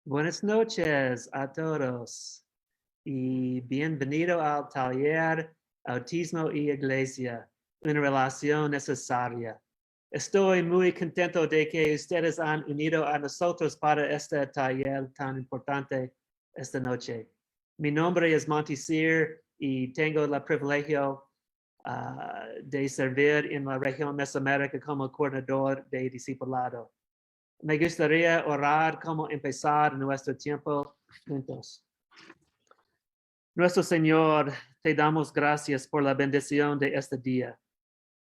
Buenas noches a todos y bienvenido al taller Autismo y Iglesia, una relación necesaria. Estoy muy contento de que ustedes han unido a nosotros para este taller tan importante esta noche. Mi nombre es Monty Cyr y tengo el privilegio de servir en la región Mesoamérica como coordinador de discipulado. Me gustaría orar cómo empezar nuestro tiempo juntos. Nuestro Señor, te damos gracias por la bendición de este día,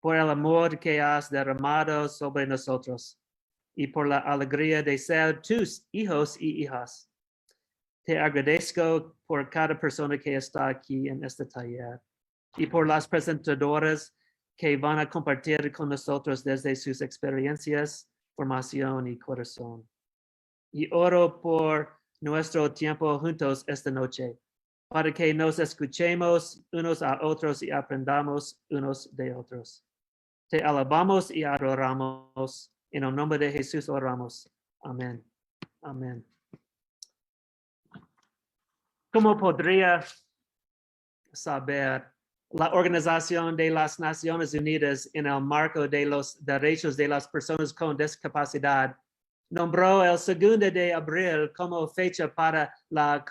por el amor que has derramado sobre nosotros y por la alegría de ser tus hijos y hijas. Te agradezco por cada persona que está aquí en este taller y por las presentadoras que van a compartir con nosotros desde sus experiencias, formación y corazón. Y oro por nuestro tiempo juntos esta noche, para que nos escuchemos unos a otros y aprendamos unos de otros. Te alabamos y adoramos. En el nombre de Jesús oramos. Amén. Amén. ¿Cómo podría saber? La Organización de las Naciones Unidas, en el marco de los derechos de las personas con discapacidad, nombró el 2 de abril como fecha para la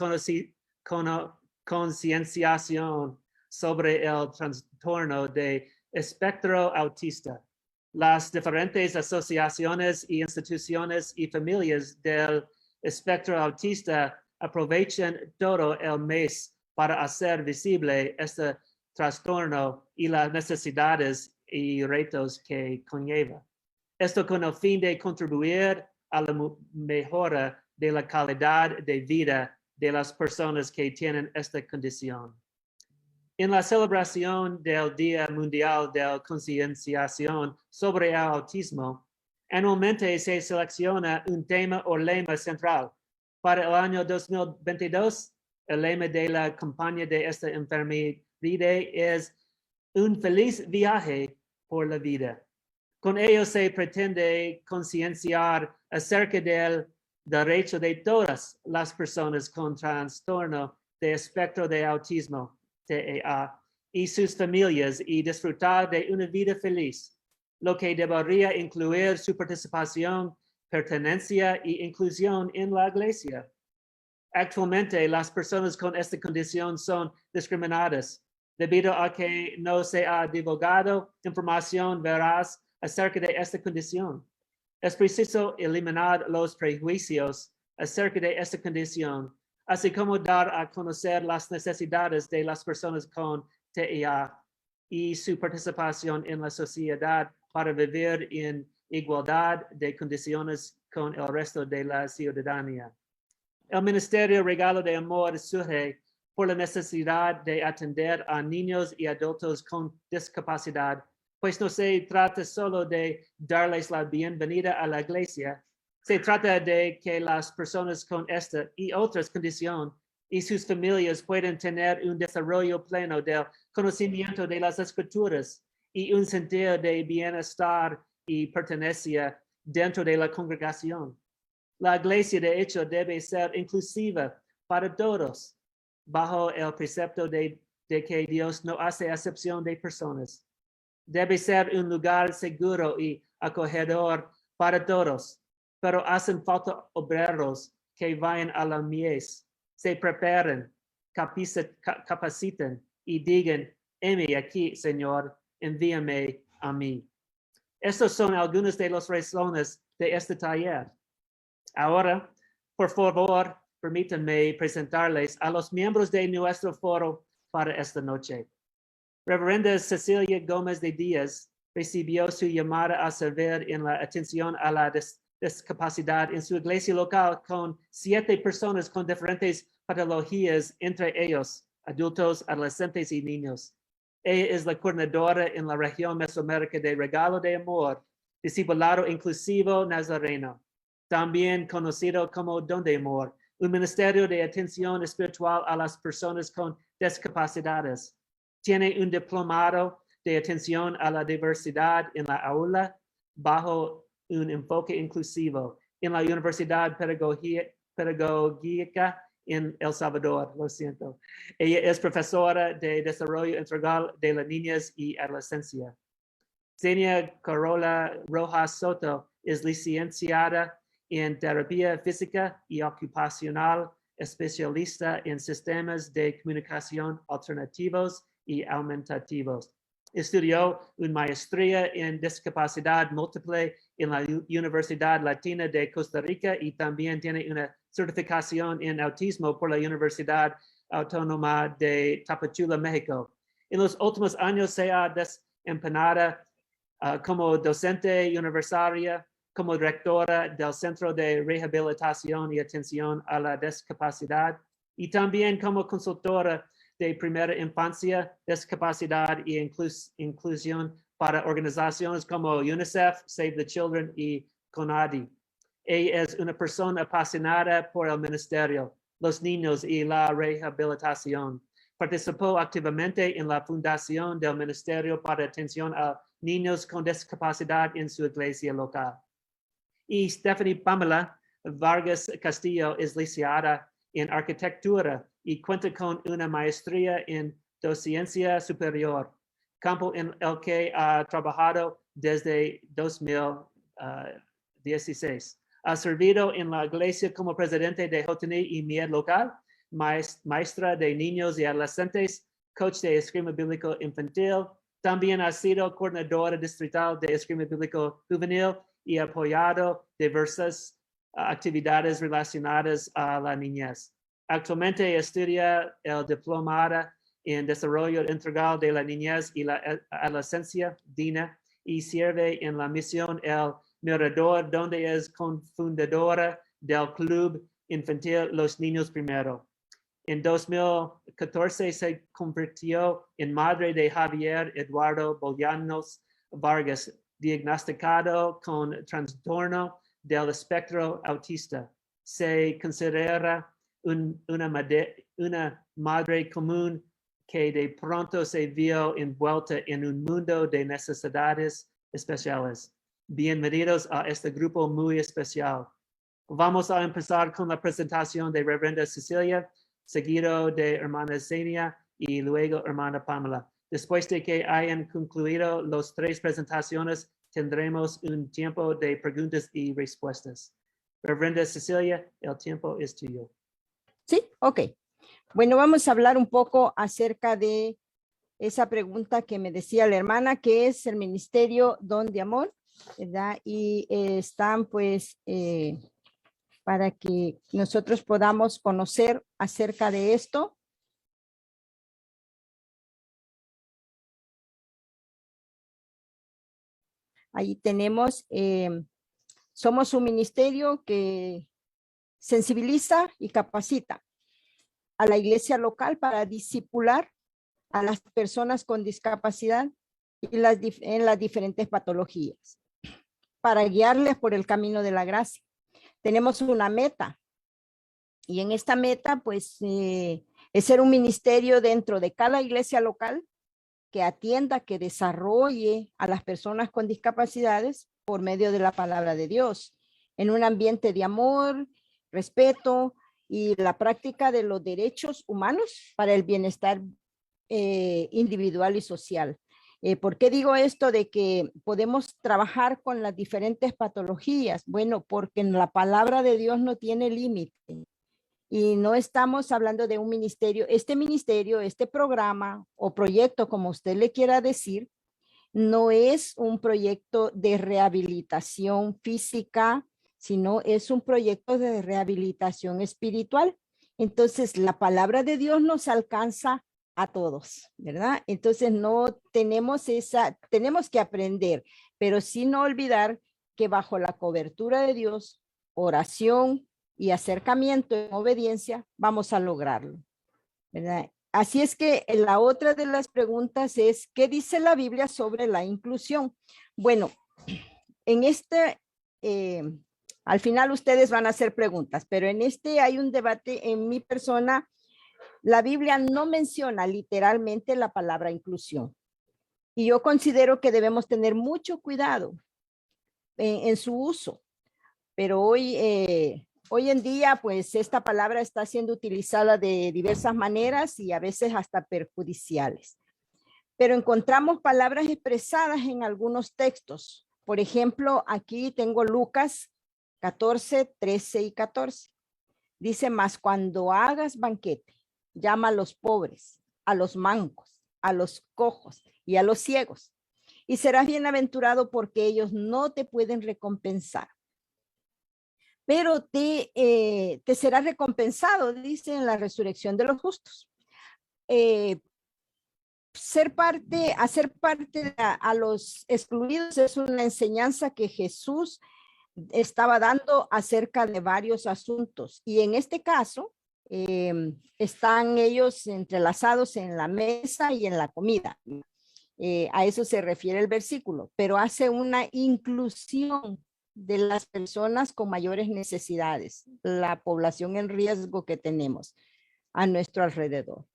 concienciación sobre el trastorno de espectro autista. Las diferentes asociaciones y instituciones y familias del espectro autista aprovechan todo el mes para hacer visible este trastorno y las necesidades y retos que conlleva. Esto con el fin de contribuir a la mejora de la calidad de vida de las personas que tienen esta condición. En la celebración del Día Mundial de Concienciación sobre el Autismo, anualmente se selecciona un tema o lema central. Para el año 2022, el lema de la campaña de esta enfermedad es un feliz viaje por la vida. Con ello se pretende concienciar acerca del derecho de todas las personas con trastorno de espectro de autismo, TEA, y sus familias y disfrutar de una vida feliz, lo que debería incluir su participación, pertenencia e inclusión en la iglesia. Actualmente, las personas con esta condición son discriminadas debido a que no se ha divulgado información veraz acerca de esta condición. Es preciso eliminar los prejuicios acerca de esta condición, así como dar a conocer las necesidades de las personas con TEA y su participación en la sociedad para vivir en igualdad de condiciones con el resto de la ciudadanía. El Ministerio Regalo de Amor surge por la necesidad de atender a niños y adultos con discapacidad, pues no se trata solo de darles la bienvenida a la iglesia, se trata de que las personas con esta y otras condiciones y sus familias puedan tener un desarrollo pleno del conocimiento de las escrituras y un sentido de bienestar y pertenencia dentro de la congregación. La iglesia, de hecho, debe ser inclusiva para todos, bajo el precepto de que Dios no hace acepción de personas. Debe ser un lugar seguro y acogedor para todos, pero hacen falta obreros que vayan a la mies, se preparen, capaciten y digan, heme aquí, Señor, envíame a mí. Estas son algunas de las razones de este taller. Ahora, por favor, permítanme presentarles a los miembros de nuestro foro para esta noche. Reverenda Cecilia Gómez de Díaz recibió su llamada a servir en la atención a la discapacidad en su iglesia local con 7 personas con diferentes patologías, entre ellos adultos, adolescentes y niños. Ella es la coordinadora en la región Mesoamérica de Regalo de Amor, Discipulado Inclusivo Nazareno, también conocido como Don de Amor, un ministerio de atención espiritual a las personas con discapacidades. Tiene un diplomado de atención a la diversidad en la aula bajo un enfoque inclusivo en la Universidad pedagógica en El Salvador, lo siento. Ella es profesora de desarrollo integral de las niñas y adolescencia. Xenia Carola Rojas Soto es licenciada en terapia física y ocupacional, especialista en sistemas de comunicación alternativos y aumentativos. Estudió una maestría en discapacidad múltiple en la Universidad Latina de Costa Rica y también tiene una certificación en autismo por la Universidad Autónoma de Tapachula, México. En los últimos años se ha desempeñado como docente universitaria, como directora del Centro de Rehabilitación y Atención a la Discapacidad y también como consultora de primera infancia, discapacidad y inclusión para organizaciones como UNICEF, Save the Children y CONADI. Ella es una persona apasionada por el ministerio, los niños y la rehabilitación. Participó activamente en la fundación del Ministerio para Atención a Niños con Discapacidad en su iglesia local. Y Stephanie Pamela Vargas Castillo es licenciada en arquitectura y cuenta con una maestría en docencia superior, campo en el que ha trabajado desde 2016. Ha servido en la iglesia como presidente de JNI y MIED local, maestra de niños y adolescentes, coach de esgrima bíblico infantil. También ha sido coordinadora distrital de esgrima bíblico juvenil y apoyado diversas actividades relacionadas a la niñez. Actualmente estudia el diplomado en Desarrollo Integral de la Niñez y la Adolescencia, DINA, y sirve en la misión El Mirador, donde es cofundadora del Club Infantil Los Niños Primero. En 2014 se convirtió en madre de Javier Eduardo Bolaños Vargas, diagnosticado con trastorno del espectro autista. Se considera una madre común que de pronto se vio envuelta en un mundo de necesidades especiales. Bienvenidos a este grupo muy especial. Vamos a empezar con la presentación de Reverenda Cecilia, seguido de hermana Xenia y luego hermana Pamela. Después de que hayan concluido las 3 presentaciones, tendremos un tiempo de preguntas y respuestas. Reverenda Cecilia, el tiempo es tuyo. Sí, ok. Bueno, vamos a hablar un poco acerca de esa pregunta que me decía la hermana, que es el Ministerio Don de Amor, ¿verdad? Y están pues para que nosotros podamos conocer acerca de esto. Ahí tenemos, somos un ministerio que sensibiliza y capacita a la iglesia local para discipular a las personas con discapacidad y en las diferentes patologías, para guiarles por el camino de la gracia. Tenemos una meta y en esta meta pues es ser un ministerio dentro de cada iglesia local que atienda, que desarrolle a las personas con discapacidades por medio de la palabra de Dios, en un ambiente de amor, respeto y la práctica de los derechos humanos para el bienestar individual y social. ¿Por qué digo esto de que podemos trabajar con las diferentes patologías? Bueno, porque en la palabra de Dios no tiene límite. Y no estamos hablando de un ministerio, este programa o proyecto, como usted le quiera decir, no es un proyecto de rehabilitación física, sino es un proyecto de rehabilitación espiritual. Entonces, la palabra de Dios nos alcanza a todos, ¿verdad? Entonces, no tenemos tenemos que aprender, pero sin no olvidar que bajo la cobertura de Dios, oración y acercamiento en obediencia, vamos a lograrlo, ¿verdad? Así es que la otra de las preguntas es, ¿qué dice la Biblia sobre la inclusión? Bueno, en al final ustedes van a hacer preguntas, pero en hay un debate en mi persona. La Biblia no menciona literalmente la palabra inclusión. Y yo considero que debemos tener mucho cuidado en su uso. Pero hoy Hoy en día, pues esta palabra está siendo utilizada de diversas maneras y a veces hasta perjudiciales. Pero encontramos palabras expresadas en algunos textos. Por ejemplo, aquí tengo Lucas 14, 13 y 14. Dice, mas cuando hagas banquete, llama a los pobres, a los mancos, a los cojos y a los ciegos, y serás bienaventurado porque ellos no te pueden recompensar. Pero te será recompensado, dice, en la resurrección de los justos. Hacer parte a los excluidos es una enseñanza que Jesús estaba dando acerca de varios asuntos. Y en este caso, están ellos entrelazados en la mesa y en la comida. A eso se refiere el versículo, pero hace una inclusión de las personas con mayores necesidades, la población en riesgo que tenemos a nuestro alrededor.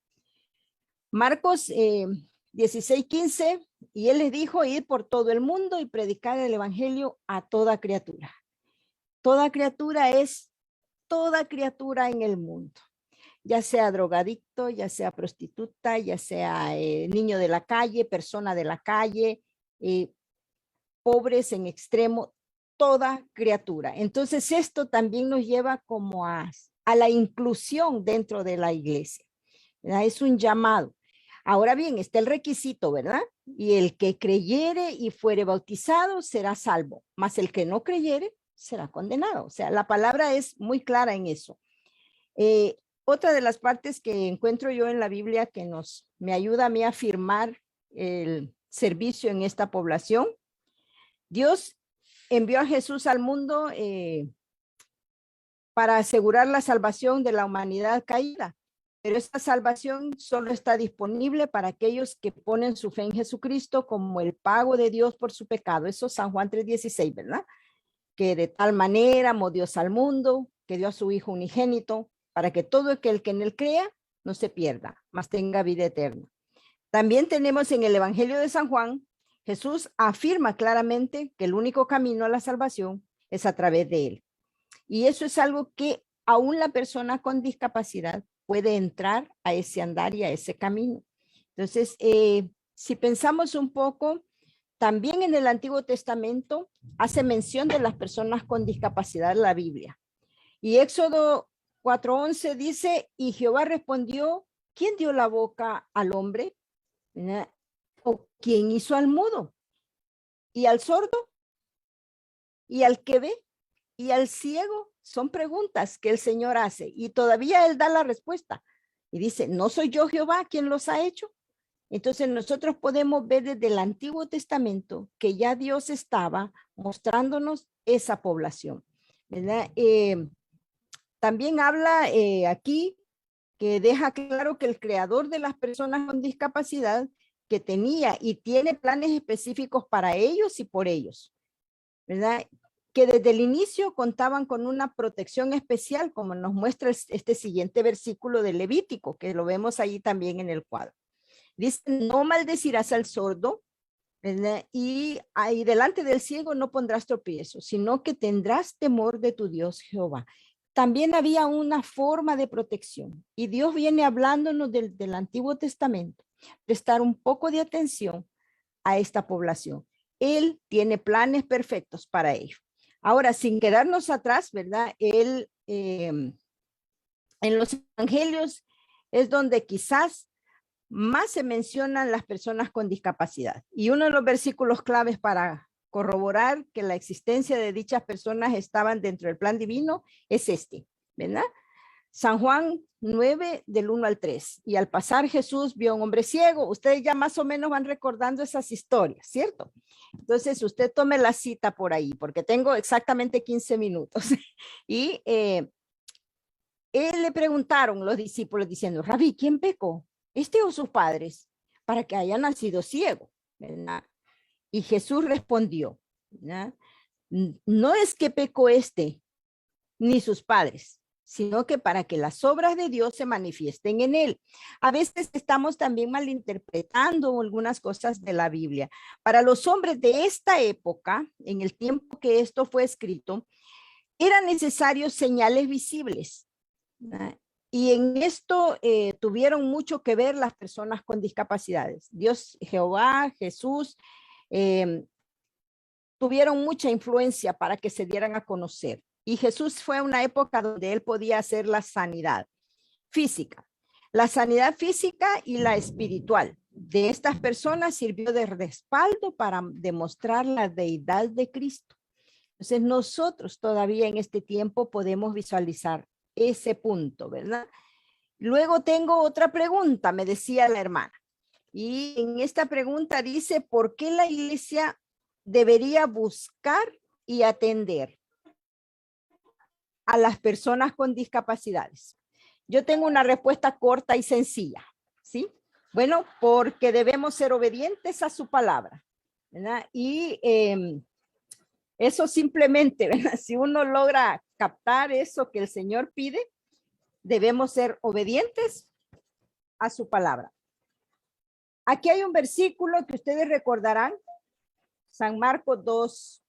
Marcos 16:15, y él les dijo, id por todo el mundo y predicar el evangelio a toda criatura. Toda criatura es toda criatura en el mundo, ya sea drogadicto, ya sea prostituta, ya sea niño de la calle, persona de la calle, pobres en extremo, toda criatura. Entonces esto también nos lleva como a la inclusión dentro de la iglesia, ¿verdad? Es un llamado. Ahora bien, está el requisito, ¿verdad? Y el que creyere y fuere bautizado será salvo, mas el que no creyere será condenado. O sea, la palabra es muy clara en eso. Otra de las partes que encuentro yo en la Biblia que me ayuda a mí a afirmar el servicio en esta población. Dios envió a Jesús al mundo para asegurar la salvación de la humanidad caída. Pero esta salvación solo está disponible para aquellos que ponen su fe en Jesucristo como el pago de Dios por su pecado. Eso es San Juan 3:16, ¿verdad? Que de tal manera amó Dios al mundo, que dio a su Hijo unigénito, para que todo aquel que en él crea no se pierda, mas tenga vida eterna. También tenemos en el Evangelio de San Juan, Jesús afirma claramente que el único camino a la salvación es a través de él. Y eso es algo que aún la persona con discapacidad puede entrar a ese andar y a ese camino. Entonces, si pensamos un poco, también en el Antiguo Testamento hace mención de las personas con discapacidad en la Biblia. Y Éxodo 4:11 dice, y Jehová respondió, ¿quién dio la boca al hombre? ¿Verdad? ¿O quién hizo al mudo? ¿Y al sordo? ¿Y al que ve? ¿Y al ciego? Son preguntas que el Señor hace y todavía Él da la respuesta. Y dice, ¿no soy yo Jehová quien los ha hecho? Entonces nosotros podemos ver desde el Antiguo Testamento que ya Dios estaba mostrándonos esa población, ¿verdad? También habla aquí que deja claro que el creador de las personas con discapacidad que tenía y tiene planes específicos para ellos y por ellos, ¿verdad? Que desde el inicio contaban con una protección especial, como nos muestra este siguiente versículo de Levítico, que lo vemos ahí también en el cuadro. Dice, no maldecirás al sordo, ¿verdad? Y ahí delante del ciego no pondrás tropiezo, sino que tendrás temor de tu Dios Jehová. También había una forma de protección y Dios viene hablándonos del Antiguo Testamento, prestar un poco de atención a esta población. Él tiene planes perfectos para ello. Ahora, sin quedarnos atrás, ¿verdad? Él, en los evangelios es donde quizás más se mencionan las personas con discapacidad. Y uno de los versículos claves para corroborar que la existencia de dichas personas estaban dentro del plan divino es este, ¿verdad? San Juan 9, del 1 al 3. Y al pasar Jesús vio a un hombre ciego. Ustedes ya más o menos van recordando esas historias, ¿cierto? Entonces usted tome la cita por ahí, porque tengo exactamente 15 minutos. Y él le preguntaron los discípulos diciendo, Rabí, ¿quién pecó? ¿Este o sus padres? Para que haya nacido ciego, ¿verdad? Y Jesús respondió, ¿verdad? No es que pecó este, ni sus padres, sino que para que las obras de Dios se manifiesten en él. A veces estamos también malinterpretando algunas cosas de la Biblia. Para los hombres de esta época, en el tiempo que esto fue escrito, eran necesarios señales visibles, ¿verdad? Y en esto tuvieron mucho que ver las personas con discapacidades. Dios, Jehová, Jesús, tuvieron mucha influencia para que se dieran a conocer. Y Jesús fue una época donde él podía hacer la sanidad física. La sanidad física y la espiritual de estas personas sirvió de respaldo para demostrar la deidad de Cristo. Entonces nosotros todavía en este tiempo podemos visualizar ese punto, ¿verdad? Luego tengo otra pregunta, me decía la hermana. Y en esta pregunta dice, ¿por qué la iglesia debería buscar y atender a las personas con discapacidades? Yo tengo una respuesta corta y sencilla, ¿sí? Bueno, porque debemos ser obedientes a su palabra, ¿verdad? Y eso simplemente, ¿verdad? Si uno logra captar eso que el Señor pide, debemos ser obedientes a su palabra. Aquí hay un versículo que ustedes recordarán, San Marcos 2,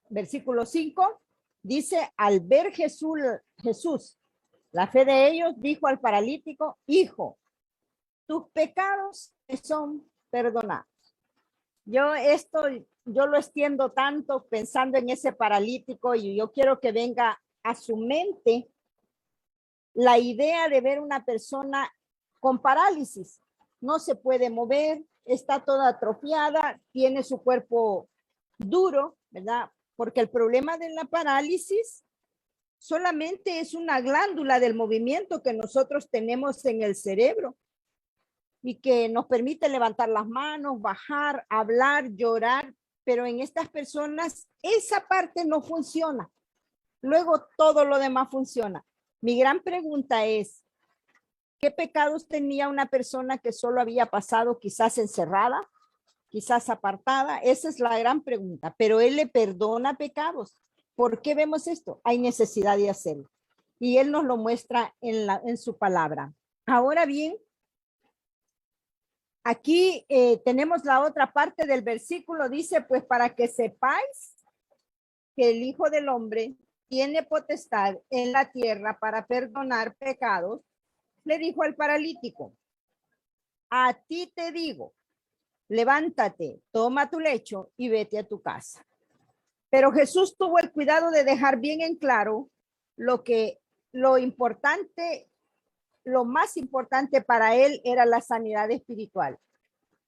versículo 5, dice, al ver Jesús, la fe de ellos, dijo al paralítico, hijo, tus pecados te son perdonados. Yo lo extiendo tanto pensando en ese paralítico y yo quiero que venga a su mente la idea de ver una persona con parálisis. No se puede mover, está toda atrofiada, tiene su cuerpo duro, ¿verdad? Porque el problema de la parálisis solamente es una glándula del movimiento que nosotros tenemos en el cerebro y que nos permite levantar las manos, bajar, hablar, llorar, pero en estas personas esa parte no funciona. Luego todo lo demás funciona. Mi gran pregunta es, ¿qué pecados tenía una persona que solo había pasado quizás encerrada, quizás apartada? Esa es la gran pregunta, pero él le perdona pecados. ¿Por qué vemos esto? Hay necesidad de hacerlo. Y él nos lo muestra en su palabra. Ahora bien, aquí tenemos la otra parte del versículo, dice, pues para que sepáis que el Hijo del Hombre tiene potestad en la tierra para perdonar pecados, le dijo al paralítico, a ti te digo, levántate, toma tu lecho y vete a tu casa. Pero Jesús tuvo el cuidado de dejar bien en claro lo importante, lo más importante para él era la sanidad espiritual,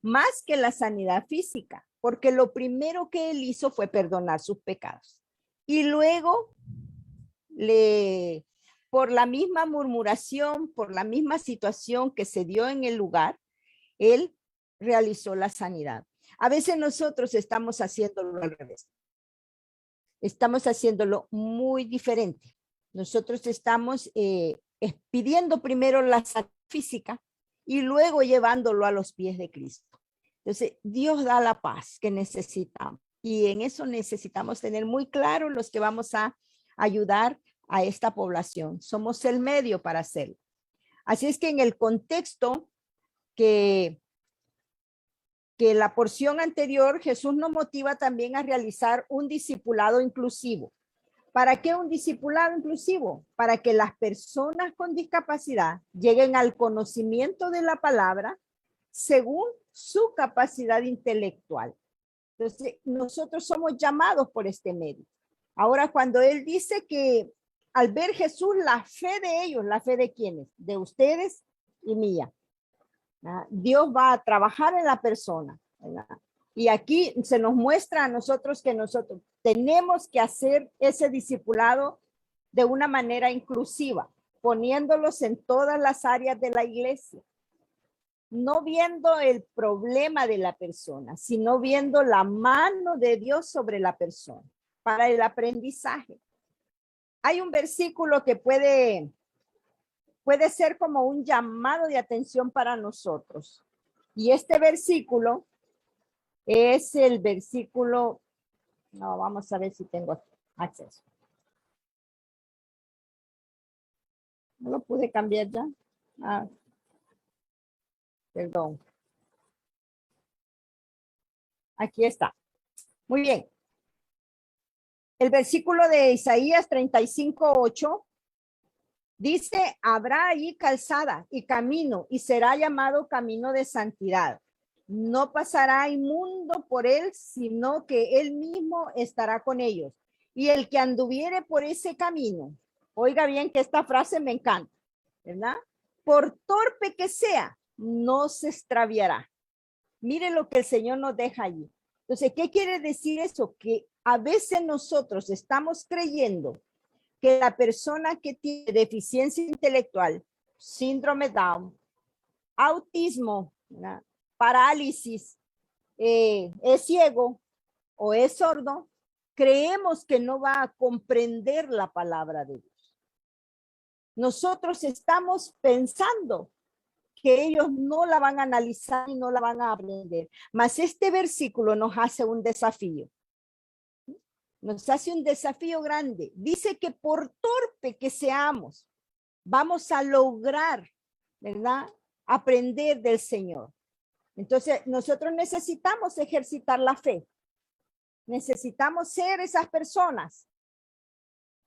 más que la sanidad física, porque lo primero que él hizo fue perdonar sus pecados. Y luego, por la misma murmuración, por la misma situación que se dio en el lugar, él realizó la sanidad. A veces nosotros estamos haciéndolo al revés. Estamos haciéndolo muy diferente. Nosotros estamos pidiendo primero la salud física y luego llevándolo a los pies de Cristo. Entonces, Dios da la paz que necesitamos y en eso necesitamos tener muy claro los que vamos a ayudar a esta población. Somos el medio para hacerlo. Así es que en el contexto que la porción anterior, Jesús nos motiva también a realizar un discipulado inclusivo. ¿Para qué un discipulado inclusivo? Para que las personas con discapacidad lleguen al conocimiento de la palabra según su capacidad intelectual. Entonces, nosotros somos llamados por este medio. Ahora, cuando él dice que al ver Jesús, la fe de ellos, ¿la fe de quiénes? De ustedes y mía. Dios va a trabajar en la persona, ¿verdad? Y aquí se nos muestra a nosotros que nosotros tenemos que hacer ese discipulado de una manera inclusiva, poniéndolos en todas las áreas de la iglesia, no viendo el problema de la persona, sino viendo la mano de Dios sobre la persona para el aprendizaje. Hay un versículo que puede ser como un llamado de atención para nosotros. Y este versículo es el versículo, no, vamos a ver si tengo acceso. No lo pude cambiar ya. Perdón. Aquí está. Muy bien. El versículo de Isaías 35:8 dice, habrá allí calzada y camino y será llamado camino de santidad. No pasará inmundo por él, sino que él mismo estará con ellos. Y el que anduviere por ese camino, oiga bien que esta frase me encanta, ¿verdad? Por torpe que sea, no se extraviará. Mire lo que el Señor nos deja allí. Entonces, ¿qué quiere decir eso? Que a veces nosotros estamos creyendo que la persona que tiene deficiencia intelectual, síndrome Down, autismo, ¿verdad? Parálisis, es ciego o es sordo, creemos que no va a comprender la palabra de Dios. Nosotros estamos pensando que ellos no la van a analizar y no la van a aprender. Mas este versículo nos hace un desafío. Nos hace un desafío grande. Dice que por torpe que seamos, vamos a lograr, ¿verdad? Aprender del Señor. Entonces, nosotros necesitamos ejercitar la fe. Necesitamos ser esas personas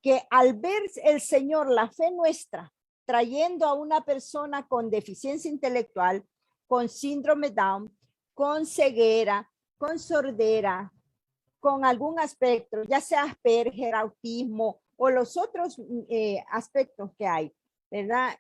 que al ver el Señor, la fe nuestra, trayendo a una persona con deficiencia intelectual, con síndrome Down, con ceguera, con sordera, con algún aspecto, ya sea Asperger, autismo o los otros aspectos que hay, ¿verdad?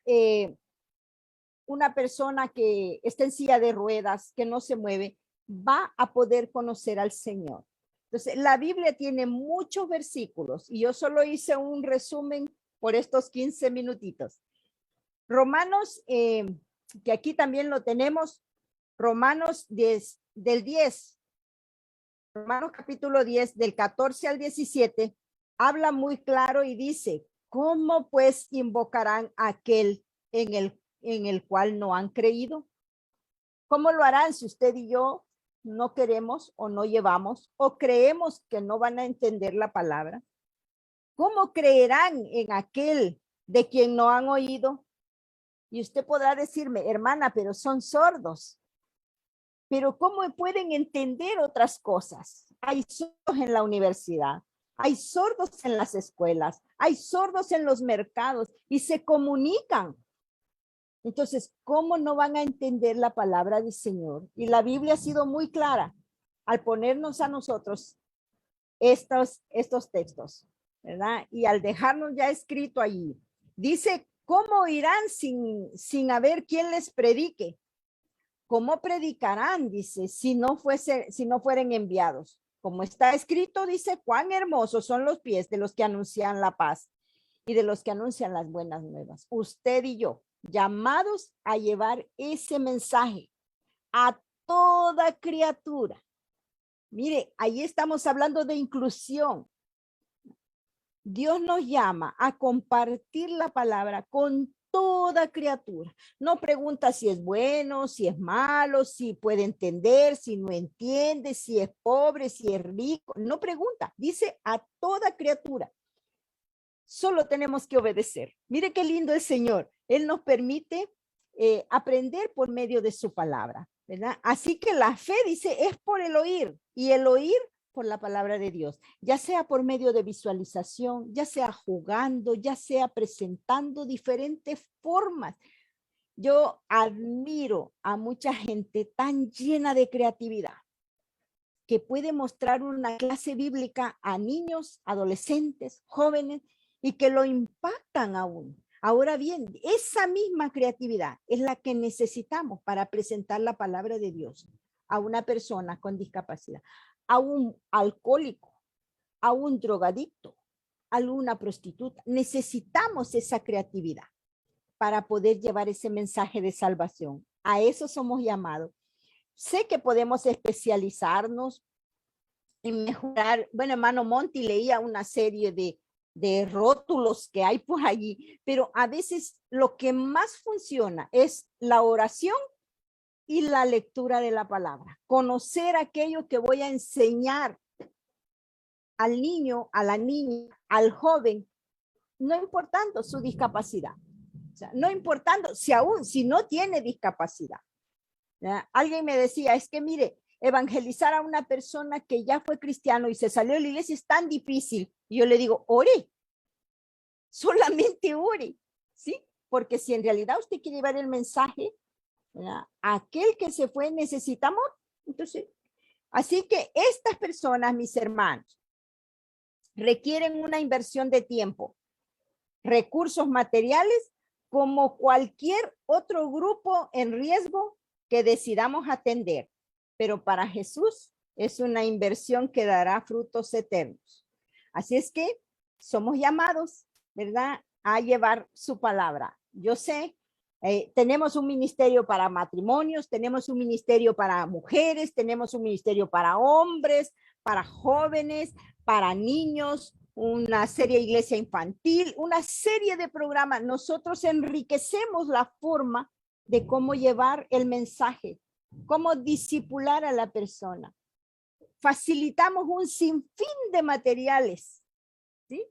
Una persona que está en silla de ruedas, que no se mueve, va a poder conocer al Señor. Entonces, la Biblia tiene muchos versículos y yo solo hice un resumen por estos 15 minutitos. Romanos, que aquí también lo tenemos, Romanos 10, del 10, Romanos capítulo 10, del 14 al 17, habla muy claro y dice, ¿cómo pues invocarán a aquel en el cual no han creído? ¿Cómo lo harán si usted y yo no queremos o no llevamos o creemos que no van a entender la palabra? ¿Cómo creerán en aquel de quien no han oído? Y usted podrá decirme, hermana, pero son sordos. Pero ¿cómo pueden entender otras cosas? Hay sordos en la universidad, hay sordos en las escuelas, hay sordos en los mercados y se comunican. Entonces, ¿cómo no van a entender la palabra del Señor? Y la Biblia ha sido muy clara al ponernos a nosotros estos textos, ¿verdad? Y al dejarnos ya escrito allí, dice, ¿cómo irán sin haber quien les predique? ¿Cómo predicarán? Dice, si no fueren enviados. Como está escrito, dice, cuán hermosos son los pies de los que anuncian la paz y de los que anuncian las buenas nuevas. Usted y yo, llamados a llevar ese mensaje a toda criatura. Mire, ahí estamos hablando de inclusión. Dios nos llama a compartir la palabra con toda criatura. No pregunta si es bueno, si es malo, si puede entender, si no entiende, si es pobre, si es rico. No pregunta, dice a toda criatura. Solo tenemos que obedecer. Mire qué lindo el Señor. Él nos permite aprender por medio de su palabra, ¿verdad? Así que la fe, dice, es por el oír y el oír por la palabra de Dios, ya sea por medio de visualización, ya sea jugando, ya sea presentando diferentes formas. Yo admiro a mucha gente tan llena de creatividad que puede mostrar una clase bíblica a niños, adolescentes, jóvenes y que lo impactan aún. Ahora bien, esa misma creatividad es la que necesitamos para presentar la palabra de Dios a una persona con discapacidad, a un alcohólico, a un drogadicto, a una prostituta. Necesitamos esa creatividad para poder llevar ese mensaje de salvación. A eso somos llamados. Sé que podemos especializarnos en mejorar. Bueno, hermano Monty leía una serie de rótulos que hay por allí, pero a veces lo que más funciona es la oración y la lectura de la palabra. Conocer aquello que voy a enseñar al niño, a la niña, al joven, no importando su discapacidad. O sea, no importando si no tiene discapacidad. ¿Ya? Alguien me decía, es que mire, evangelizar a una persona que ya fue cristiano y se salió de la iglesia es tan difícil. Y yo le digo, ore, solamente ore, ¿sí? Porque si en realidad usted quiere llevar el mensaje, ¿verdad?, aquel que se fue necesita amor. Entonces, así que estas personas, mis hermanos, requieren una inversión de tiempo, recursos materiales, como cualquier otro grupo en riesgo que decidamos atender. Pero para Jesús es una inversión que dará frutos eternos. Así es que somos llamados, ¿verdad?, a llevar su palabra. Yo sé, tenemos un ministerio para matrimonios, tenemos un ministerio para mujeres, tenemos un ministerio para hombres, para jóvenes, para niños, una serie de iglesia infantil, una serie de programas. Nosotros enriquecemos la forma de cómo llevar el mensaje, cómo discipular a la persona. Facilitamos un sinfín de materiales, ¿sí?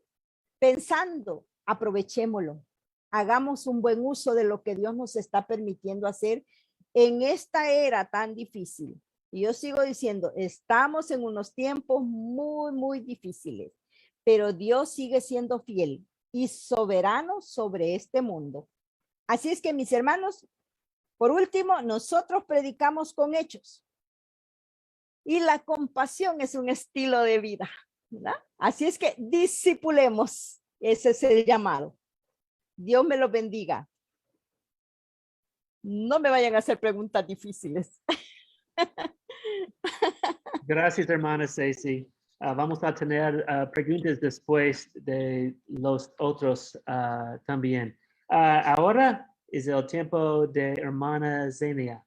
Pensando, aprovechémoslo, hagamos un buen uso de lo que Dios nos está permitiendo hacer en esta era tan difícil. Y yo sigo diciendo, estamos en unos tiempos muy, muy difíciles, pero Dios sigue siendo fiel y soberano sobre este mundo. Así es que, mis hermanos, por último, nosotros predicamos con hechos. Y la compasión es un estilo de vida, ¿verdad? Así es que discipulemos. Ese es el llamado. Dios me los bendiga. No me vayan a hacer preguntas difíciles. Gracias, hermana Ceci. Vamos a tener preguntas después de los otros también. Ahora es el tiempo de hermana Zenia.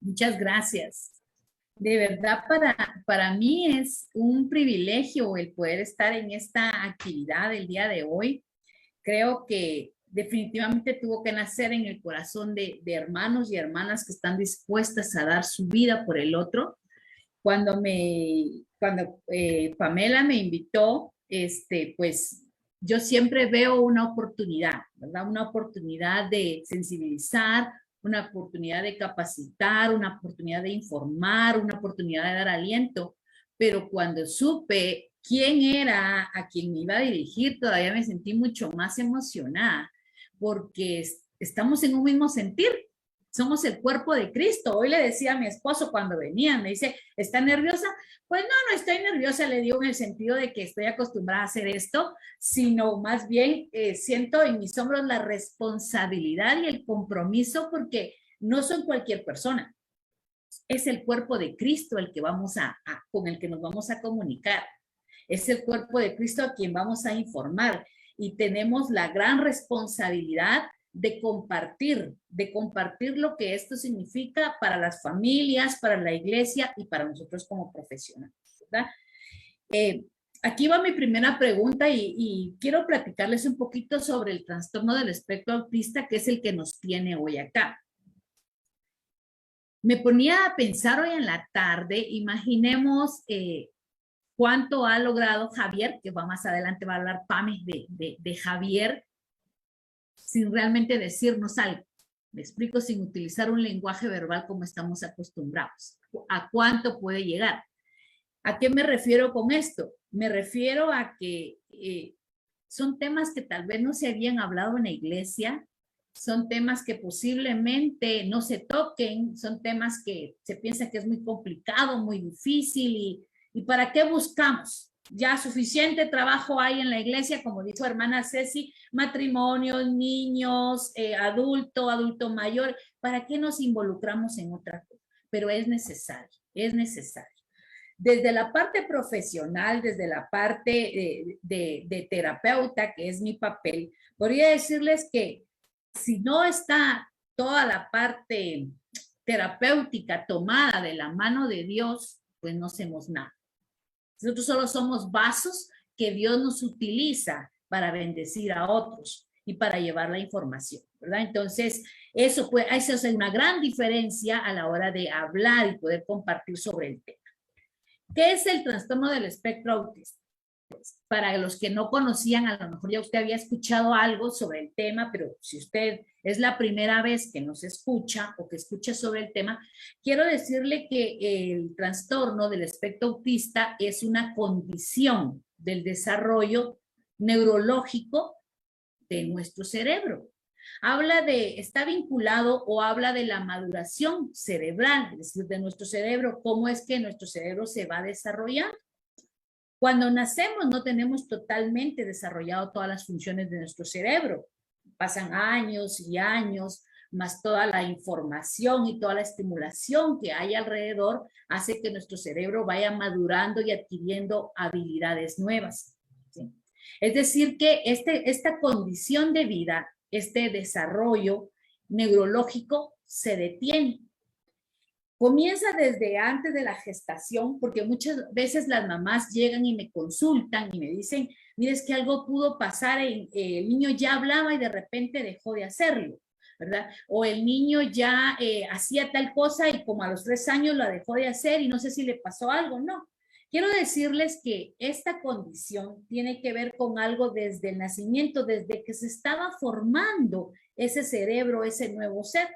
Muchas gracias. De verdad, para mí es un privilegio el poder estar en esta actividad el día de hoy. Creo que definitivamente tuvo que nacer en el corazón de hermanos y hermanas que están dispuestas a dar su vida por el otro. Cuando Pamela me invitó, pues yo siempre veo una oportunidad, ¿verdad? Una oportunidad de sensibilizar, una oportunidad de capacitar, una oportunidad de informar, una oportunidad de dar aliento. Pero cuando supe quién era a quien me iba a dirigir, todavía me sentí mucho más emocionada, porque estamos en un mismo sentir. Somos el cuerpo de Cristo. Hoy le decía a mi esposo cuando venía, me dice, ¿está nerviosa? Pues no estoy nerviosa, le digo, en el sentido de que estoy acostumbrada a hacer esto, sino más bien siento en mis hombros la responsabilidad y el compromiso, porque no son cualquier persona. Es el cuerpo de Cristo el que con el que nos vamos a comunicar. Es el cuerpo de Cristo a quien vamos a informar, y tenemos la gran responsabilidad de compartir lo que esto significa para las familias, para la iglesia y para nosotros como profesionales, ¿verdad? Aquí va mi primera pregunta y quiero platicarles un poquito sobre el trastorno del espectro autista, que es el que nos tiene hoy acá. Me ponía a pensar hoy en la tarde, imaginemos cuánto ha logrado Javier, que va más adelante, va a hablar Pame de Javier, sin realmente decirnos algo. Me explico, sin utilizar un lenguaje verbal como estamos acostumbrados. ¿A cuánto puede llegar? ¿A qué me refiero con esto? Me refiero a que son temas que tal vez no se habían hablado en la iglesia, son temas que posiblemente no se toquen, son temas que se piensa que es muy complicado, muy difícil, y ¿para qué buscamos? Ya suficiente trabajo hay en la iglesia, como dijo hermana Ceci, matrimonios, niños, adulto mayor. ¿Para qué nos involucramos en otra cosa? Pero es necesario, es necesario. Desde la parte profesional, desde la parte de terapeuta, que es mi papel, podría decirles que si no está toda la parte terapéutica tomada de la mano de Dios, pues no hacemos nada. Nosotros solo somos vasos que Dios nos utiliza para bendecir a otros y para llevar la información, ¿verdad? Entonces, eso es una gran diferencia a la hora de hablar y poder compartir sobre el tema. ¿Qué es el trastorno del espectro autista? para los que no conocían, a lo mejor ya usted había escuchado algo sobre el tema, pero si usted es la primera vez que nos escucha o que escucha sobre el tema, quiero decirle que el trastorno del espectro autista es una condición del desarrollo neurológico de nuestro cerebro. Está vinculado o habla de la maduración cerebral, es decir, de nuestro cerebro, cómo es que nuestro cerebro se va desarrollando. Cuando nacemos no tenemos totalmente desarrollado todas las funciones de nuestro cerebro. Pasan años y años, más toda la información y toda la estimulación que hay alrededor hace que nuestro cerebro vaya madurando y adquiriendo habilidades nuevas, ¿sí? Es decir, que esta condición de vida, este desarrollo neurológico se detiene. Comienza desde antes de la gestación, porque muchas veces las mamás llegan y me consultan y me dicen, mire, es que algo pudo pasar, el niño ya hablaba y de repente dejó de hacerlo, ¿verdad? O el niño ya hacía tal cosa y como a los 3 años la dejó de hacer y no sé si le pasó algo, no. Quiero decirles que esta condición tiene que ver con algo desde el nacimiento, desde que se estaba formando ese cerebro, ese nuevo ser.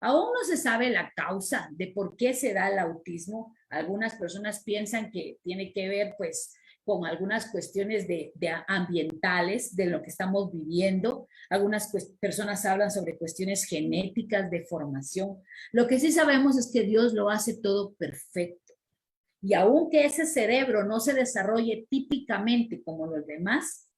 Aún no se sabe la causa de por qué se da el autismo. Algunas personas piensan que tiene que ver pues con algunas cuestiones de ambientales, de lo que estamos viviendo. Algunas personas hablan sobre cuestiones genéticas, de formación. Lo que sí sabemos es que Dios lo hace todo perfecto. Y aunque ese cerebro no se desarrolle típicamente como los demás,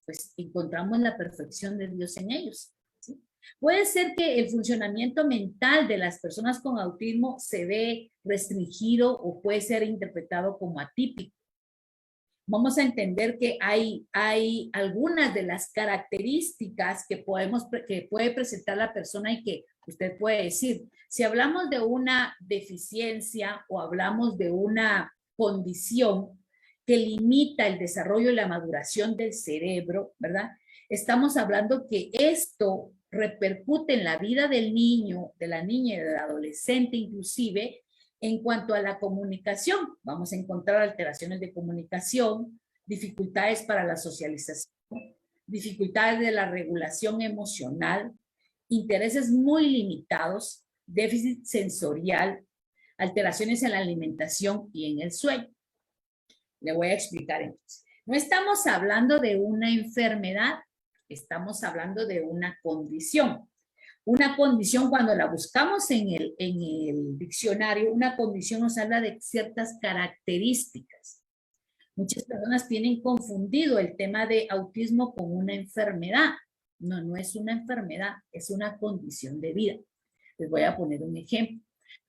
pues encontramos la perfección de Dios en ellos, ¿sí? Puede ser que el funcionamiento mental de las personas con autismo se ve restringido o puede ser interpretado como atípico. Vamos a entender que hay algunas de las características que puede presentar la persona y que usted puede decir, si hablamos de una deficiencia o hablamos de una condición que limita el desarrollo y la maduración del cerebro, ¿verdad? Estamos hablando que esto repercute en la vida del niño, de la niña y del adolescente inclusive, en cuanto a la comunicación. Vamos a encontrar alteraciones de comunicación, dificultades para la socialización, dificultades de la regulación emocional, intereses muy limitados, déficit sensorial, alteraciones en la alimentación y en el sueño. Le voy a explicar entonces. No estamos hablando de una enfermedad, estamos hablando de una condición. Una condición, cuando la buscamos en el diccionario, una condición nos habla de ciertas características. Muchas personas tienen confundido el tema de autismo con una enfermedad. No, no es una enfermedad, es una condición de vida. Les voy a poner un ejemplo.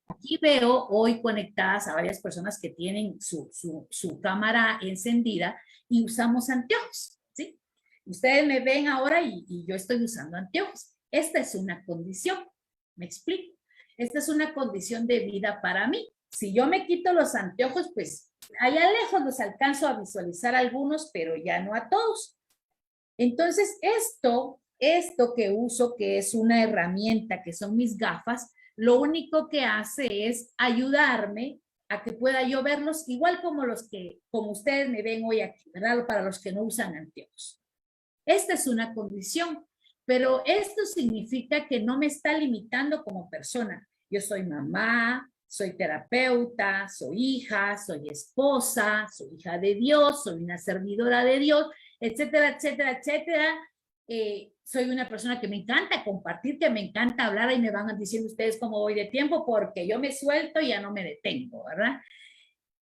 Aquí veo hoy conectadas a varias personas que tienen su cámara encendida y usamos anteojos, ¿sí? Ustedes me ven ahora y yo estoy usando anteojos. Esta es una condición, ¿me explico? Esta es una condición de vida para mí. Si yo me quito los anteojos, pues allá lejos los alcanzo a visualizar algunos, pero ya no a todos. Entonces, esto que uso, que es una herramienta, que son mis gafas, lo único que hace es ayudarme a que pueda yo verlos igual como ustedes me ven hoy aquí, ¿verdad? Para los que no usan anteojos. Esta es una condición. Pero esto significa que no me está limitando como persona. Yo soy mamá, soy terapeuta, soy hija, soy esposa, soy hija de Dios, soy una servidora de Dios, etcétera, etcétera, etcétera. Soy una persona que me encanta compartir, que me encanta hablar y me van diciendo ustedes cómo voy de tiempo porque yo me suelto y ya no me detengo, ¿verdad?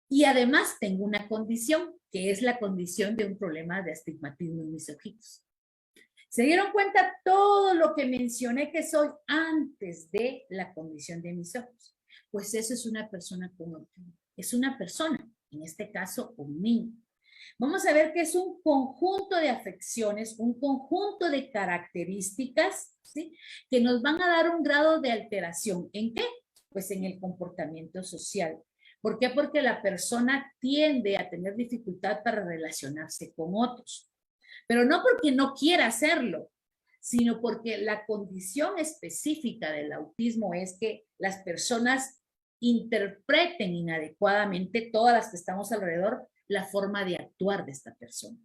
Y además tengo una condición, que es la condición de un problema de astigmatismo en mis ojitos. ¿Se dieron cuenta todo lo que mencioné que soy antes de la condición de mis ojos? Pues eso es una persona con autismo. Es una persona, en este caso un niño. Vamos a ver que es un conjunto de afecciones, un conjunto de características, ¿sí? Que nos van a dar un grado de alteración. ¿En qué? Pues en el comportamiento social. ¿Por qué? Porque la persona tiende a tener dificultad para relacionarse con otros. Pero no porque no quiera hacerlo, sino porque la condición específica del autismo es que las personas interpreten inadecuadamente, todas las que estamos alrededor, la forma de actuar de esta persona.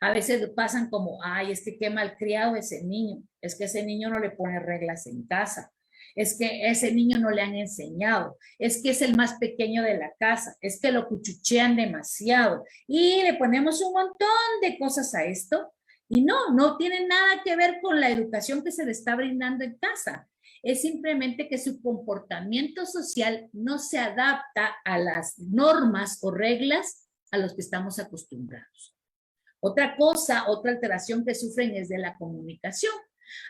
A veces pasan como, ay, es que qué malcriado ese niño, es que ese niño no le pone reglas en casa, es que ese niño no le han enseñado, es que es el más pequeño de la casa, es que lo cuchuchean demasiado y le ponemos un montón de cosas a esto y no tiene nada que ver con la educación que se le está brindando en casa. Es simplemente que su comportamiento social no se adapta a las normas o reglas a los que estamos acostumbrados. Otra cosa, otra alteración que sufren es de la comunicación.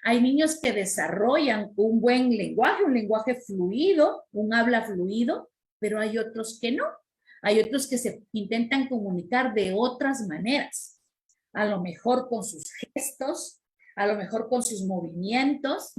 Hay niños que desarrollan un buen lenguaje, un lenguaje fluido, un habla fluido, pero hay otros que no. Hay otros que se intentan comunicar de otras maneras. A lo mejor con sus gestos, a lo mejor con sus movimientos,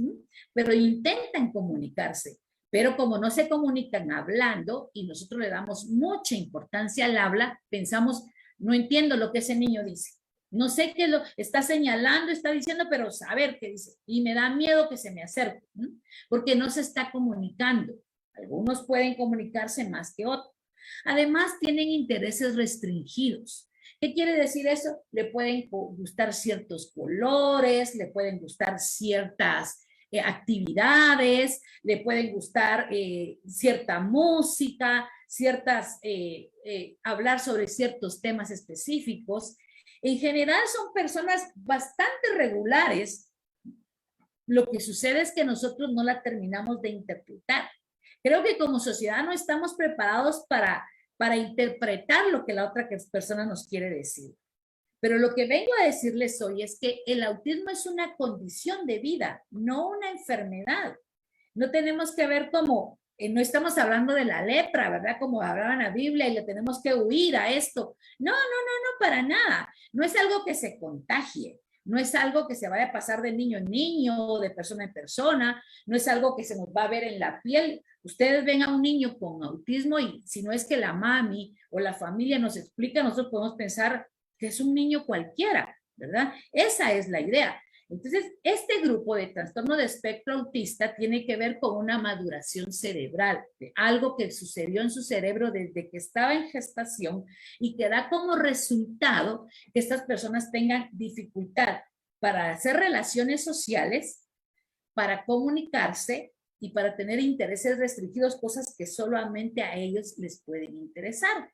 pero intentan comunicarse. Pero como no se comunican hablando y nosotros le damos mucha importancia al habla, pensamos, no entiendo lo que ese niño dice. No sé qué lo está señalando, está diciendo, pero saber qué dice. Y me da miedo que se me acerque, ¿no? Porque no se está comunicando. Algunos pueden comunicarse más que otros. Además, tienen intereses restringidos. ¿Qué quiere decir eso? Le pueden gustar ciertos colores, le pueden gustar ciertas actividades, le pueden gustar cierta música, hablar sobre ciertos temas específicos. En general son personas bastante regulares. Lo que sucede es que nosotros no la terminamos de interpretar. Creo que como sociedad no estamos preparados para interpretar lo que la otra persona nos quiere decir. Pero lo que vengo a decirles hoy es que el autismo es una condición de vida, no una enfermedad. No tenemos que ver como, no estamos hablando de la lepra, ¿verdad? Como hablaba en la Biblia y le tenemos que huir a esto. No, para nada. No es algo que se contagie. No es algo que se vaya a pasar de niño en niño o de persona en persona. No es algo que se nos va a ver en la piel. Ustedes ven a un niño con autismo y si no es que la mami o la familia nos explica, nosotros podemos pensar que es un niño cualquiera, ¿verdad? Esa es la idea. Entonces, este grupo de trastorno de espectro autista tiene que ver con una maduración cerebral, de algo que sucedió en su cerebro desde que estaba en gestación y que da como resultado que estas personas tengan dificultad para hacer relaciones sociales, para comunicarse y para tener intereses restringidos, cosas que solamente a ellos les pueden interesar.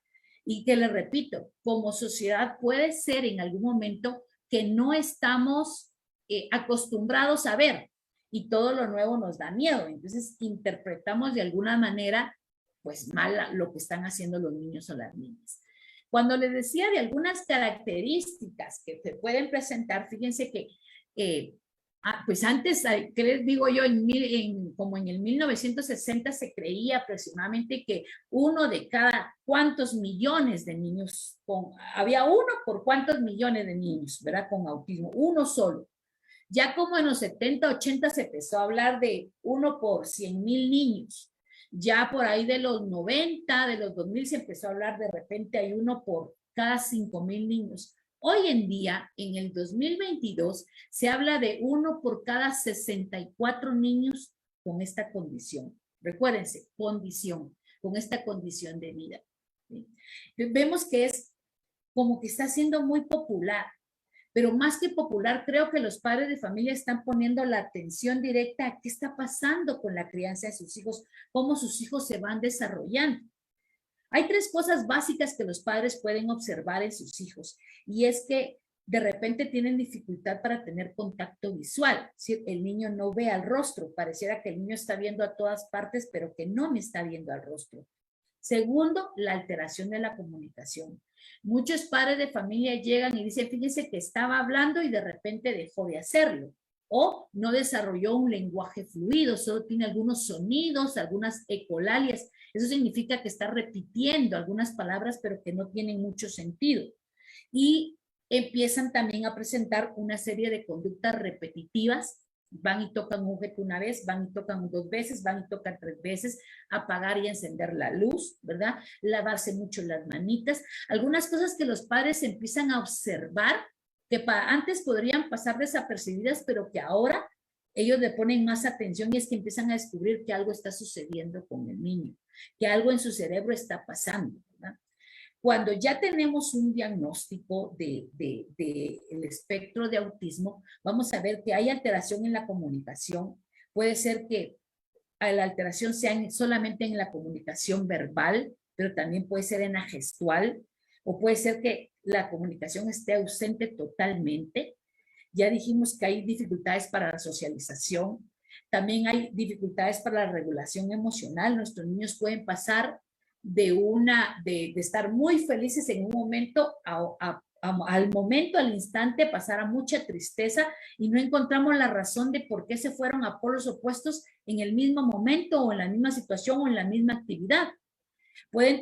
Y que les repito, como sociedad puede ser en algún momento que no estamos acostumbrados a ver y todo lo nuevo nos da miedo. Entonces interpretamos de alguna manera pues mal lo que están haciendo los niños o las niñas. Cuando les decía de algunas características que se pueden presentar, fíjense que pues antes, ¿qué les digo yo? Como en el 1960 se creía aproximadamente que uno de cada cuántos millones de niños, había uno por cuántos millones de niños, ¿verdad? Con autismo, uno solo. Ya como en los 70, 80 se empezó a hablar de uno por 100,000 niños. Ya por ahí de los 90, de los 2000 se empezó a hablar de repente hay uno por cada 5,000 niños. Hoy en día, en el 2022, se habla de uno por cada 64 niños con esta condición. Recuérdense, condición, con esta condición de vida. ¿Sí? Vemos que es como que está siendo muy popular, pero más que popular, creo que los padres de familia están poniendo la atención directa a qué está pasando con la crianza de sus hijos, cómo sus hijos se van desarrollando. Hay 3 cosas básicas que los padres pueden observar en sus hijos y es que de repente tienen dificultad para tener contacto visual. ¿Sí? El niño no ve al rostro, pareciera que el niño está viendo a todas partes, pero que no me está viendo al rostro. Segundo, la alteración de la comunicación. Muchos padres de familia llegan y dicen, fíjense que estaba hablando y de repente dejó de hacerlo. O no desarrolló un lenguaje fluido, solo tiene algunos sonidos, algunas ecolalias. Eso significa que está repitiendo algunas palabras, pero que no tienen mucho sentido. Y empiezan también a presentar una serie de conductas repetitivas. Van y tocan un objeto una vez, van y tocan 2 veces, van y tocan 3 veces, apagar y encender la luz, ¿verdad? Lavarse mucho las manitas. Algunas cosas que los padres empiezan a observar que antes podrían pasar desapercibidas, pero que ahora ellos le ponen más atención y es que empiezan a descubrir que algo está sucediendo con el niño, que algo en su cerebro está pasando, ¿verdad? Cuando ya tenemos un diagnóstico del espectro de autismo, vamos a ver que hay alteración en la comunicación. Puede ser que la alteración sea solamente en la comunicación verbal, pero también puede ser en la gestual, o puede ser que la comunicación esté ausente totalmente. Ya dijimos que hay dificultades para la socialización, también hay dificultades para la regulación emocional. Nuestros niños pueden pasar de estar muy felices en un momento al momento, al instante, pasar a mucha tristeza y no encontramos la razón de por qué se fueron a polos opuestos en el mismo momento o en la misma situación o en la misma actividad. Pueden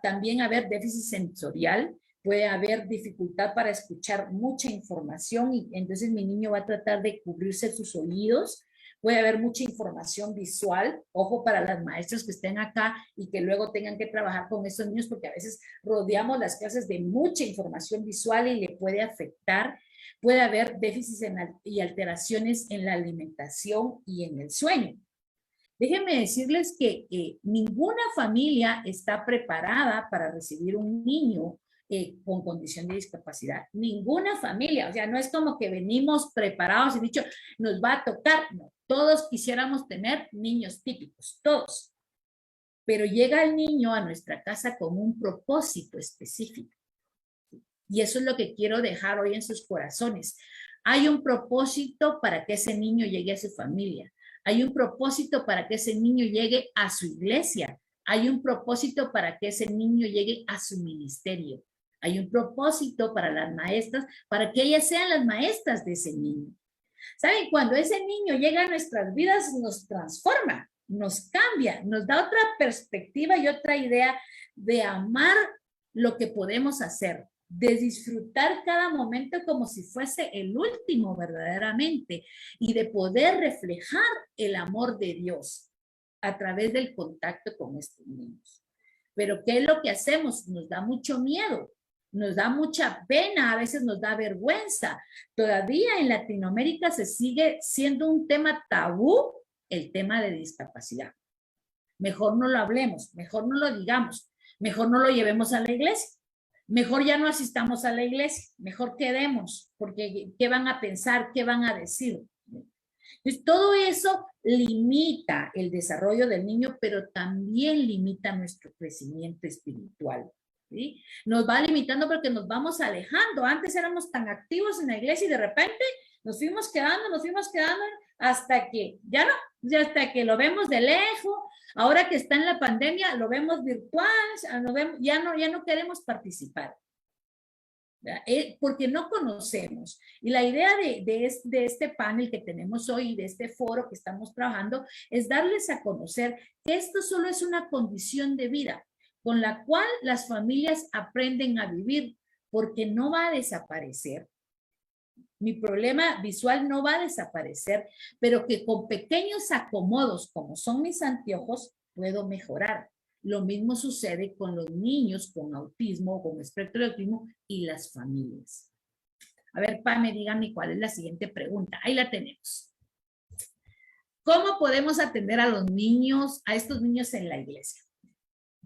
también haber déficit sensorial, puede haber dificultad para escuchar mucha información y entonces mi niño va a tratar de cubrirse sus oídos. Puede haber mucha información visual, ojo para las maestras que estén acá y que luego tengan que trabajar con esos niños porque a veces rodeamos las clases de mucha información visual y le puede afectar. Puede haber déficits y alteraciones en la alimentación y en el sueño. Déjenme decirles que ninguna familia está preparada para recibir un niño con condición de discapacidad. Ninguna familia, o sea, no es como que venimos preparados y dicho, nos va a tocar. No, todos quisiéramos tener niños típicos, todos. Pero llega el niño a nuestra casa con un propósito específico. Y eso es lo que quiero dejar hoy en sus corazones. Hay un propósito para que ese niño llegue a su familia. Hay un propósito para que ese niño llegue a su iglesia. Hay un propósito para que ese niño llegue a su ministerio. Hay un propósito para las maestras, para que ellas sean las maestras de ese niño. ¿Saben? Cuando ese niño llega a nuestras vidas, nos transforma, nos cambia, nos da otra perspectiva y otra idea de amar lo que podemos hacer, de disfrutar cada momento como si fuese el último verdaderamente y de poder reflejar el amor de Dios a través del contacto con estos niños. Pero ¿qué es lo que hacemos? Nos da mucho miedo, nos da mucha pena, a veces nos da vergüenza. Todavía en Latinoamérica se sigue siendo un tema tabú el tema de discapacidad. Mejor no lo hablemos, mejor no lo digamos, mejor no lo llevemos a la iglesia. Mejor ya no asistamos a la iglesia, mejor quedemos, porque ¿qué van a pensar? ¿Qué van a decir? Entonces, todo eso limita el desarrollo del niño, pero también limita nuestro crecimiento espiritual. ¿Sí? Nos va limitando porque nos vamos alejando. Antes éramos tan activos en la iglesia y de repente nos fuimos quedando hasta que ya no, ya hasta que lo vemos de lejos. Ahora que está en la pandemia, lo vemos virtual, ya no queremos participar. Porque no conocemos. Y la idea de este panel que tenemos hoy, de este foro que estamos trabajando, es darles a conocer que esto solo es una condición de vida con la cual las familias aprenden a vivir, porque no va a desaparecer. Mi problema visual no va a desaparecer, pero que con pequeños acomodos, como son mis anteojos, puedo mejorar. Lo mismo sucede con los niños con autismo, con espectro de autismo y las familias. A ver, Pame, díganme cuál es la siguiente pregunta. Ahí la tenemos. ¿Cómo podemos atender a los niños, a estos niños en la iglesia?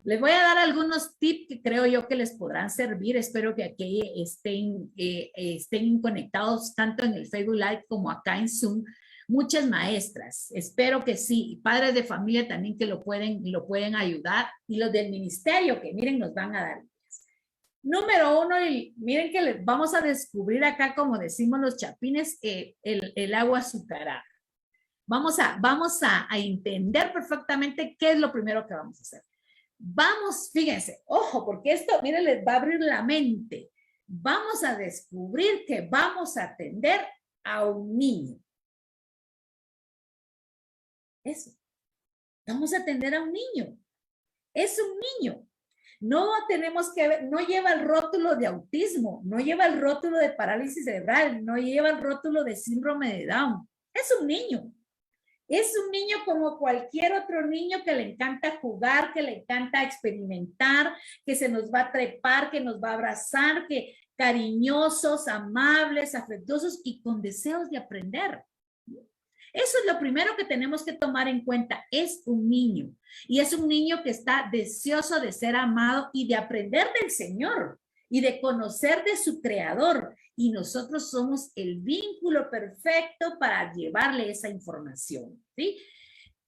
Les voy a dar algunos tips que creo yo que les podrán servir. Espero que aquí estén conectados tanto en el Facebook Live como acá en Zoom. Muchas maestras, espero que sí, y padres de familia también que lo pueden ayudar, y los del ministerio que miren nos van a dar ideas. Número uno, y miren que les vamos a descubrir acá, como decimos los chapines, el agua azucarada. Vamos a entender perfectamente qué es lo primero que vamos a hacer. Vamos, fíjense, ojo, porque esto, miren, les va a abrir la mente. Vamos a descubrir que vamos a atender a un niño. Eso. Vamos a atender a un niño. Es un niño. No tenemos que ver, no lleva el rótulo de autismo, no lleva el rótulo de parálisis cerebral, no lleva el rótulo de síndrome de Down. Es un niño. Es un niño como cualquier otro niño que le encanta jugar, que le encanta experimentar, que se nos va a trepar, que nos va a abrazar, que cariñosos, amables, afectuosos y con deseos de aprender. Eso es lo primero que tenemos que tomar en cuenta. Es un niño y es un niño que está deseoso de ser amado y de aprender del Señor y de conocer de su creador. Y nosotros somos el vínculo perfecto para llevarle esa información, ¿sí?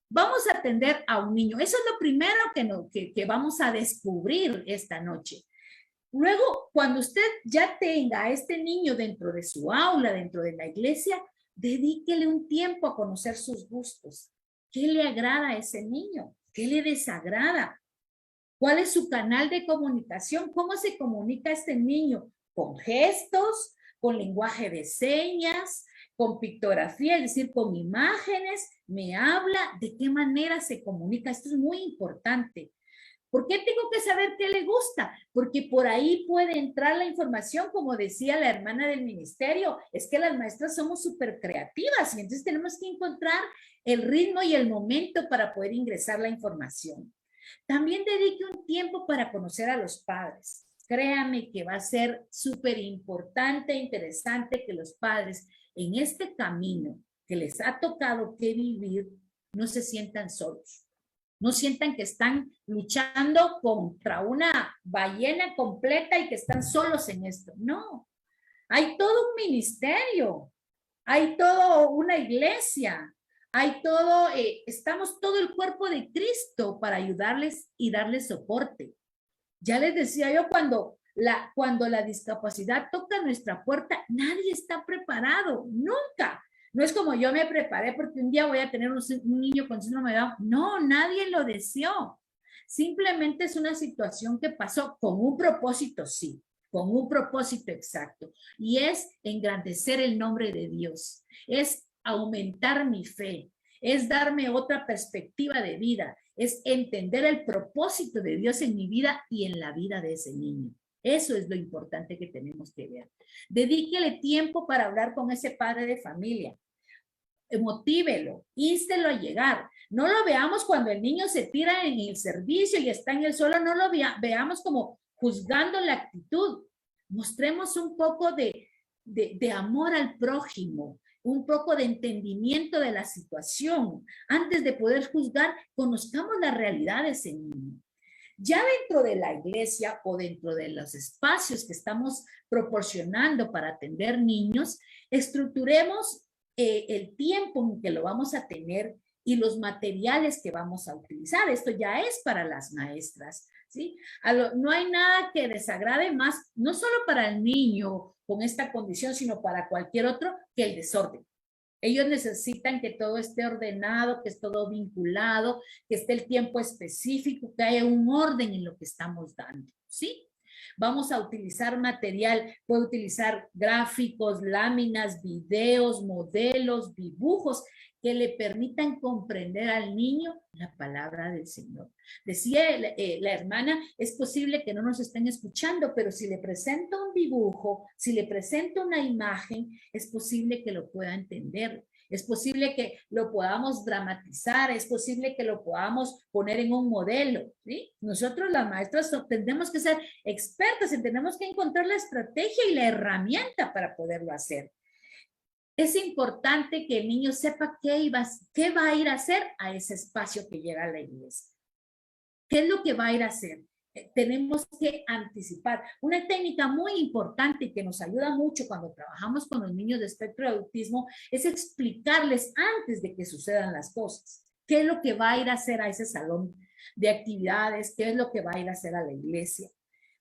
Vamos a atender a un niño. Eso es lo primero que vamos a descubrir esta noche. Luego, cuando usted ya tenga a este niño dentro de su aula, dentro de la iglesia, dedíquele un tiempo a conocer sus gustos. ¿Qué le agrada a ese niño? ¿Qué le desagrada? ¿Cuál es su canal de comunicación? ¿Cómo se comunica este niño? ¿Con gestos? ¿Con lenguaje de señas? ¿Con pictografía? Es decir, con imágenes. ¿Me habla? ¿De qué manera se comunica? Esto es muy importante. ¿Por qué tengo que saber qué le gusta? Porque por ahí puede entrar la información, como decía la hermana del ministerio, es que las maestras somos súper creativas y entonces tenemos que encontrar el ritmo y el momento para poder ingresar la información. También dedique un tiempo para conocer a los padres. Créame que va a ser súper importante e interesante que los padres en este camino que les ha tocado que vivir no se sientan solos. No sientan que están luchando contra una ballena completa y que están solos en esto. No, hay todo un ministerio, hay toda una iglesia, hay todo, estamos todo el cuerpo de Cristo para ayudarles y darles soporte. Ya les decía yo, cuando la discapacidad toca nuestra puerta, nadie está preparado, nunca. No es como yo me preparé porque un día voy a tener un niño con síndrome de Down. No, nadie lo deseó. Simplemente es una situación que pasó con un propósito, sí, con un propósito exacto. Y es engrandecer el nombre de Dios, es aumentar mi fe, es darme otra perspectiva de vida, es entender el propósito de Dios en mi vida y en la vida de ese niño. Eso es lo importante que tenemos que ver. Dedíquele tiempo para hablar con ese padre de familia. Motívelo, ístelo a llegar. No lo veamos cuando el niño se tira en el servicio y está en el suelo, no lo veamos como juzgando la actitud. Mostremos un poco de amor al prójimo, un poco de entendimiento de la situación. Antes de poder juzgar, conozcamos la realidad de ese niño. Ya dentro de la iglesia o dentro de los espacios que estamos proporcionando para atender niños, estructuremos el tiempo en que lo vamos a tener y los materiales que vamos a utilizar. Esto ya es para las maestras, ¿sí? No hay nada que desagrade más, no solo para el niño con esta condición, sino para cualquier otro, que el desorden. Ellos necesitan que todo esté ordenado, que esté todo vinculado, que esté el tiempo específico, que haya un orden en lo que estamos dando, ¿sí? Vamos a utilizar material, puede utilizar gráficos, láminas, videos, modelos, dibujos que le permitan comprender al niño la palabra del Señor. Decía la hermana, es posible que no nos estén escuchando, pero si le presento un dibujo, si le presento una imagen, es posible que lo pueda entender. Es posible que lo podamos dramatizar, es posible que lo podamos poner en un modelo, ¿sí? Nosotros las maestras tendremos que ser expertas y tenemos que encontrar la estrategia y la herramienta para poderlo hacer. Es importante que el niño sepa qué va a ir a hacer a ese espacio que llega a la iglesia. ¿Qué es lo que va a ir a hacer? Tenemos que anticipar. Una técnica muy importante que nos ayuda mucho cuando trabajamos con los niños de espectro de autismo es explicarles antes de que sucedan las cosas. ¿Qué es lo que va a ir a hacer a ese salón de actividades? ¿Qué es lo que va a ir a hacer a la iglesia?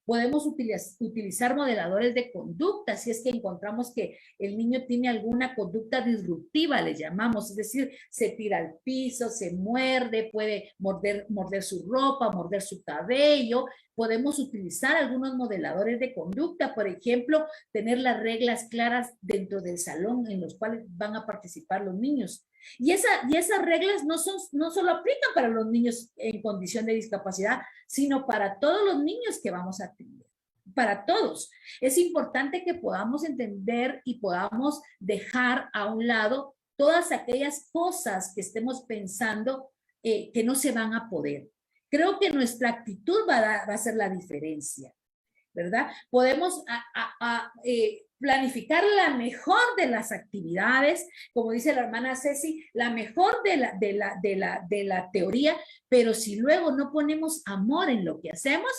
Podemos utilizar modeladores de conducta si es que encontramos que el niño tiene alguna conducta disruptiva, le llamamos, es decir, se tira al piso, se muerde, puede morder su ropa, morder su cabello. Podemos utilizar algunos modeladores de conducta, por ejemplo, tener las reglas claras dentro del salón en los cuales van a participar los niños. Y esas reglas no solo aplican para los niños en condición de discapacidad, sino para todos los niños que vamos a atender, para todos. Es importante que podamos entender y podamos dejar a un lado todas aquellas cosas que estemos pensando que no se van a poder. Creo que nuestra actitud va a hacer la diferencia. ¿verdad? Podemos planificar la mejor de las actividades, como dice la hermana Ceci, la mejor de la teoría, pero si luego no ponemos amor en lo que hacemos,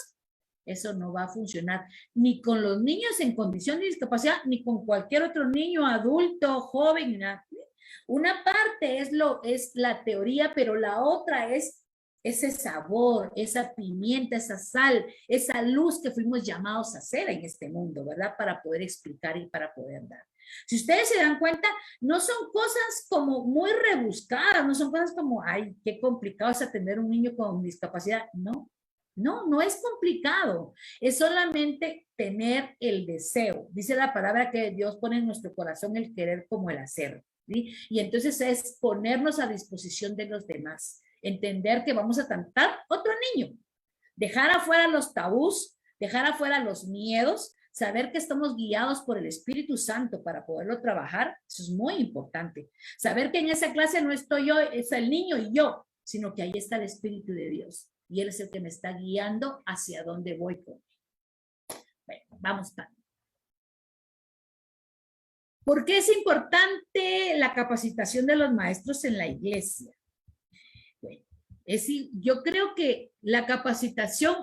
eso no va a funcionar ni con los niños en condición de discapacidad, ni con cualquier otro niño, adulto, joven, nada. Una parte es la teoría, pero la otra es ese sabor, esa pimienta, esa sal, esa luz que fuimos llamados a hacer en este mundo, ¿verdad? Para poder explicar y para poder dar. Si ustedes se dan cuenta, no son cosas como muy rebuscadas, no son cosas como, ay, qué complicado es atender a un niño con discapacidad. No, no es complicado. Es solamente tener el deseo. Dice la palabra que Dios pone en nuestro corazón el querer como el hacer, ¿sí? Y entonces es ponernos a disposición de los demás. Entender que vamos a tratar otro niño, dejar afuera los tabús, dejar afuera los miedos, saber que estamos guiados por el Espíritu Santo para poderlo trabajar, eso es muy importante. Saber que en esa clase no estoy yo, es el niño y yo, sino que ahí está el Espíritu de Dios y Él es el que me está guiando hacia dónde voy con él. Bueno, vamos para. ¿Por qué es importante la capacitación de los maestros en la iglesia? Es decir, yo creo que la capacitación,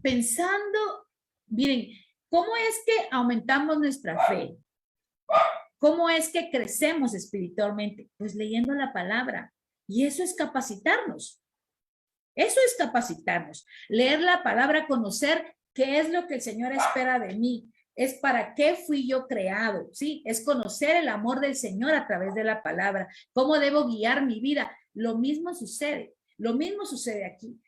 pensando, miren, ¿cómo es que aumentamos nuestra fe? ¿Cómo es que crecemos espiritualmente? Pues leyendo la palabra. Y eso es capacitarnos. Eso es capacitarnos. Leer la palabra, conocer qué es lo que el Señor espera de mí. Es para qué fui yo creado, ¿sí? Es conocer el amor del Señor a través de la palabra. ¿Cómo debo guiar mi vida? Lo mismo sucede. Lo mismo sucede aquí.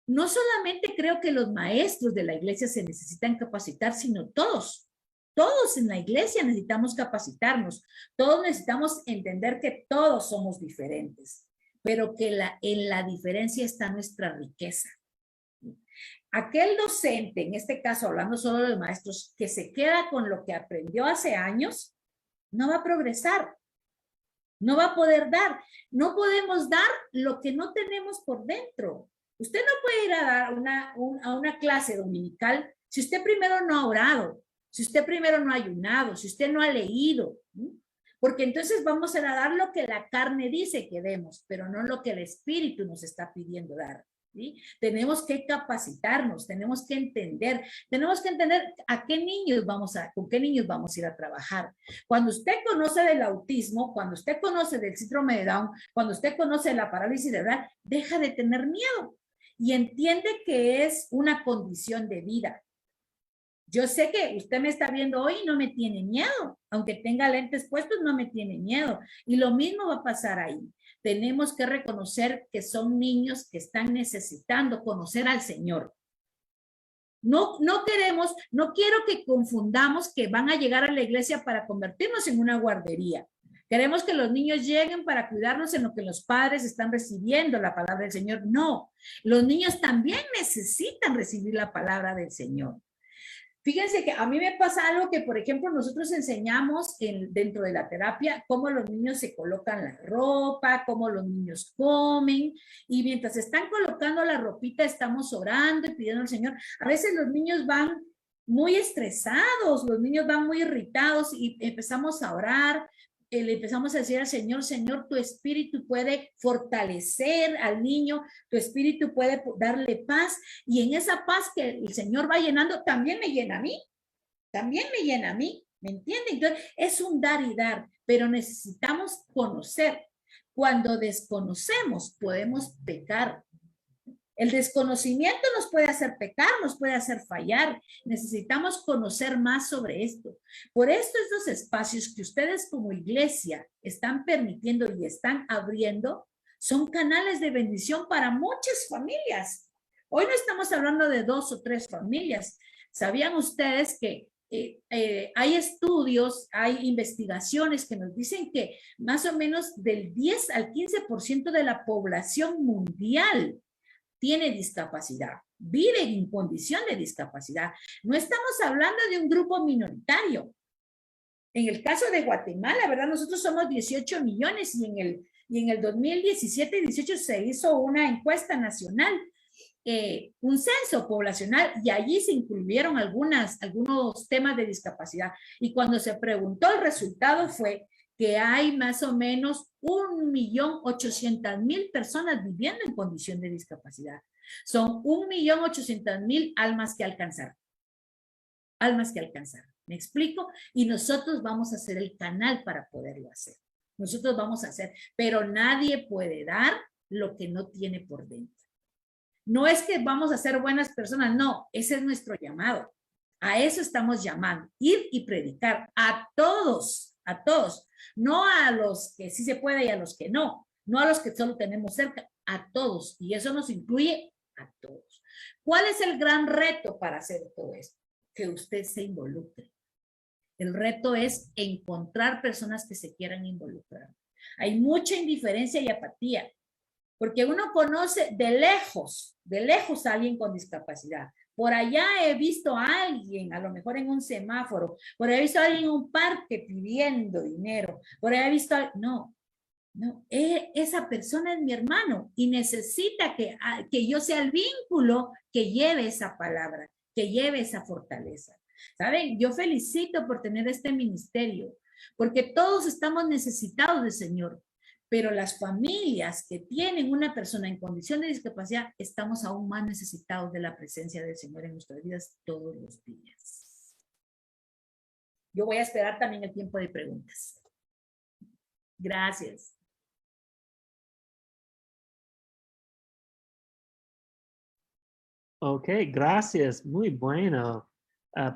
No solamente creo que los maestros de la iglesia se necesitan capacitar, sino todos. Todos en la iglesia necesitamos capacitarnos. Todos necesitamos entender que todos somos diferentes, pero que en la diferencia está nuestra riqueza. Aquel docente, en este caso hablando solo de los maestros, que se queda con lo que aprendió hace años, no va a progresar. No va a poder dar. No podemos dar lo que no tenemos por dentro. Usted no puede ir a dar a una clase dominical si usted primero no ha orado, si usted primero no ha ayunado, si usted no ha leído. Porque entonces vamos a dar lo que la carne dice que demos, pero no lo que el Espíritu nos está pidiendo dar. ¿Sí? Tenemos que capacitarnos, tenemos que entender a qué niños con qué niños vamos a ir a trabajar. Cuando usted conoce del autismo, cuando usted conoce del síndrome de Down, cuando usted conoce la parálisis cerebral, deja de tener miedo y entiende que es una condición de vida. Yo sé que usted me está viendo hoy y no me tiene miedo, aunque tenga lentes puestos, no me tiene miedo. Y lo mismo va a pasar ahí. Tenemos que reconocer que son niños que están necesitando conocer al Señor. No quiero que confundamos que van a llegar a la iglesia para convertirnos en una guardería. Queremos que los niños lleguen para cuidarnos en lo que los padres están recibiendo la palabra del Señor. No, los niños también necesitan recibir la palabra del Señor. Fíjense que a mí me pasa algo que, por ejemplo, nosotros enseñamos dentro de la terapia cómo los niños se colocan la ropa, cómo los niños comen, y mientras están colocando la ropita estamos orando y pidiendo al Señor. A veces los niños van muy estresados, los niños van muy irritados y empezamos a orar. Le empezamos a decir al Señor, Señor, tu espíritu puede fortalecer al niño, tu espíritu puede darle paz, y en esa paz que el Señor va llenando, también me llena a mí, ¿me entienden? Entonces, es un dar y dar, pero necesitamos conocer. Cuando desconocemos, podemos pecar. El desconocimiento nos puede hacer pecar, nos puede hacer fallar. Necesitamos conocer más sobre esto. Por esto estos espacios que ustedes como iglesia están permitiendo y están abriendo son canales de bendición para muchas familias. Hoy no estamos hablando de 2 o 3 familias. ¿Sabían ustedes que hay estudios, hay investigaciones que nos dicen que más o menos del 10 al 15% de la población mundial tiene discapacidad, vive en condición de discapacidad? No estamos hablando de un grupo minoritario. En el caso de Guatemala, ¿verdad? Nosotros somos 18 millones y en el 2017-18 se hizo una encuesta nacional. un censo poblacional y allí se incluyeron algunos temas de discapacidad. Y cuando se preguntó, el resultado fue que hay más o menos 1.800.000 personas viviendo en condición de discapacidad. Son 1.800.000 almas que alcanzar. Almas que alcanzar. ¿Me explico? Y nosotros vamos a ser el canal para poderlo hacer. Nosotros vamos a hacer, pero nadie puede dar lo que no tiene por dentro. No es que vamos a ser buenas personas, no, ese es nuestro llamado. A eso estamos llamando, ir y predicar a todos, no a los que sí se puede y a los que no, no a los que solo tenemos cerca, a todos, y eso nos incluye a todos. ¿Cuál es el gran reto para hacer todo esto? Que usted se involucre. El reto es encontrar personas que se quieran involucrar. Hay mucha indiferencia y apatía, porque uno conoce de lejos a alguien con discapacidad. Por allá he visto a alguien, a lo mejor en un semáforo, por allá he visto a alguien en un parque pidiendo dinero, por allá he visto a... No, esa persona es mi hermano y necesita que yo sea el vínculo que lleve esa palabra, que lleve esa fortaleza. ¿Saben? Yo felicito por tener este ministerio, porque todos estamos necesitados del Señor, pero las familias que tienen una persona en condición de discapacidad, estamos aún más necesitados de la presencia del Señor en nuestras vidas todos los días. Yo voy a esperar también el tiempo de preguntas. Gracias. Ok, gracias. Muy bueno.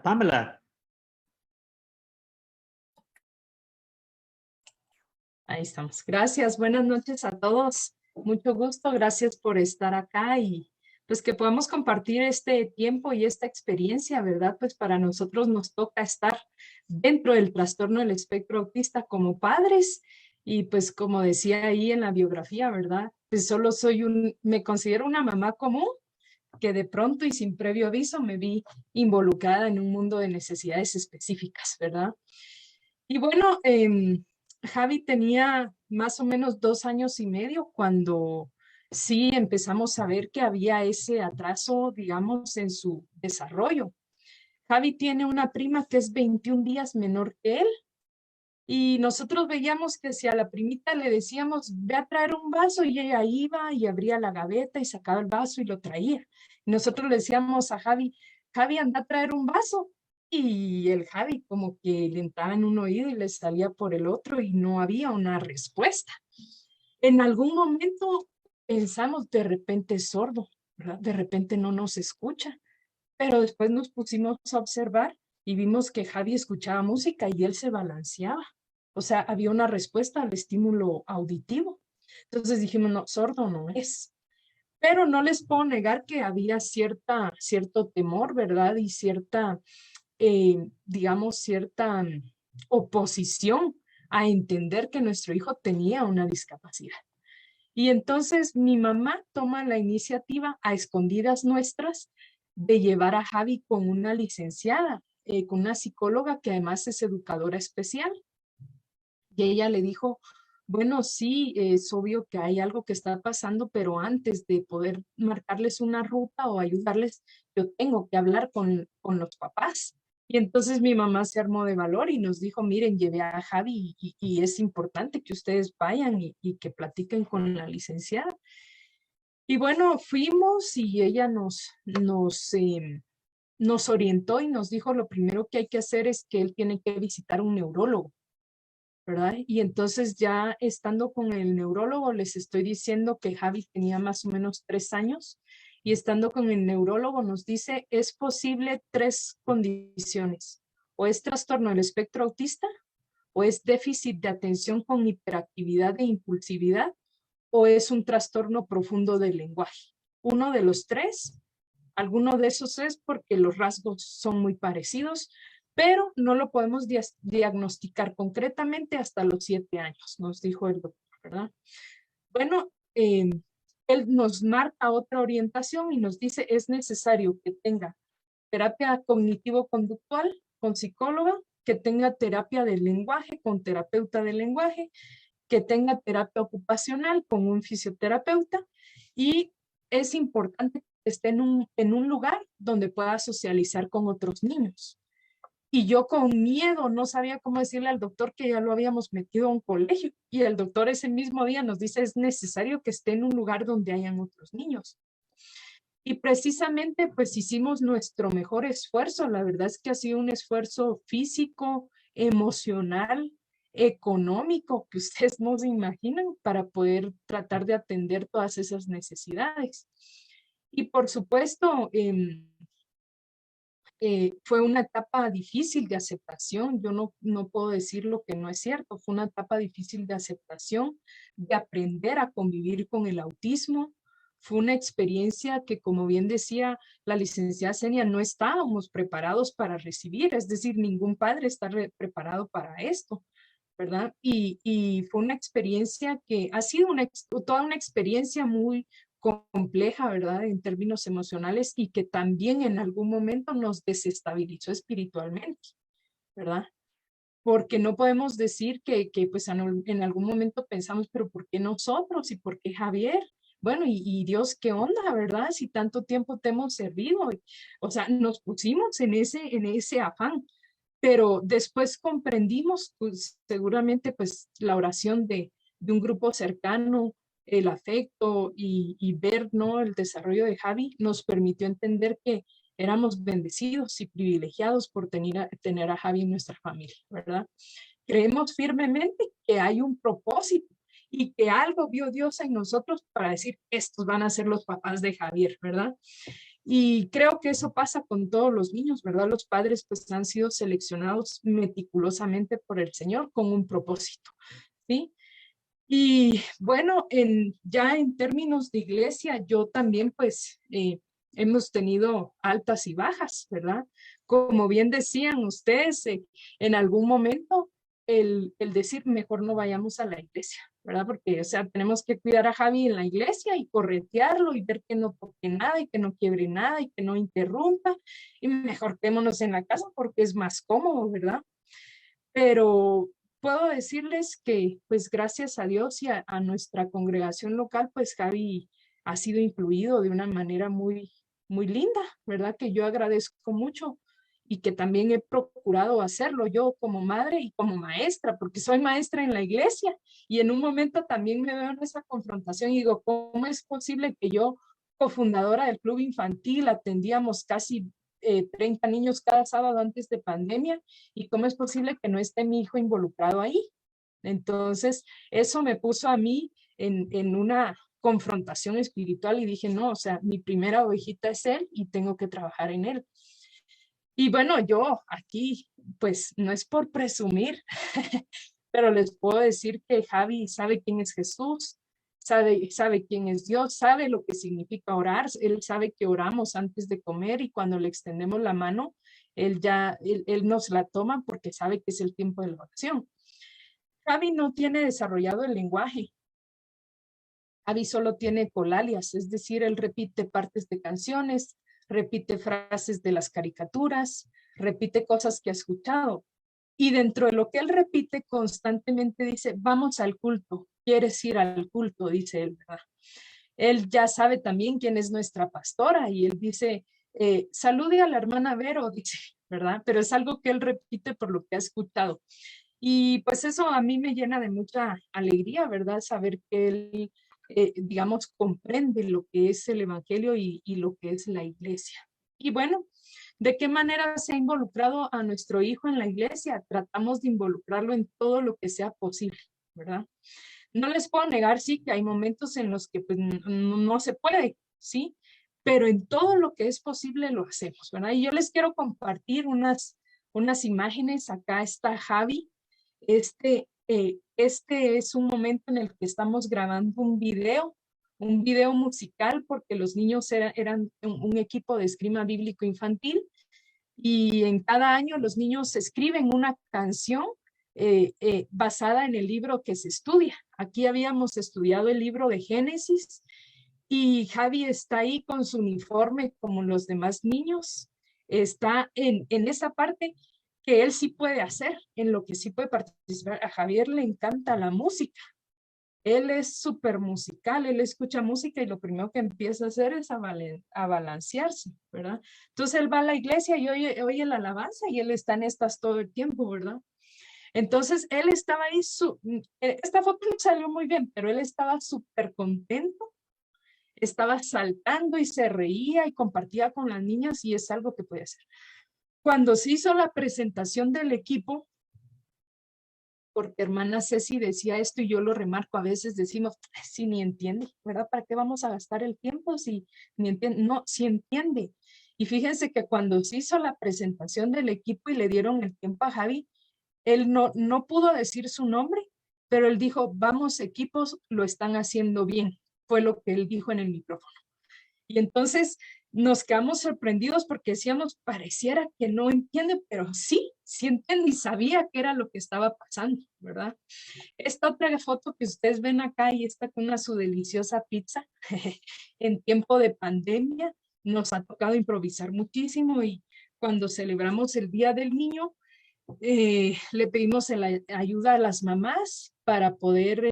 Pamela. Ahí estamos. Gracias. Buenas noches a todos. Mucho gusto. Gracias por estar acá y pues que podamos compartir este tiempo y esta experiencia, ¿verdad? Pues para nosotros nos toca estar dentro del trastorno del espectro autista como padres y pues como decía ahí en la biografía, ¿verdad? Pues solo me considero una mamá común que de pronto y sin previo aviso me vi involucrada en un mundo de necesidades específicas, ¿verdad? Y bueno, Javi tenía más o menos 2 años y medio cuando sí empezamos a ver que había ese atraso, digamos, en su desarrollo. Javi tiene una prima que es 21 días menor que él y nosotros veíamos que si a la primita le decíamos, ve a traer un vaso y ella iba y abría la gaveta y sacaba el vaso y lo traía. Y nosotros le decíamos a Javi, Javi, anda a traer un vaso. Y el Javi como que le entraba en un oído y le salía por el otro y no había una respuesta. En algún momento pensamos, de repente es sordo, ¿verdad? De repente no nos escucha, pero después nos pusimos a observar y vimos que Javi escuchaba música y él se balanceaba. O sea, había una respuesta al estímulo auditivo. Entonces dijimos, no, sordo no es. Pero no les puedo negar que había cierto temor, ¿verdad? Y digamos, cierta oposición a entender que nuestro hijo tenía una discapacidad. Y entonces mi mamá toma la iniciativa a escondidas nuestras de llevar a Javi con una licenciada, con una psicóloga que además es educadora especial. Y ella le dijo, bueno, sí, es obvio que hay algo que está pasando, pero antes de poder marcarles una ruta o ayudarles, yo tengo que hablar con los papás. Y entonces mi mamá se armó de valor y nos dijo, miren, llevé a Javi y es importante que ustedes vayan y que platiquen con la licenciada. Y bueno, fuimos y ella nos orientó y nos dijo, lo primero que hay que hacer es que él tiene que visitar un neurólogo, ¿verdad? Y entonces ya estando con el neurólogo, les estoy diciendo que Javi tenía más o menos 3 años y estando con el neurólogo nos dice, es posible 3 condiciones, o es trastorno del espectro autista, o es déficit de atención con hiperactividad e impulsividad, o es un trastorno profundo del lenguaje. Uno de los 3, alguno de esos es porque los rasgos son muy parecidos, pero no lo podemos diagnosticar concretamente hasta los 7 años, nos dijo el doctor, ¿verdad? Bueno, él nos marca otra orientación y nos dice es necesario que tenga terapia cognitivo-conductual con psicóloga, que tenga terapia del lenguaje con terapeuta del lenguaje, que tenga terapia ocupacional con un fisioterapeuta y es importante que esté en un lugar donde pueda socializar con otros niños. Y yo con miedo no sabía cómo decirle al doctor que ya lo habíamos metido a un colegio. Y el doctor ese mismo día nos dice, es necesario que esté en un lugar donde hayan otros niños. Y precisamente pues hicimos nuestro mejor esfuerzo. La verdad es que ha sido un esfuerzo físico, emocional, económico, que ustedes no se imaginan, para poder tratar de atender todas esas necesidades. Y por supuesto, fue una etapa difícil de aceptación. Yo no puedo decir lo que no es cierto. Fue una etapa difícil de aceptación, de aprender a convivir con el autismo. Fue una experiencia que, como bien decía la licenciada Senia, no estábamos preparados para recibir. Es decir, ningún padre está preparado para esto, ¿verdad? Y fue una experiencia que ha sido toda una experiencia muy compleja, ¿verdad? En términos emocionales, y que también en algún momento nos desestabilizó espiritualmente, ¿verdad? Porque no podemos decir que pues en algún momento pensamos, pero ¿por qué nosotros? ¿Y por qué Javier? Bueno, y Dios, ¿qué onda, verdad? Si tanto tiempo te hemos servido. O sea, nos pusimos en ese afán, pero después comprendimos, pues seguramente pues la oración de un grupo cercano, el afecto y ver, ¿no?, el desarrollo de Javi nos permitió entender que éramos bendecidos y privilegiados por tener a Javi en nuestra familia, ¿verdad? Creemos firmemente que hay un propósito y que algo vio Dios en nosotros para decir, estos van a ser los papás de Javier, ¿verdad? Y creo que eso pasa con todos los niños, ¿verdad? Los padres pues han sido seleccionados meticulosamente por el Señor con un propósito, ¿sí? Y bueno, ya en términos de iglesia, yo también pues hemos tenido altas y bajas, ¿verdad? Como bien decían ustedes, en algún momento el decir mejor no vayamos a la iglesia, ¿verdad? Porque, o sea, tenemos que cuidar a Javi en la iglesia y corretearlo y ver que no toque nada y que no quiebre nada y que no interrumpa, y mejor quedémonos en la casa porque es más cómodo, ¿verdad? Pero puedo decirles que, pues gracias a Dios y a nuestra congregación local, pues Javi ha sido incluido de una manera muy, muy linda, ¿verdad? Que yo agradezco mucho y que también he procurado hacerlo yo como madre y como maestra, porque soy maestra en la iglesia y en un momento también me veo en esa confrontación y digo, ¿cómo es posible que yo, cofundadora del club infantil, atendíamos casi 30 niños cada sábado antes de pandemia, y cómo es posible que no esté mi hijo involucrado ahí? Entonces, eso me puso a mí en una confrontación espiritual y dije, no, o sea, mi primera ovejita es él y tengo que trabajar en él. Y bueno, yo aquí, pues no es por presumir, pero les puedo decir que Javi sabe quién es Jesús, sabe quién es Dios, sabe lo que significa orar. Él sabe que oramos antes de comer y cuando le extendemos la mano, él nos la toma porque sabe que es el tiempo de la oración. Javi no tiene desarrollado el lenguaje. Javi solo tiene colalias, es decir, él repite partes de canciones, repite frases de las caricaturas, repite cosas que ha escuchado. Y dentro de lo que él repite constantemente dice, vamos al culto, ¿quieres ir al culto?, dice él, ¿verdad? Él ya sabe también quién es nuestra pastora y él dice, salude a la hermana Vero, dice, ¿verdad? Pero es algo que él repite por lo que ha escuchado. Y pues eso a mí me llena de mucha alegría, ¿verdad? Saber que él, digamos, comprende lo que es el evangelio y lo que es la iglesia. Y bueno, ¿de qué manera se ha involucrado a nuestro hijo en la iglesia? Tratamos de involucrarlo en todo lo que sea posible, ¿verdad? No les puedo negar, sí, que hay momentos en los que pues, no se puede, ¿sí? Pero en todo lo que es posible lo hacemos, ¿verdad? Y yo les quiero compartir unas imágenes. Acá está Javi. Este es un momento en el que estamos grabando un video musical, porque los niños eran un equipo de esgrima bíblico infantil, y en cada año los niños escriben una canción basada en el libro que se estudia. Aquí habíamos estudiado el libro de Génesis y Javi está ahí con su uniforme como los demás niños. Está en esa parte que él sí puede hacer, en lo que sí puede participar. A Javier le encanta la música. él es súper musical, él escucha música y lo primero que empieza a hacer es a balancearse, ¿verdad? Entonces él va a la iglesia y oye la alabanza y él está en estas todo el tiempo, ¿verdad? Entonces él estaba ahí, esta foto no salió muy bien, pero él estaba súper contento, estaba saltando y se reía y compartía con las niñas y es algo que puede hacer. Cuando se hizo la presentación del equipo, porque hermana Ceci decía esto y yo lo remarco, a veces decimos, si ni entiende, ¿verdad? ¿Para qué vamos a gastar el tiempo si ni entiende? No, si entiende. Y fíjense que cuando se hizo la presentación del equipo y le dieron el tiempo a Javi, él no pudo decir su nombre, pero él dijo, vamos equipos, lo están haciendo bien. Fue lo que él dijo en el micrófono. Y entonces nos quedamos sorprendidos porque decíamos, pareciera que no entiende, pero sí entiende y sabía qué era lo que estaba pasando, ¿verdad? Esta otra foto que ustedes ven acá y está con su deliciosa pizza en tiempo de pandemia, nos ha tocado improvisar muchísimo y cuando celebramos el Día del Niño, le pedimos ayuda a las mamás para poder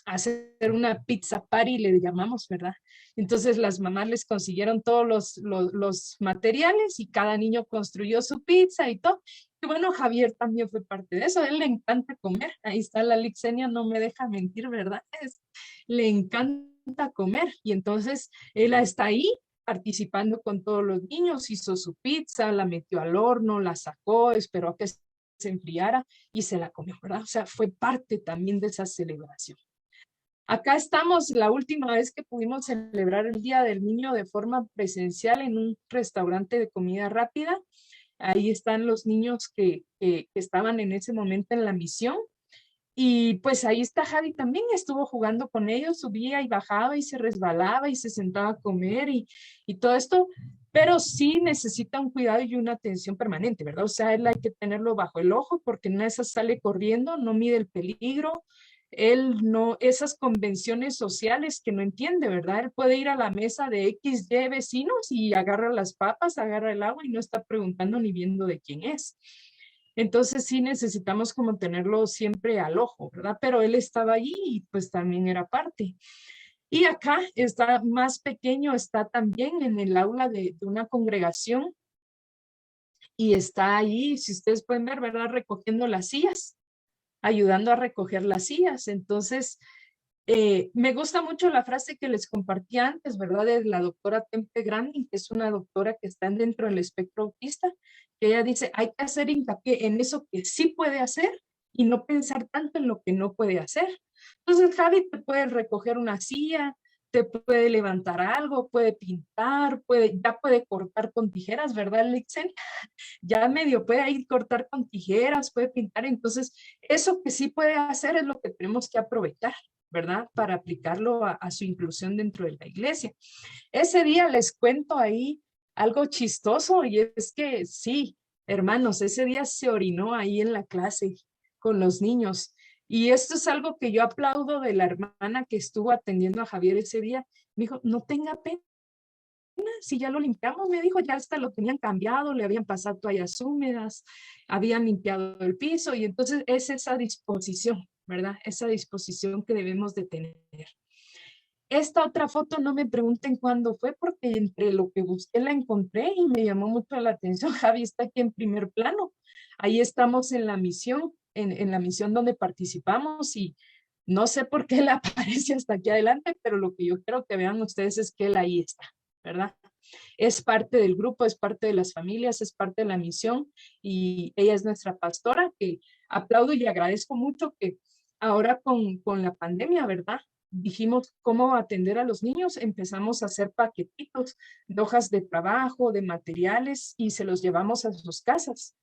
hacer una pizza party, le llamamos, ¿verdad? Entonces las mamás les consiguieron todos los materiales y cada niño construyó su pizza y todo. Y bueno, Javier también fue parte de eso, a él le encanta comer, ahí está la Lixenia, no me deja mentir, ¿verdad? Le encanta comer y entonces él está ahí participando con todos los niños, hizo su pizza, la metió al horno, la sacó, esperó a que se enfriara y se la comió, ¿verdad? O sea, fue parte también de esa celebración. Acá estamos, la última vez que pudimos celebrar el Día del Niño de forma presencial en un restaurante de comida rápida. Ahí están los niños que estaban en ese momento en la misión. Y pues ahí está Javi también, estuvo jugando con ellos, subía y bajaba y se resbalaba y se sentaba a comer y todo esto, pero sí necesita un cuidado y una atención permanente, ¿verdad? O sea, él hay que tenerlo bajo el ojo porque en esa sale corriendo, no mide el peligro, él no, esas convenciones sociales que no entiende, ¿verdad? Él puede ir a la mesa de X, Y vecinos y agarra las papas, agarra el agua y no está preguntando ni viendo de quién es. Entonces sí necesitamos como tenerlo siempre al ojo, ¿verdad? Pero él estaba allí y pues también era parte. Y acá está más pequeño, está también en el aula de una congregación y está ahí, si ustedes pueden ver, ¿verdad? Recogiendo las sillas, ayudando a recoger las sillas. Entonces, me gusta mucho la frase que les compartí antes, ¿verdad? De la doctora Tempe Grandin, que es una doctora que está dentro del espectro autista, que ella dice, hay que hacer hincapié en eso que sí puede hacer y no pensar tanto en lo que no puede hacer. Entonces, Javi te puede recoger una silla, te puede levantar algo, puede pintar, ya puede cortar con tijeras, ¿verdad, Lixen? Ya medio puede ir cortar con tijeras, puede pintar. Entonces, eso que sí puede hacer es lo que tenemos que aprovechar, ¿verdad? Para aplicarlo a su inclusión dentro de la iglesia. Ese día les cuento ahí algo chistoso y es que sí, hermanos, ese día se orinó ahí en la clase con los niños. Y esto es algo que yo aplaudo de la hermana que estuvo atendiendo a Javier ese día. Me dijo, no tenga pena, si ya lo limpiamos, me dijo, ya hasta lo tenían cambiado, le habían pasado toallas húmedas, habían limpiado el piso y entonces es esa disposición, ¿verdad? Esa disposición que debemos de tener. Esta otra foto no me pregunten cuándo fue porque entre lo que busqué la encontré y me llamó mucho la atención. Javi está aquí en primer plano. Ahí estamos en la misión, en la misión donde participamos y no sé por qué él aparece hasta aquí adelante, pero lo que yo quiero que vean ustedes es que él ahí está, ¿verdad? Es parte del grupo, es parte de las familias, es parte de la misión y ella es nuestra pastora que aplaudo y agradezco mucho que ahora con la pandemia, ¿verdad? Dijimos cómo atender a los niños, empezamos a hacer paquetitos de hojas de trabajo, de materiales y se los llevamos a sus casas.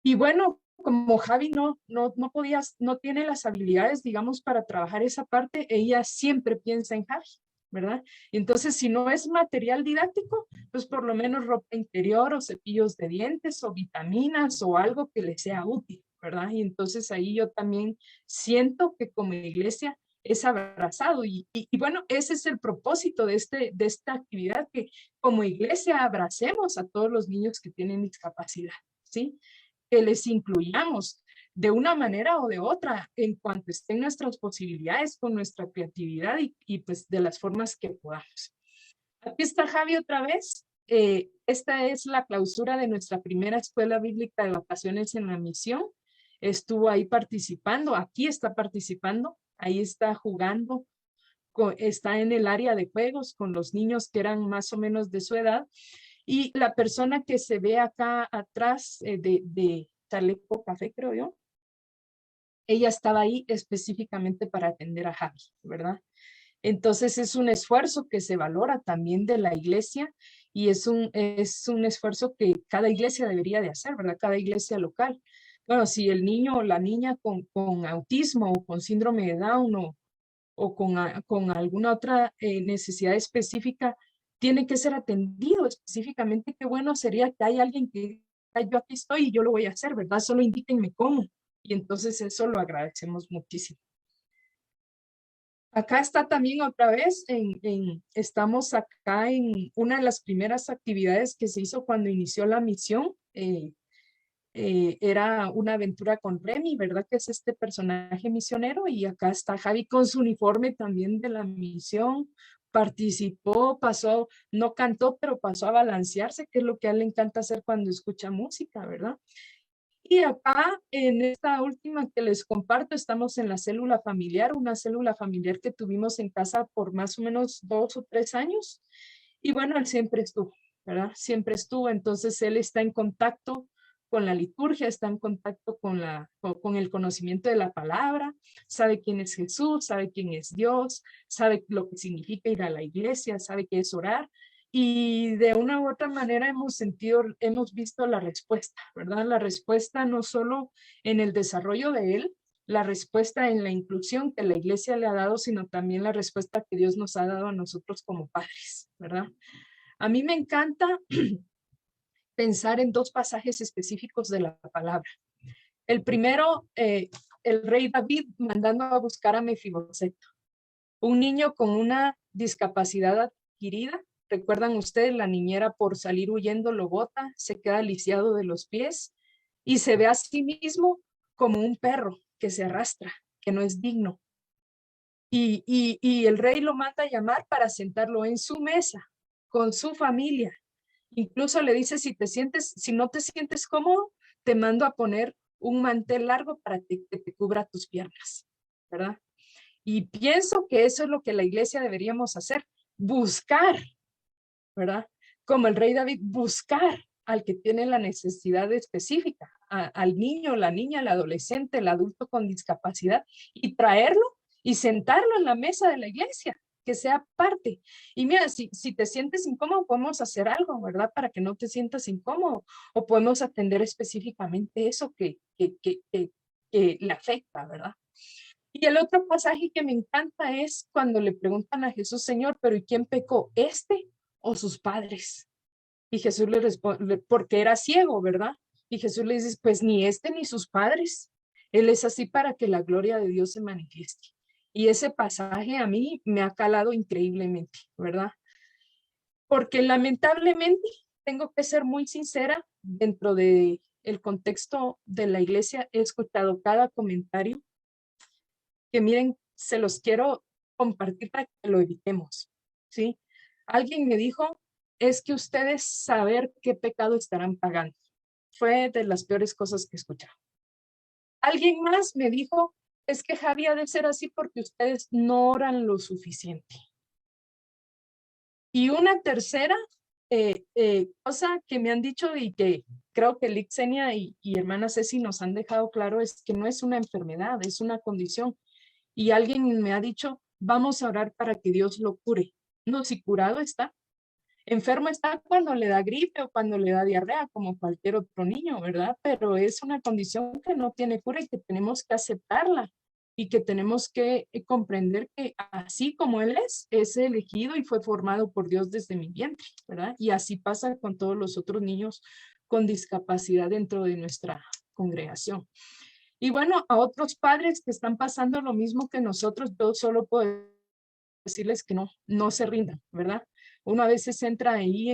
Y bueno, como Javi no tiene las habilidades, digamos, para trabajar esa parte, ella siempre piensa en Javi, ¿verdad? Entonces, si no es material didáctico, pues por lo menos ropa interior o cepillos de dientes o vitaminas o algo que le sea útil, ¿verdad? Y entonces ahí yo también siento que como iglesia es abrazado y bueno, ese es el propósito de esta actividad, que como iglesia abracemos a todos los niños que tienen discapacidad, ¿sí? Que les incluyamos. de una manera o de otra, en cuanto estén nuestras posibilidades, con nuestra creatividad y pues de las formas que podamos. Aquí está Javi otra vez. Esta es la clausura de nuestra primera escuela bíblica de vacaciones en la misión. Estuvo ahí participando, aquí está participando, ahí está jugando, está en el área de juegos con los niños que eran más o menos de su edad. Y la persona que se ve acá atrás de Chaleco Café, creo yo, ella estaba ahí específicamente para atender a Javi, ¿verdad? Entonces es un esfuerzo que se valora también de la iglesia y es un esfuerzo que cada iglesia debería de hacer, ¿verdad? Cada iglesia local. Bueno, si el niño o la niña con autismo o con síndrome de Down o con alguna otra necesidad específica, tiene que ser atendido específicamente. Qué bueno sería que hay alguien que yo aquí estoy y yo lo voy a hacer, ¿verdad? Solo indíquenme cómo. Y entonces eso lo agradecemos muchísimo. Acá está también otra vez, estamos acá en una de las primeras actividades que se hizo cuando inició la misión. Era una aventura con Remy, ¿verdad? Que es este personaje misionero. Y acá está Javi con su uniforme también de la misión. Participó, pasó, no cantó, pero pasó a balancearse, que es lo que a él le encanta hacer cuando escucha música, ¿verdad? Y acá, en esta última que les comparto, estamos en la célula familiar, una célula familiar que tuvimos en casa por más o menos 2 o 3 años. Y bueno, él siempre estuvo, ¿verdad? Siempre estuvo, entonces él está en contacto con la liturgia, está en contacto con el conocimiento de la palabra, sabe quién es Jesús, sabe quién es Dios, sabe lo que significa ir a la iglesia, sabe qué es orar. Y de una u otra manera hemos visto la respuesta, ¿verdad? La respuesta no solo en el desarrollo de él, la respuesta en la inclusión que la iglesia le ha dado, sino también la respuesta que Dios nos ha dado a nosotros como padres, ¿verdad? A mí me encanta pensar en 2 pasajes específicos de la palabra. El primero, el rey David mandando a buscar a Mefiboset, un niño con una discapacidad adquirida. ¿Recuerdan ustedes? La niñera por salir huyendo lo bota, se queda lisiado de los pies y se ve a sí mismo como un perro que se arrastra, que no es digno. Y el rey lo manda a llamar para sentarlo en su mesa con su familia. Incluso le dice, si no te sientes cómodo, te mando a poner un mantel largo para que te cubra tus piernas, ¿verdad? Y pienso que eso es lo que la iglesia deberíamos hacer, buscar, ¿verdad? Como el rey David, buscar al que tiene la necesidad específica, al niño, la niña, el adolescente, el adulto con discapacidad, y traerlo y sentarlo en la mesa de la iglesia, que sea parte. Y mira, si te sientes incómodo, podemos hacer algo, ¿verdad? Para que no te sientas incómodo, o podemos atender específicamente eso que le afecta, ¿verdad? Y el otro pasaje que me encanta es cuando le preguntan a Jesús, Señor, pero ¿y quién pecó? ¿Este o sus padres? Y Jesús le responde, porque era ciego, ¿verdad? Y Jesús le dice, pues ni este ni sus padres. Él es así para que la gloria de Dios se manifieste. Y ese pasaje a mí me ha calado increíblemente, ¿verdad? Porque lamentablemente, tengo que ser muy sincera, dentro de el contexto de la iglesia, he escuchado cada comentario que miren, se los quiero compartir para que lo evitemos, ¿sí? Alguien me dijo, es que ustedes saber qué pecado estarán pagando. Fue de las peores cosas que he escuchado. Alguien más me dijo, es que Javi ha de ser así porque ustedes no oran lo suficiente. Y una tercera cosa que me han dicho y que creo que Lixenia y hermana Ceci nos han dejado claro es que no es una enfermedad, es una condición. Y alguien me ha dicho, vamos a orar para que Dios lo cure. No, si curado está. Enfermo está cuando le da gripe o cuando le da diarrea, como cualquier otro niño, ¿verdad? Pero es una condición que no tiene cura y que tenemos que aceptarla y que tenemos que comprender que así como Él es elegido y fue formado por Dios desde mi vientre, ¿verdad? Y así pasa con todos los otros niños con discapacidad dentro de nuestra congregación. Y bueno, a otros padres que están pasando lo mismo que nosotros, yo solo puedo decirles que no se rindan, ¿verdad? Uno a veces entra ahí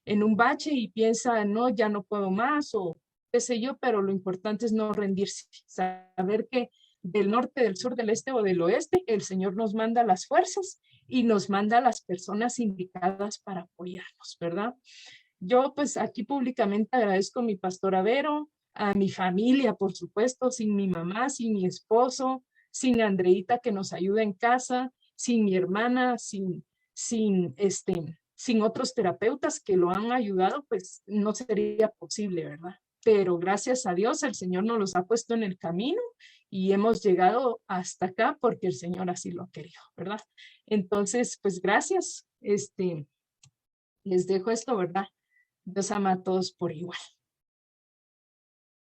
en un bache y piensa, no, ya no puedo más, qué sé yo, pero lo importante es no rendirse, saber que del norte, del sur, del este o del oeste, el Señor nos manda las fuerzas y nos manda las personas indicadas para apoyarnos, ¿verdad? Yo pues aquí públicamente agradezco a mi pastora Vero, a mi familia, por supuesto, sin mi mamá, sin mi esposo, sin Andreita que nos ayuda en casa, sin mi hermana, sin otros terapeutas que lo han ayudado, pues no sería posible, ¿verdad? Pero gracias a Dios el Señor nos los ha puesto en el camino y hemos llegado hasta acá porque el Señor así lo ha querido, ¿verdad? Entonces, pues gracias. Les dejo esto, ¿verdad? Dios ama a todos por igual.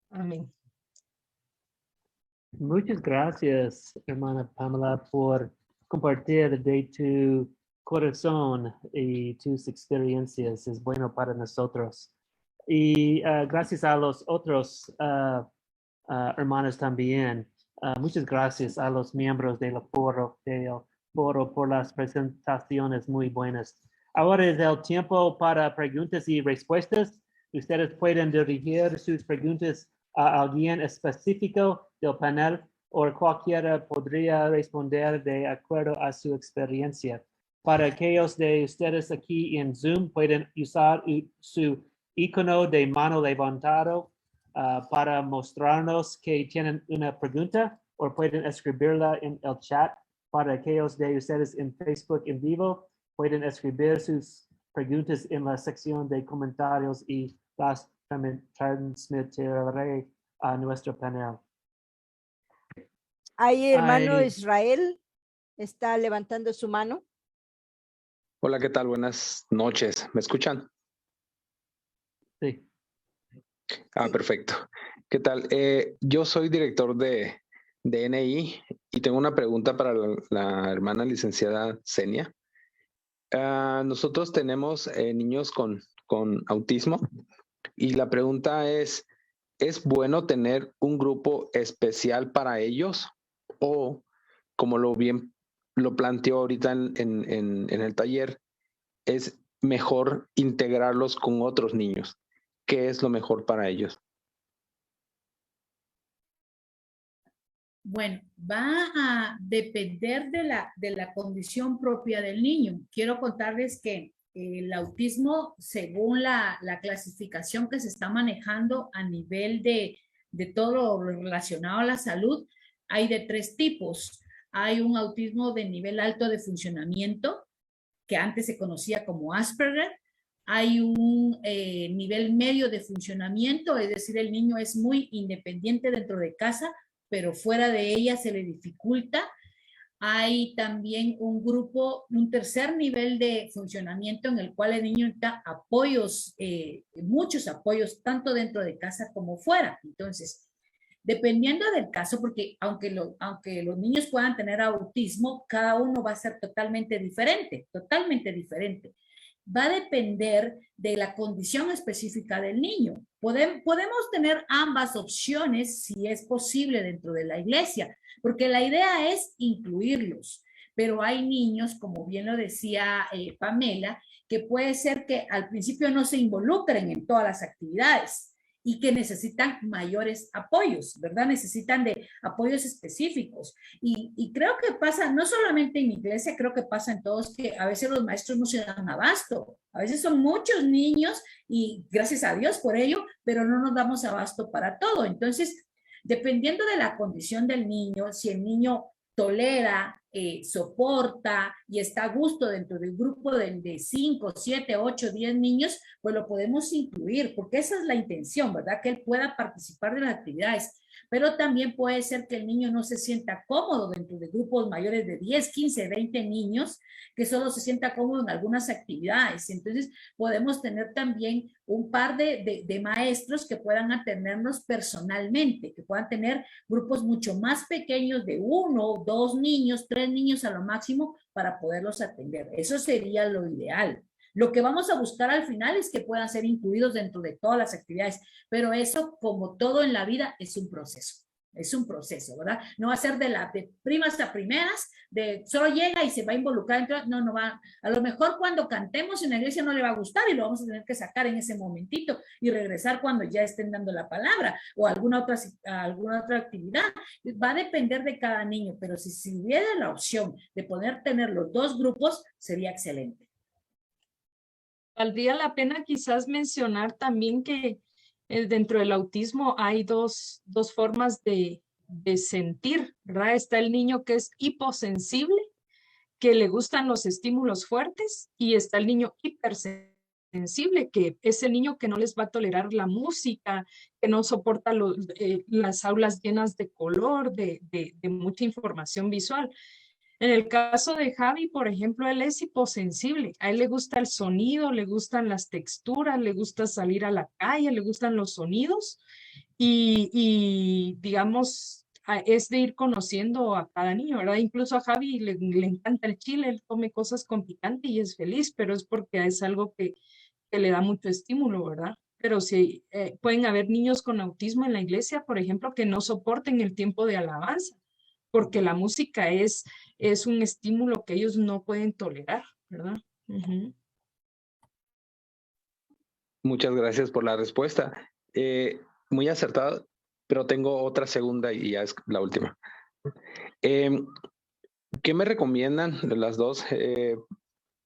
Amén. Muchas gracias, hermana Pamela, por compartir de tu corazón y tus experiencias. Es bueno para nosotros. Y gracias a los otros hermanos también. Muchas gracias a los miembros del foro por las presentaciones muy buenas. Ahora es el tiempo para preguntas y respuestas. Ustedes pueden dirigir sus preguntas a alguien específico del panel o cualquiera podría responder de acuerdo a su experiencia. Para aquellos de ustedes aquí en Zoom, pueden usar su icono de mano levantado para mostrarnos que tienen una pregunta o pueden escribirla en el chat. Para aquellos de ustedes en Facebook en vivo, pueden escribir sus preguntas en la sección de comentarios y las transmitiré a nuestro panel. Ahí, hermano Ay. Israel, está levantando su mano. Hola, ¿qué tal? Buenas noches. ¿Me escuchan? Sí. Perfecto. ¿Qué tal? Yo soy director de NI y tengo una pregunta para la hermana licenciada Zenia. Nosotros tenemos niños con autismo y la pregunta ¿es bueno tener un grupo especial para ellos o como lo planteó ahorita en el taller, es mejor integrarlos con otros niños? ¿Qué es lo mejor para ellos? Bueno, va a depender de la condición propia del niño. Quiero contarles que el autismo, según la clasificación que se está manejando a nivel de todo lo relacionado a la salud, hay de 3 tipos. Hay un autismo de nivel alto de funcionamiento, que antes se conocía como Asperger. Hay un nivel medio de funcionamiento, es decir, el niño es muy independiente dentro de casa, pero fuera de ella se le dificulta. Hay también un grupo, un tercer nivel de funcionamiento en el cual el niño necesita apoyos, muchos apoyos, tanto dentro de casa como fuera. Entonces, dependiendo del caso, porque aunque los niños puedan tener autismo, cada uno va a ser totalmente diferente, totalmente diferente. Va a depender de la condición específica del niño. Podemos tener ambas opciones si es posible dentro de la iglesia, porque la idea es incluirlos. Pero hay niños, como bien lo decía Pamela, que puede ser que al principio no se involucren en todas las actividades y que necesitan mayores apoyos, ¿verdad? Necesitan de apoyos específicos. Y creo que pasa, no solamente en mi iglesia, creo que pasa en todos, que a veces los maestros no se dan abasto. A veces son muchos niños y gracias a Dios por ello, pero no nos damos abasto para todo. Entonces, dependiendo de la condición del niño, si el niño tolera, soporta y está a gusto dentro del grupo de 5, 7, 8, 10 niños, pues lo podemos incluir, porque esa es la intención, ¿verdad? Que él pueda participar de las actividades. Pero también puede ser que el niño no se sienta cómodo dentro de grupos mayores de 10, 15, 20 niños, que solo se sienta cómodo en algunas actividades. Entonces, podemos tener también un par de maestros que puedan atendernos personalmente, que puedan tener grupos mucho más pequeños de 1, 2 niños, 3 niños a lo máximo para poderlos atender. Eso sería lo ideal. Lo que vamos a buscar al final es que puedan ser incluidos dentro de todas las actividades, pero eso, como todo en la vida, es un proceso. Es un proceso, ¿verdad? No va a ser de primas a primeras, de solo llega y se va a involucrar. No va. A lo mejor cuando cantemos en la iglesia no le va a gustar y lo vamos a tener que sacar en ese momentito y regresar cuando ya estén dando la palabra o alguna otra actividad. Va a depender de cada niño, pero si hubiera la opción de poder tener los dos grupos, sería excelente. Valdría la pena quizás mencionar también que dentro del autismo hay dos formas de sentir, ¿verdad? Está el niño que es hiposensible, que le gustan los estímulos fuertes, y está el niño hipersensible, que es el niño que no les va a tolerar la música, que no soporta las aulas llenas de color, de mucha información visual. En el caso de Javi, por ejemplo, él es hiposensible. A él le gusta el sonido, le gustan las texturas, le gusta salir a la calle, le gustan los sonidos y digamos, es de ir conociendo a cada niño, ¿verdad? Incluso a Javi le encanta el chile, él come cosas con picante y es feliz, pero es porque es algo que le da mucho estímulo, ¿verdad? Pero sí, pueden haber niños con autismo en la iglesia, por ejemplo, que no soporten el tiempo de alabanza, porque la música es un estímulo que ellos no pueden tolerar, ¿verdad? Uh-huh. Muchas gracias por la respuesta. Muy acertado, pero tengo otra segunda y ya es la última. ¿Qué me recomiendan las dos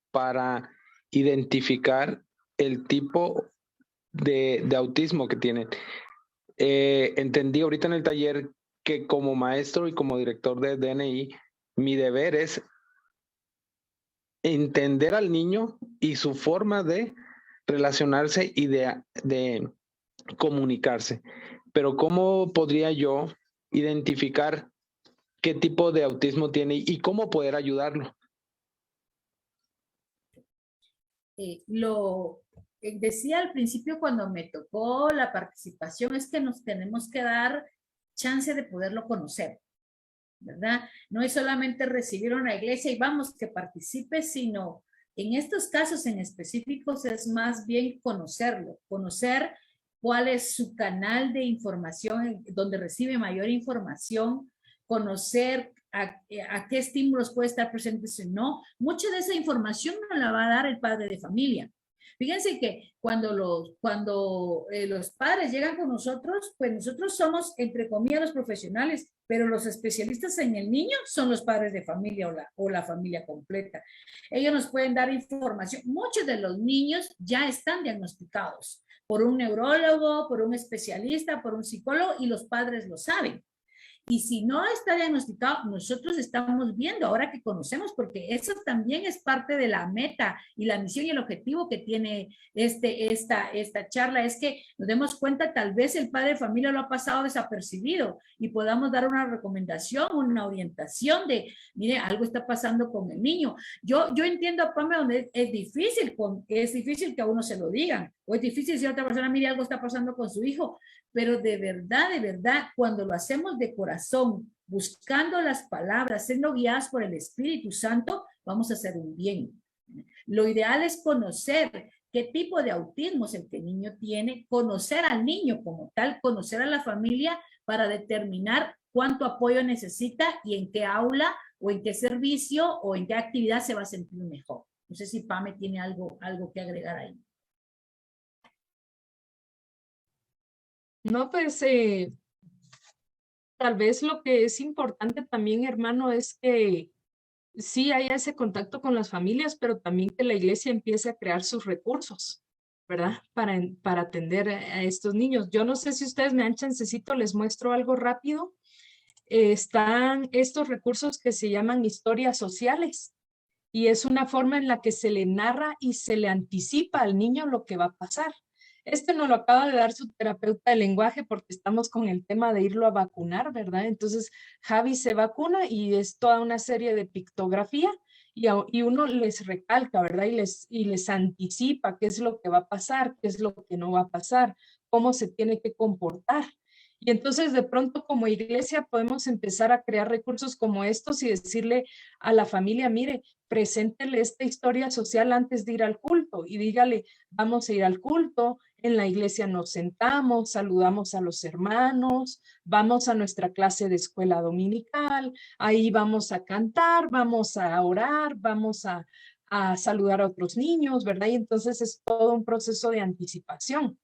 para identificar el tipo de autismo que tienen? Entendí ahorita en el taller que como maestro y como director de DNI, mi deber es entender al niño y su forma de relacionarse y de comunicarse. Pero ¿cómo podría yo identificar qué tipo de autismo tiene y cómo poder ayudarlo? Decía al principio cuando me tocó la participación, es que nos tenemos que dar chance de poderlo conocer, ¿verdad? No es solamente recibir una iglesia y vamos que participe, sino en estos casos en específicos es más bien conocerlo, conocer cuál es su canal de información donde recibe mayor información, conocer a qué estímulos puede estar presente si no. Mucha de esa información no la va a dar el padre de familia. Fíjense que cuando los padres llegan con nosotros, pues nosotros somos, entre comillas, los profesionales, pero los especialistas en el niño son los padres de familia o la familia completa. Ellos nos pueden dar información. Muchos de los niños ya están diagnosticados por un neurólogo, por un especialista, por un psicólogo, y los padres lo saben. Y si no está diagnosticado, nosotros estamos viendo ahora que conocemos, porque eso también es parte de la meta y la misión y el objetivo que tiene esta charla, es que nos demos cuenta, tal vez el padre de familia lo ha pasado desapercibido y podamos dar una recomendación, una orientación de, mire, algo está pasando con el niño. Yo entiendo a Pame donde es difícil que a uno se lo digan, o es difícil si a otra persona, mire, algo está pasando con su hijo, pero de verdad, cuando lo hacemos de corazón, buscando las palabras, siendo guiadas por el Espíritu Santo, vamos a hacer un bien. Lo ideal es conocer qué tipo de autismo es el que el niño tiene, conocer al niño como tal, conocer a la familia para determinar cuánto apoyo necesita y en qué aula o en qué servicio o en qué actividad se va a sentir mejor. No sé si Pame tiene algo que agregar ahí. No, pues tal vez lo que es importante también, hermano, es que sí haya ese contacto con las familias, pero también que la iglesia empiece a crear sus recursos, ¿verdad? Para atender a estos niños. Yo no sé si ustedes me dan chancecito, les muestro algo rápido. Están estos recursos que se llaman historias sociales, y es una forma en la que se le narra y se le anticipa al niño lo que va a pasar. Nos lo acaba de dar su terapeuta de lenguaje porque estamos con el tema de irlo a vacunar, ¿verdad? Entonces, Javi se vacuna y es toda una serie de pictografía y uno les recalca, ¿verdad? Y les anticipa qué es lo que va a pasar, qué es lo que no va a pasar, cómo se tiene que comportar. Y entonces de pronto como iglesia podemos empezar a crear recursos como estos y decirle a la familia, mire, preséntele esta historia social antes de ir al culto y dígale, vamos a ir al culto, En la iglesia nos sentamos, saludamos a los hermanos, vamos a nuestra clase de escuela dominical, ahí vamos a cantar, vamos a orar, vamos a saludar a otros niños, ¿verdad? Y entonces es todo un proceso de anticipación.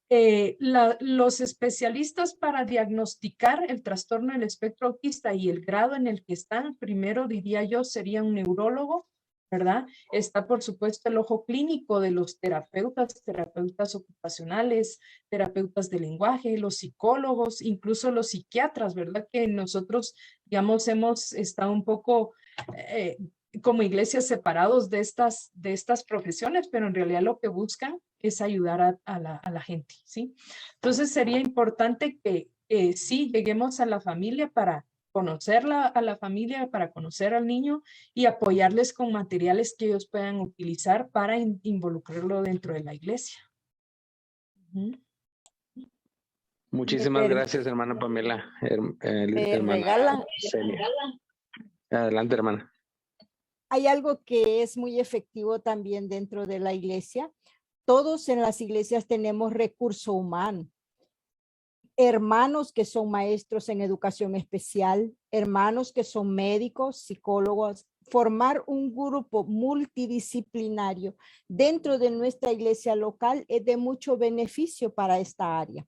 Los especialistas para diagnosticar el trastorno del espectro autista y el grado en el que están, primero diría yo, sería un neurólogo, ¿verdad? Está, por supuesto, el ojo clínico de los terapeutas ocupacionales, terapeutas de lenguaje, los psicólogos, incluso los psiquiatras, ¿verdad? Que nosotros, digamos, hemos estado un poco como iglesias separados de estas profesiones, pero en realidad lo que buscan es ayudar a la gente, ¿sí? Entonces sería importante que sí lleguemos a la familia para conocerla a la familia, para conocer al niño y apoyarles con materiales que ellos puedan utilizar para involucrarlo dentro de la iglesia. Muchísimas per- gracias, hermana Pamela. me Hermana regala. Celia. Adelante, hermana. Hay algo que es muy efectivo también dentro de la iglesia. Todos en las iglesias tenemos recurso humano. Hermanos que son maestros en educación especial, hermanos que son médicos, psicólogos, formar un grupo multidisciplinario dentro de nuestra iglesia local es de mucho beneficio para esta área.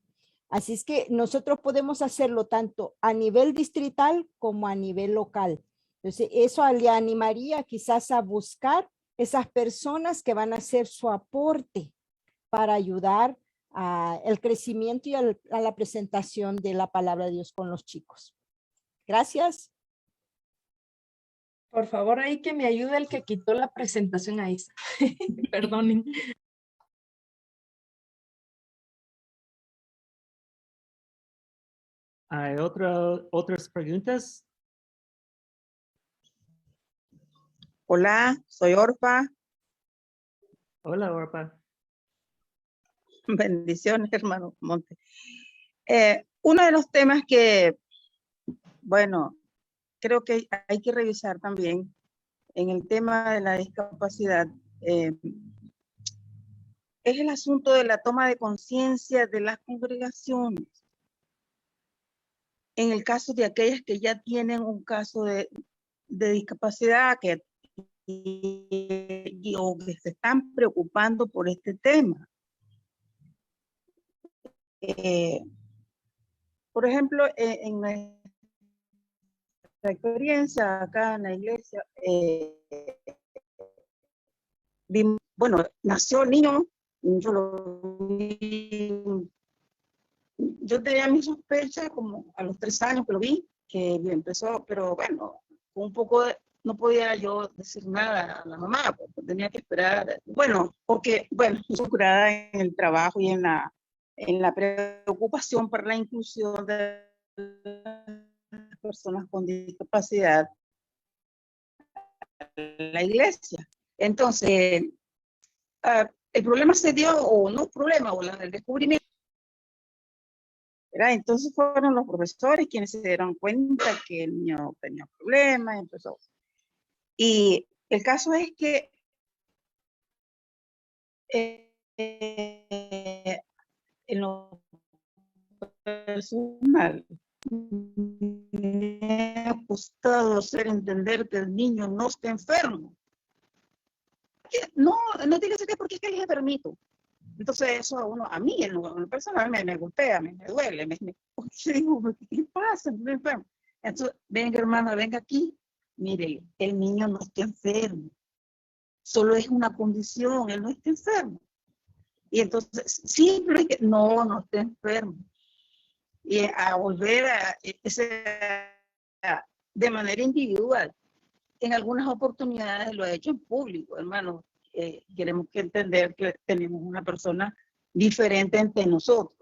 Así es que nosotros podemos hacerlo tanto a nivel distrital como a nivel local. Entonces, eso le animaría quizás a buscar esas personas que van a hacer su aporte para ayudar al crecimiento y a la presentación de la palabra de Dios con los chicos. Gracias. Por favor, ahí que me ayude el que quitó la presentación a esa. Perdonen. ¿Hay otras preguntas? Hola, soy Orfa. Hola, Orpa. Bendiciones, hermano Monte. Uno de los temas que, bueno, creo que hay que revisar también en el tema de la discapacidad es el asunto de la toma de conciencia de las congregaciones. En el caso de aquellas que ya tienen un caso de discapacidad o que se están preocupando por este tema. Por ejemplo, en nuestra experiencia acá en la iglesia, bueno, nació el niño, yo tenía mi sospecha como a los 3 años que lo vi, que empezó, pero bueno, un poco no podía yo decir nada a la mamá, porque tenía que esperar, bueno, porque, bueno, estoy curada en el trabajo y en la preocupación por la inclusión de las personas con discapacidad en la iglesia. Entonces, el problema se dio, o no problema, o el descubrimiento. ¿Verdad? Entonces fueron los profesores quienes se dieron cuenta que el niño tenía problemas, empezó. Y el caso es que en lo personal me ha costado hacer entender que el niño no está enfermo. No tiene que ser porque es que es enfermito. Entonces eso a mí en lo personal me golpea, me duele. Yo digo, ¿qué pasa? No enfermo. Entonces, venga hermana, venga aquí. Mire, el niño no está enfermo. Solo es una condición, él no está enfermo. Y entonces, simple que no está enfermo. Y a volver de manera individual. En algunas oportunidades lo he hecho en público, hermano. Queremos que entender que tenemos una persona diferente entre nosotros.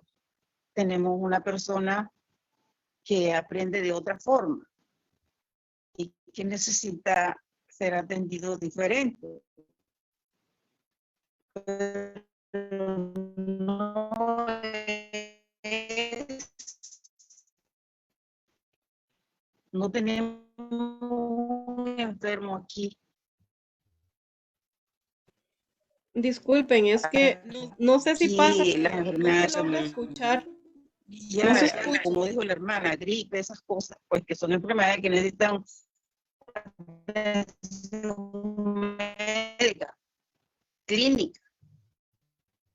Tenemos una persona que aprende de otra forma y que necesita ser atendido diferente. Pero no tenemos un enfermo aquí. Disculpen, es que no sé si pasa, Sí, las pero no enfermedades se logra son escuchar. ya, No se escucha. como dijo la hermana, gripe, esas cosas, pues que son enfermedades que necesitan atención médica, clínica.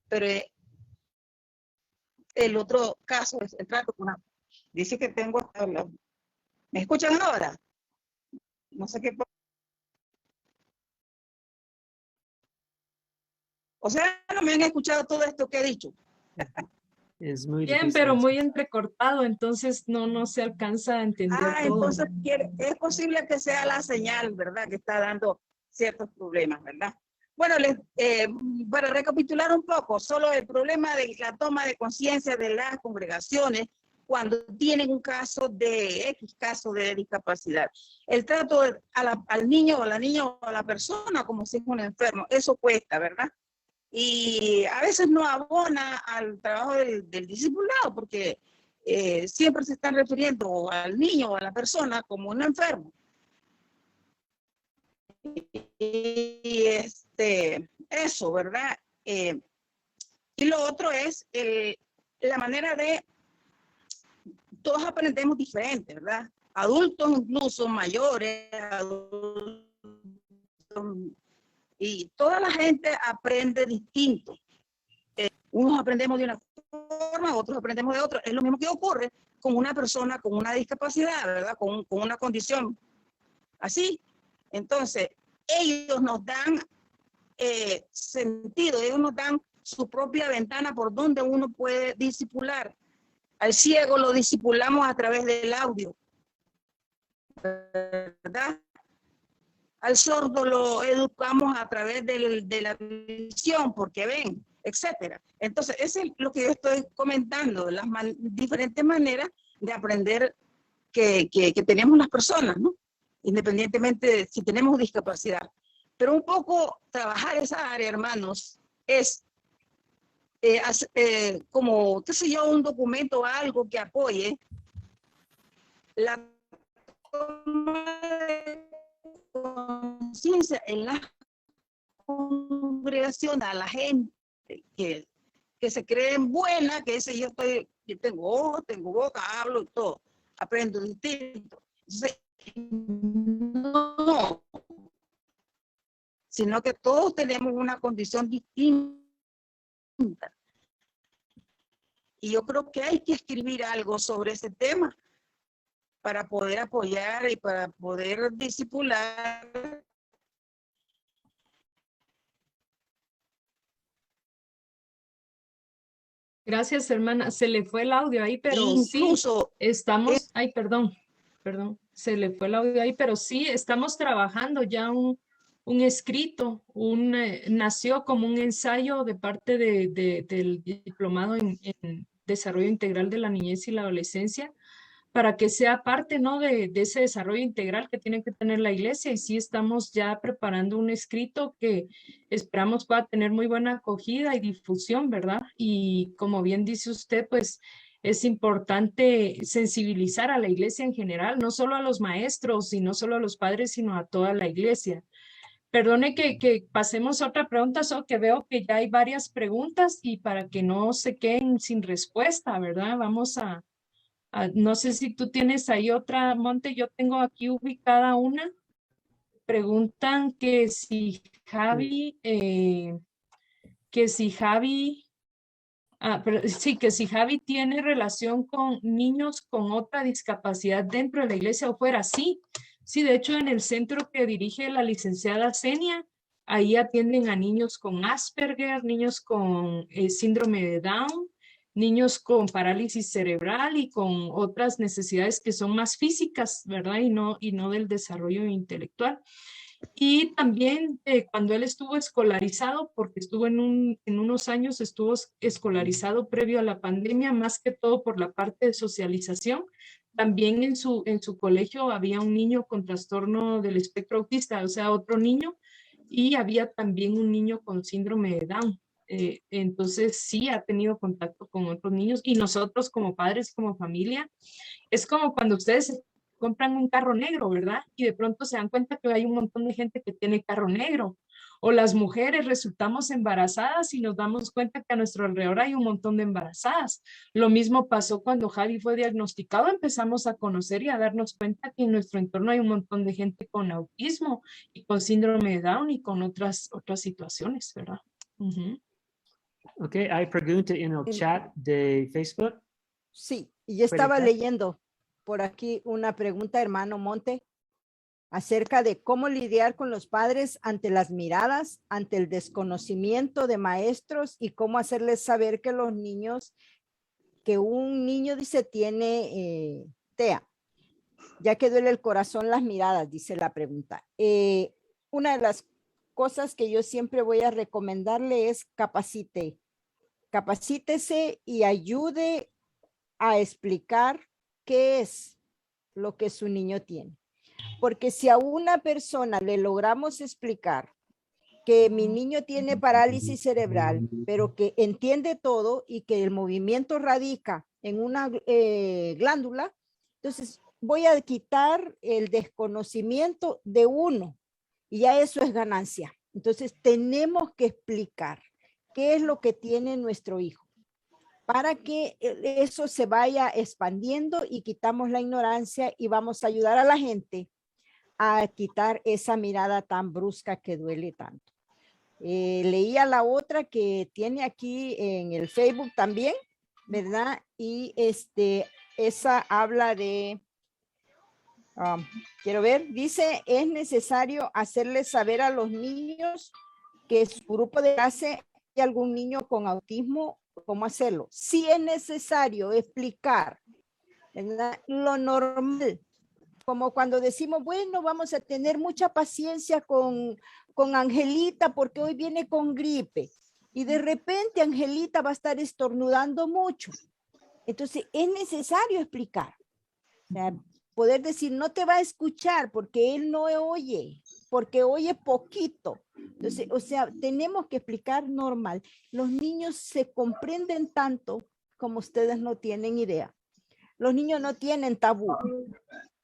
Pero el otro caso es el trato con una... Dice que tengo hasta la... ¿Me escuchan ahora? No sé qué... O sea, no me han escuchado todo esto que he dicho. Es muy Bien, difícil. pero muy entrecortado, entonces no se alcanza a entender todo. Entonces es posible que sea la señal, ¿verdad? Que está dando ciertos problemas, ¿verdad? Bueno, para recapitular un poco, solo el problema de la toma de conciencia de las congregaciones cuando tienen un caso de X caso de discapacidad. El trato al niño o a la niña o a la persona como si es un enfermo, eso cuesta, ¿verdad? Y a veces no abona al trabajo del discipulado porque siempre se están refiriendo al niño o a la persona como un enfermo. Y eso, ¿verdad? Y lo otro es la manera de, todos aprendemos diferente, ¿verdad? Adultos incluso, mayores, adultos, y toda la gente aprende distinto. Unos aprendemos de una forma, otros aprendemos de otra. Es lo mismo que ocurre con una persona con una discapacidad, ¿verdad? Con una condición así. Entonces, ellos nos dan sentido, ellos nos dan su propia ventana por donde uno puede discipular. Al ciego lo discipulamos a través del audio, ¿verdad? Al sordo lo educamos a través de la visión, porque ven, etcétera. Entonces, eso es lo que yo estoy comentando, las diferentes maneras de aprender que tenemos las personas, ¿no? Independientemente de si tenemos discapacidad. Pero un poco trabajar esa área, hermanos, es como, qué sé yo, un documento o algo que apoye la toma de conciencia en la congregación, a la gente que se creen buena, que ese yo tengo ojos, tengo boca, hablo y todo, aprendo distinto. Entonces, no, sino que todos tenemos una condición distinta. Y yo creo que hay que escribir algo sobre ese tema para poder apoyar y para poder discipular. Gracias, hermana. Se le fue el audio ahí, pero Incluso sí, estamos, ay, perdón, se le fue el audio ahí, pero sí, estamos trabajando ya un escrito, nació como un ensayo de parte del diplomado en Desarrollo Integral de la Niñez y la Adolescencia, para que sea parte, ¿no? de ese desarrollo integral que tiene que tener la iglesia. Y sí estamos ya preparando un escrito que esperamos pueda tener muy buena acogida y difusión, ¿verdad? Y como bien dice usted, pues es importante sensibilizar a la iglesia en general, no solo a los maestros y no solo a los padres, sino a toda la iglesia. Perdone que pasemos a otra pregunta, solo que veo que ya hay varias preguntas y para que no se queden sin respuesta, ¿verdad? Vamos a... no sé si tú tienes ahí otra, Monte, yo tengo aquí ubicada una. Preguntan que si Javi, que si Javi tiene relación con niños con otra discapacidad dentro de la iglesia o fuera. Sí, sí, de hecho en el centro que dirige la licenciada Senia, ahí atienden a niños con Asperger, niños con síndrome de Down, niños con parálisis cerebral y con otras necesidades que son más físicas, ¿verdad? Y no del desarrollo intelectual. Y también cuando él estuvo escolarizado, porque estuvo en unos años, estuvo escolarizado previo a la pandemia, más que todo por la parte de socialización. También en su colegio había un niño con trastorno del espectro autista, o sea, otro niño, y había también un niño con síndrome de Down. Entonces sí ha tenido contacto con otros niños y nosotros como padres, como familia, es como cuando ustedes compran un carro negro, ¿verdad? Y de pronto se dan cuenta que hay un montón de gente que tiene carro negro. O las mujeres resultamos embarazadas y nos damos cuenta que a nuestro alrededor hay un montón de embarazadas. Lo mismo pasó cuando Javi fue diagnosticado, empezamos a conocer y a darnos cuenta que en nuestro entorno hay un montón de gente con autismo y con síndrome de Down y con otras situaciones, ¿verdad? Ujú. Ok, hay pregunta en el chat de Facebook. Sí, y yo estaba Rebeca. leyendo por aquí una pregunta, hermano Monte, acerca de cómo lidiar con los padres ante las miradas, ante el desconocimiento de maestros y cómo hacerles saber que los niños, que un niño dice tiene TEA, ya que duele el corazón las miradas, dice la pregunta. Una de las cosas que yo siempre voy a recomendarle es capacítese y ayude a explicar qué es lo que su niño tiene. Porque si a una persona le logramos explicar que mi niño tiene parálisis cerebral, pero que entiende todo y que el movimiento radica en una glándula, entonces voy a quitar el desconocimiento de uno y ya eso es ganancia. Entonces tenemos que explicar qué es lo que tiene nuestro hijo para que eso se vaya expandiendo y quitamos la ignorancia y vamos a ayudar a la gente a quitar esa mirada tan brusca que duele tanto. Leía la otra que tiene aquí en el Facebook también, ¿verdad? Y esa habla de, quiero ver, dice, es necesario hacerles saber a los niños que su grupo de clase hay algún niño con autismo, cómo hacerlo. Sí es necesario explicar, ¿verdad? Lo normal, como cuando decimos, bueno, vamos a tener mucha paciencia con Angelita porque hoy viene con gripe y de repente Angelita va a estar estornudando mucho. Entonces es necesario explicar, o sea, poder decir, no te va a escuchar porque él no oye, porque oye poquito. Entonces, o sea, tenemos que explicar normal. Los niños se comprenden tanto como ustedes no tienen idea. Los niños no tienen tabú.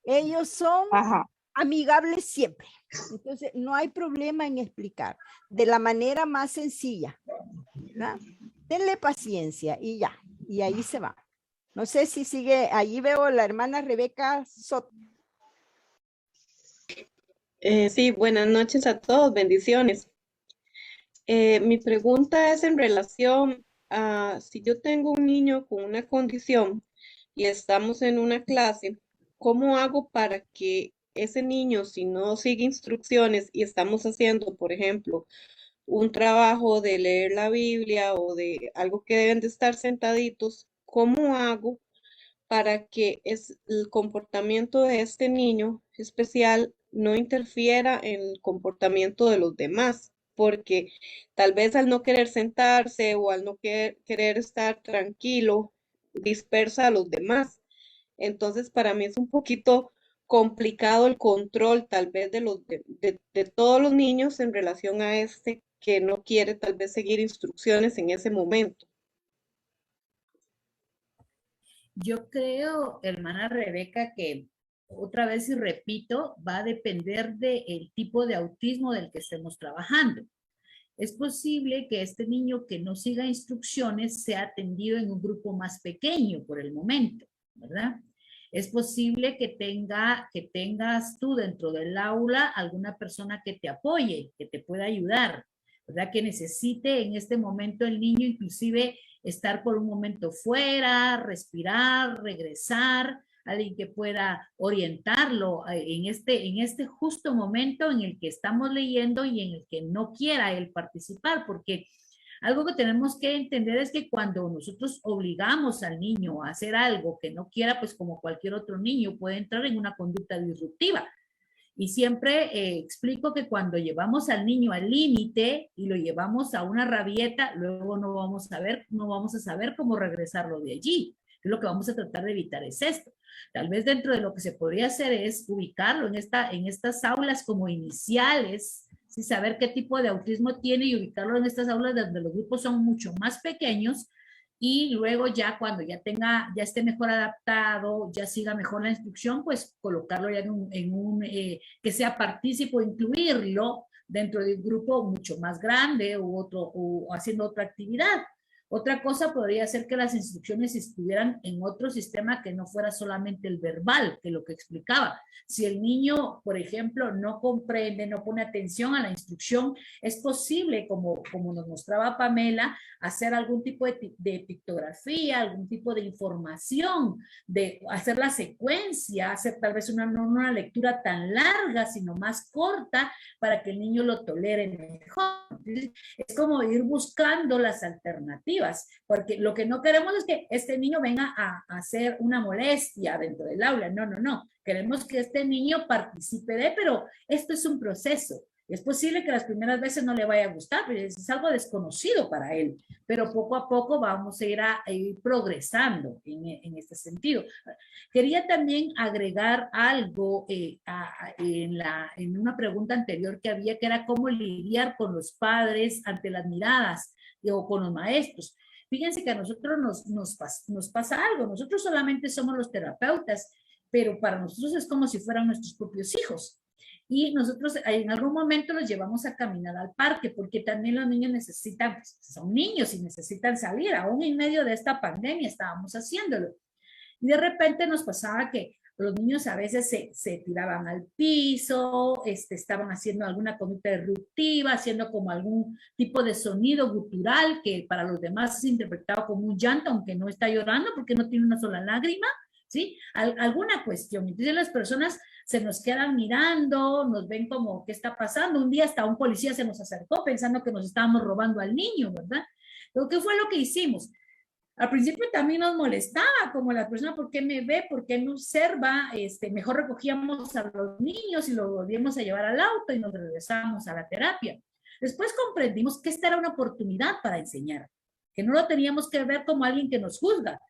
Ellos son amigables siempre. Entonces, no hay problema en explicar de la manera más sencilla, ¿verdad? Denle paciencia y ya, y ahí se va. No sé si sigue, allí veo la hermana Rebeca Soto. Sí, buenas noches a todos, bendiciones. Mi pregunta es en relación a si yo tengo un niño con una condición y estamos en una clase, ¿cómo hago para que ese niño, si no sigue instrucciones y estamos haciendo, por ejemplo, un trabajo de leer la Biblia o de algo que deben de estar sentaditos, ¿cómo hago para que el comportamiento de este niño especial no interfiera en el comportamiento de los demás? Porque tal vez al no querer sentarse o al no querer estar tranquilo, dispersa a los demás. Entonces, para mí es un poquito complicado el control tal vez de todos los niños en relación a este que no quiere tal vez seguir instrucciones en ese momento. Yo creo, hermana Rebeca, que otra vez y repito, va a depender del tipo de autismo del que estemos trabajando. Es posible que este niño que no siga instrucciones sea atendido en un grupo más pequeño por el momento, ¿verdad? Es posible que tengas tú dentro del aula alguna persona que te apoye, que te pueda ayudar, ¿verdad? Que necesite en este momento el niño inclusive estar por un momento fuera, respirar, regresar, alguien que pueda orientarlo en este justo momento en el que estamos leyendo y en el que no quiera él participar, porque algo que tenemos que entender es que cuando nosotros obligamos al niño a hacer algo que no quiera, pues como cualquier otro niño puede entrar en una conducta disruptiva. Y siempre explico que cuando llevamos al niño al límite y lo llevamos a una rabieta, luego no vamos a saber cómo regresarlo de allí. Lo que vamos a tratar de evitar es esto. Tal vez dentro de lo que se podría hacer es ubicarlo en estas aulas como iniciales, ¿sí? Saber qué tipo de autismo tiene y ubicarlo en estas aulas donde los grupos son mucho más pequeños, y luego ya cuando ya esté mejor adaptado, ya siga mejor la instrucción, pues colocarlo ya que sea partícipe, incluirlo dentro de un grupo mucho más grande o haciendo otra actividad. Otra cosa podría ser que las instrucciones estuvieran en otro sistema que no fuera solamente el verbal, que lo que explicaba. Si el niño, por ejemplo, no comprende, no pone atención a la instrucción, es posible, como nos mostraba Pamela, hacer algún tipo de pictografía, algún tipo de información, de hacer la secuencia, hacer tal vez no una lectura tan larga, sino más corta, para que el niño lo tolere mejor. Es como ir buscando las alternativas, porque lo que no queremos es que este niño venga a hacer una molestia dentro del aula. No, no, no. Queremos que este niño participe pero esto es un proceso. Es posible que las primeras veces no le vaya a gustar, pero es algo desconocido para él, pero poco a poco vamos a ir progresando en este sentido. Quería también agregar algo en una pregunta anterior que había, que era cómo lidiar con los padres ante las miradas o con los maestros. Fíjense que a nosotros nos pasa algo. Nosotros solamente somos los terapeutas, pero para nosotros es como si fueran nuestros propios hijos. Y nosotros en algún momento los llevamos a caminar al parque, porque también los niños necesitan, pues, son niños y necesitan salir. Aún en medio de esta pandemia estábamos haciéndolo. Y de repente nos pasaba que los niños a veces se tiraban al piso, estaban haciendo alguna conducta disruptiva, haciendo como algún tipo de sonido gutural que para los demás es interpretado como un llanto, aunque no está llorando porque no tiene una sola lágrima, ¿sí? Alguna cuestión. Entonces las personas se nos quedan mirando, nos ven como, ¿qué está pasando? Un día hasta un policía se nos acercó pensando que nos estábamos robando al niño, ¿verdad? Pero ¿qué fue lo que hicimos? Al principio también nos molestaba, como la persona, ¿por qué me ve? ¿Por qué me observa? Mejor recogíamos a los niños y los volvíamos a llevar al auto y nos regresábamos a la terapia. Después comprendimos que esta era una oportunidad para enseñar, que no lo teníamos que ver como alguien que nos juzga.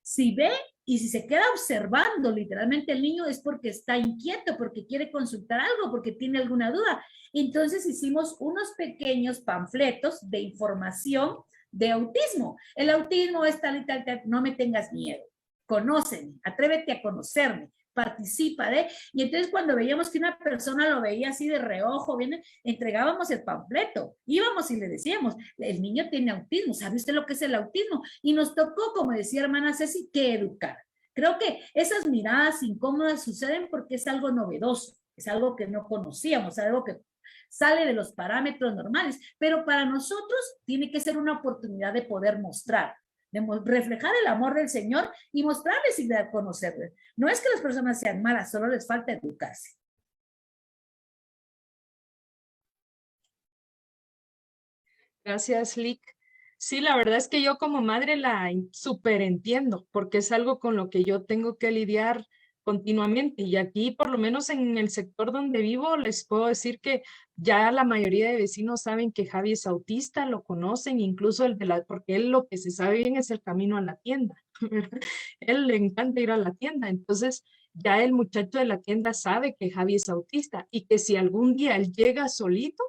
Si ve y si se queda observando literalmente el niño es porque está inquieto, porque quiere consultar algo, porque tiene alguna duda. Entonces hicimos unos pequeños panfletos de información de autismo. El autismo es tal y tal, no me tengas miedo. Conóceme, atrévete a conocerme, participa y entonces cuando veíamos que una persona lo veía así de reojo, entregábamos el panfleto, íbamos y le decíamos, el niño tiene autismo, ¿sabe usted lo que es el autismo? Y nos tocó, como decía hermana Ceci, que educar. Creo que esas miradas incómodas suceden porque es algo novedoso, es algo que no conocíamos, algo que sale de los parámetros normales, pero para nosotros tiene que ser una oportunidad de poder mostrar, de reflejar el amor del Señor y mostrarles y de conocerles. No es que las personas sean malas, solo les falta educarse. Gracias, Lick. Sí, la verdad es que yo como madre la súper entiendo, porque es algo con lo que yo tengo que lidiar continuamente. Y aquí, por lo menos en el sector donde vivo, les puedo decir que ya la mayoría de vecinos saben que Javi es autista, lo conocen, incluso porque él lo que se sabe bien es el camino a la tienda. Él le encanta ir a la tienda, entonces ya el muchacho de la tienda sabe que Javi es autista y que si algún día él llega solito,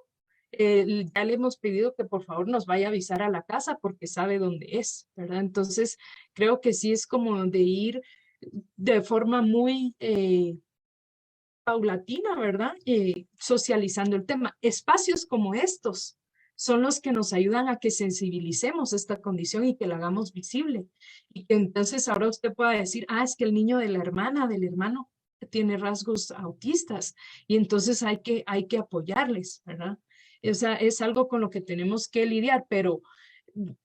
ya le hemos pedido que por favor nos vaya a avisar a la casa porque sabe dónde es, ¿verdad? Entonces creo que sí es como de ir de forma muy paulatina, ¿verdad? Socializando el tema. Espacios como estos son los que nos ayudan a que sensibilicemos esta condición y que la hagamos visible. Y que entonces ahora usted pueda decir, es que el niño de la hermana, del hermano, tiene rasgos autistas y entonces hay que apoyarles, ¿verdad? O sea, es algo con lo que tenemos que lidiar, pero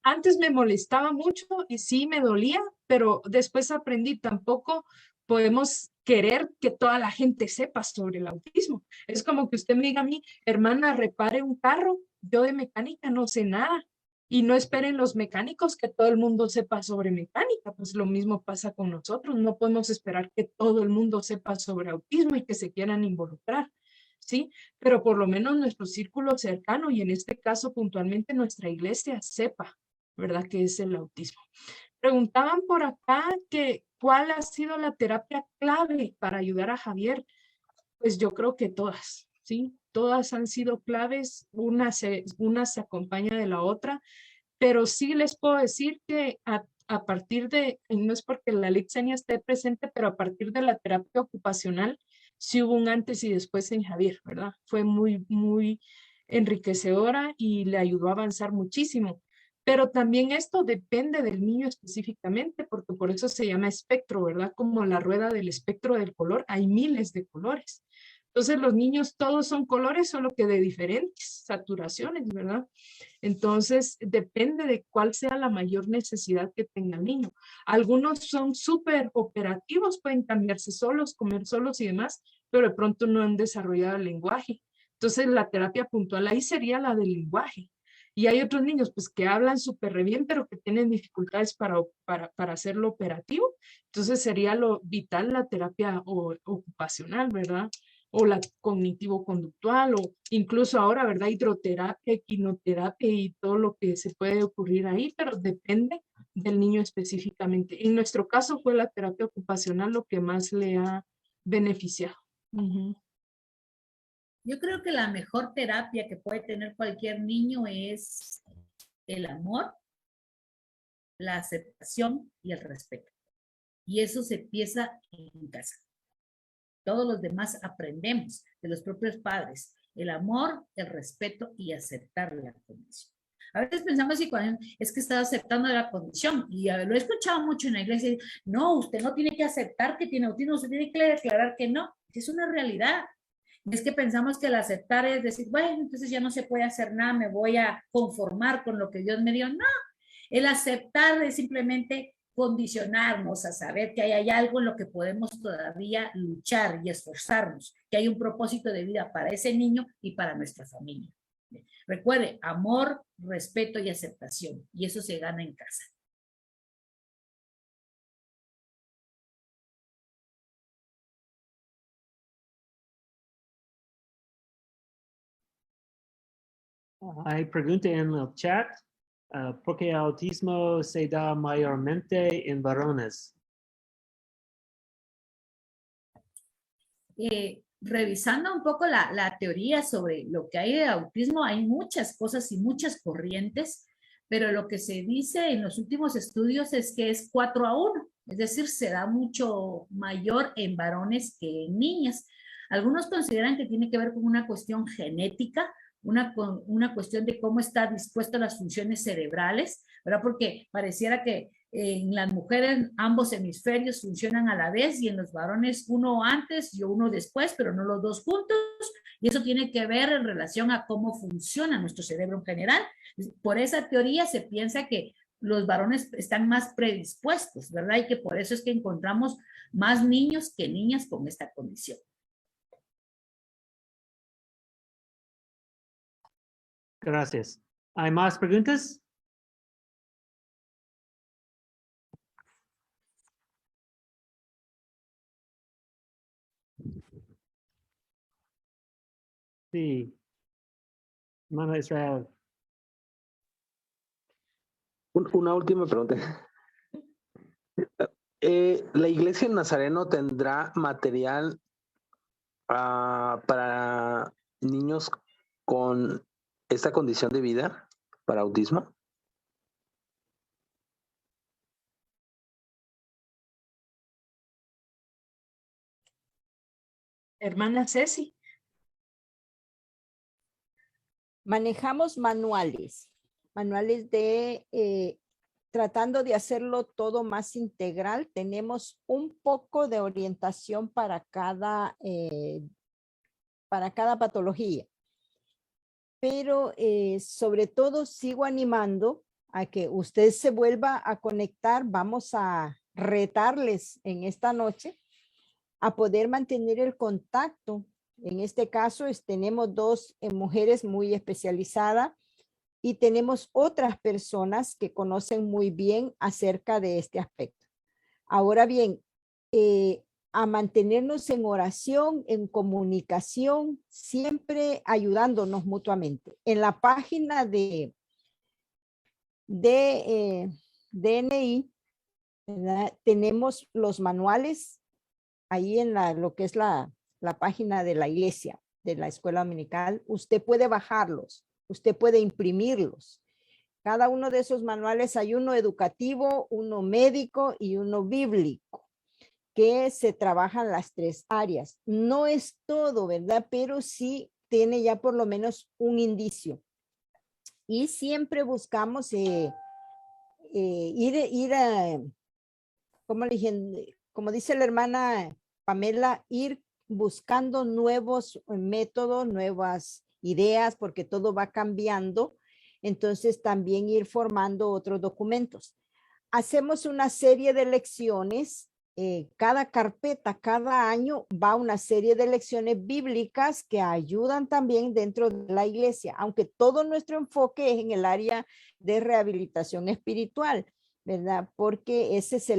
antes me molestaba mucho y sí me dolía, pero después aprendí, tampoco podemos querer que toda la gente sepa sobre el autismo. Es como que usted me diga a mí, hermana, repare un carro, yo de mecánica no sé nada. Y no esperen los mecánicos que todo el mundo sepa sobre mecánica, pues lo mismo pasa con nosotros. No podemos esperar que todo el mundo sepa sobre autismo y que se quieran involucrar, ¿sí? Pero por lo menos nuestro círculo cercano y en este caso puntualmente nuestra iglesia sepa, ¿verdad? Que es el autismo. Preguntaban por acá que ¿cuál ha sido la terapia clave para ayudar a Javier? Pues yo creo que todas, ¿sí? Todas han sido claves, una se acompaña de la otra, pero sí les puedo decir que a partir de, no es porque la Lixenia esté presente, pero a partir de la terapia ocupacional, sí hubo un antes y después en Javier, ¿verdad? Fue muy, muy enriquecedora y le ayudó a avanzar muchísimo. Pero también esto depende del niño específicamente, porque por eso se llama espectro, ¿verdad? Como la rueda del espectro del color, hay miles de colores. Entonces los niños todos son colores, solo que de diferentes saturaciones, ¿verdad? Entonces depende de cuál sea la mayor necesidad que tenga el niño. Algunos son súper operativos, pueden cambiarse solos, comer solos y demás, pero de pronto no han desarrollado el lenguaje. Entonces la terapia puntual ahí sería la del lenguaje. Y hay otros niños pues que hablan súper re bien, pero que tienen dificultades para hacerlo operativo. Entonces sería lo vital la terapia ocupacional, ¿verdad? O la cognitivo-conductual, o incluso ahora, ¿verdad? Hidroterapia, quinoterapia y todo lo que se puede ocurrir ahí, pero depende del niño específicamente. En nuestro caso fue la terapia ocupacional lo que más le ha beneficiado. Ujú. Yo creo que la mejor terapia que puede tener cualquier niño es el amor, la aceptación y el respeto. Y eso se empieza en casa. Todos los demás aprendemos de los propios padres. El amor, el respeto y aceptar la condición. A veces pensamos que es que está aceptando la condición, y lo he escuchado mucho en la iglesia. No, usted no tiene que aceptar que tiene autismo, usted tiene que declarar que no. Es una realidad. Es que pensamos que el aceptar es decir, bueno, entonces ya no se puede hacer nada, me voy a conformar con lo que Dios me dio. No, el aceptar es simplemente condicionarnos a saber que hay algo en lo que podemos todavía luchar y esforzarnos, que hay un propósito de vida para ese niño y para nuestra familia. Recuerde, amor, respeto y aceptación, y eso se gana en casa. Hay pregunta en el chat. ¿Por qué autismo se da mayormente en varones? Revisando un poco la teoría sobre lo que hay de autismo, hay muchas cosas y muchas corrientes, pero lo que se dice en los últimos estudios es que es 4-1, es decir, se da mucho mayor en varones que en niñas. Algunos consideran que tiene que ver con una cuestión genética, una cuestión de cómo está dispuestas las funciones cerebrales, ¿verdad? Porque pareciera que en las mujeres ambos hemisferios funcionan a la vez y en los varones uno antes y uno después, pero no los dos juntos, y eso tiene que ver en relación a cómo funciona nuestro cerebro en general. Por esa teoría se piensa que los varones están más predispuestos, ¿verdad? Y que por eso es que encontramos más niños que niñas con esta condición. Gracias. ¿Hay más preguntas? Sí. Hermano Israel. Una última pregunta. ¿La iglesia en Nazareno tendrá material para niños con esta condición de vida, para autismo? Hermana Ceci. Manejamos manuales de tratando de hacerlo todo más integral. Tenemos un poco de orientación para cada patología. Pero sobre todo sigo animando a que usted se vuelva a conectar. Vamos a retarles en esta noche a poder mantener el contacto. En este caso tenemos dos mujeres muy especializadas y tenemos otras personas que conocen muy bien acerca de este aspecto. Ahora bien, a mantenernos en oración, en comunicación, siempre ayudándonos mutuamente. En la página de DNI, ¿verdad? Tenemos los manuales ahí en lo que es la página de la iglesia, de la escuela dominical. Usted puede bajarlos, usted puede imprimirlos. Cada uno de esos manuales hay uno educativo, uno médico y uno bíblico, que se trabajan las tres áreas. No es todo, ¿verdad? Pero sí tiene ya por lo menos un indicio. Y siempre buscamos como le dije, como dice la hermana Pamela, ir buscando nuevos métodos, nuevas ideas, porque todo va cambiando. Entonces también ir formando otros documentos. Hacemos una serie de lecciones. Cada carpeta, cada año va una serie de lecciones bíblicas que ayudan también dentro de la iglesia, aunque todo nuestro enfoque es en el área de rehabilitación espiritual, ¿verdad? Porque ese es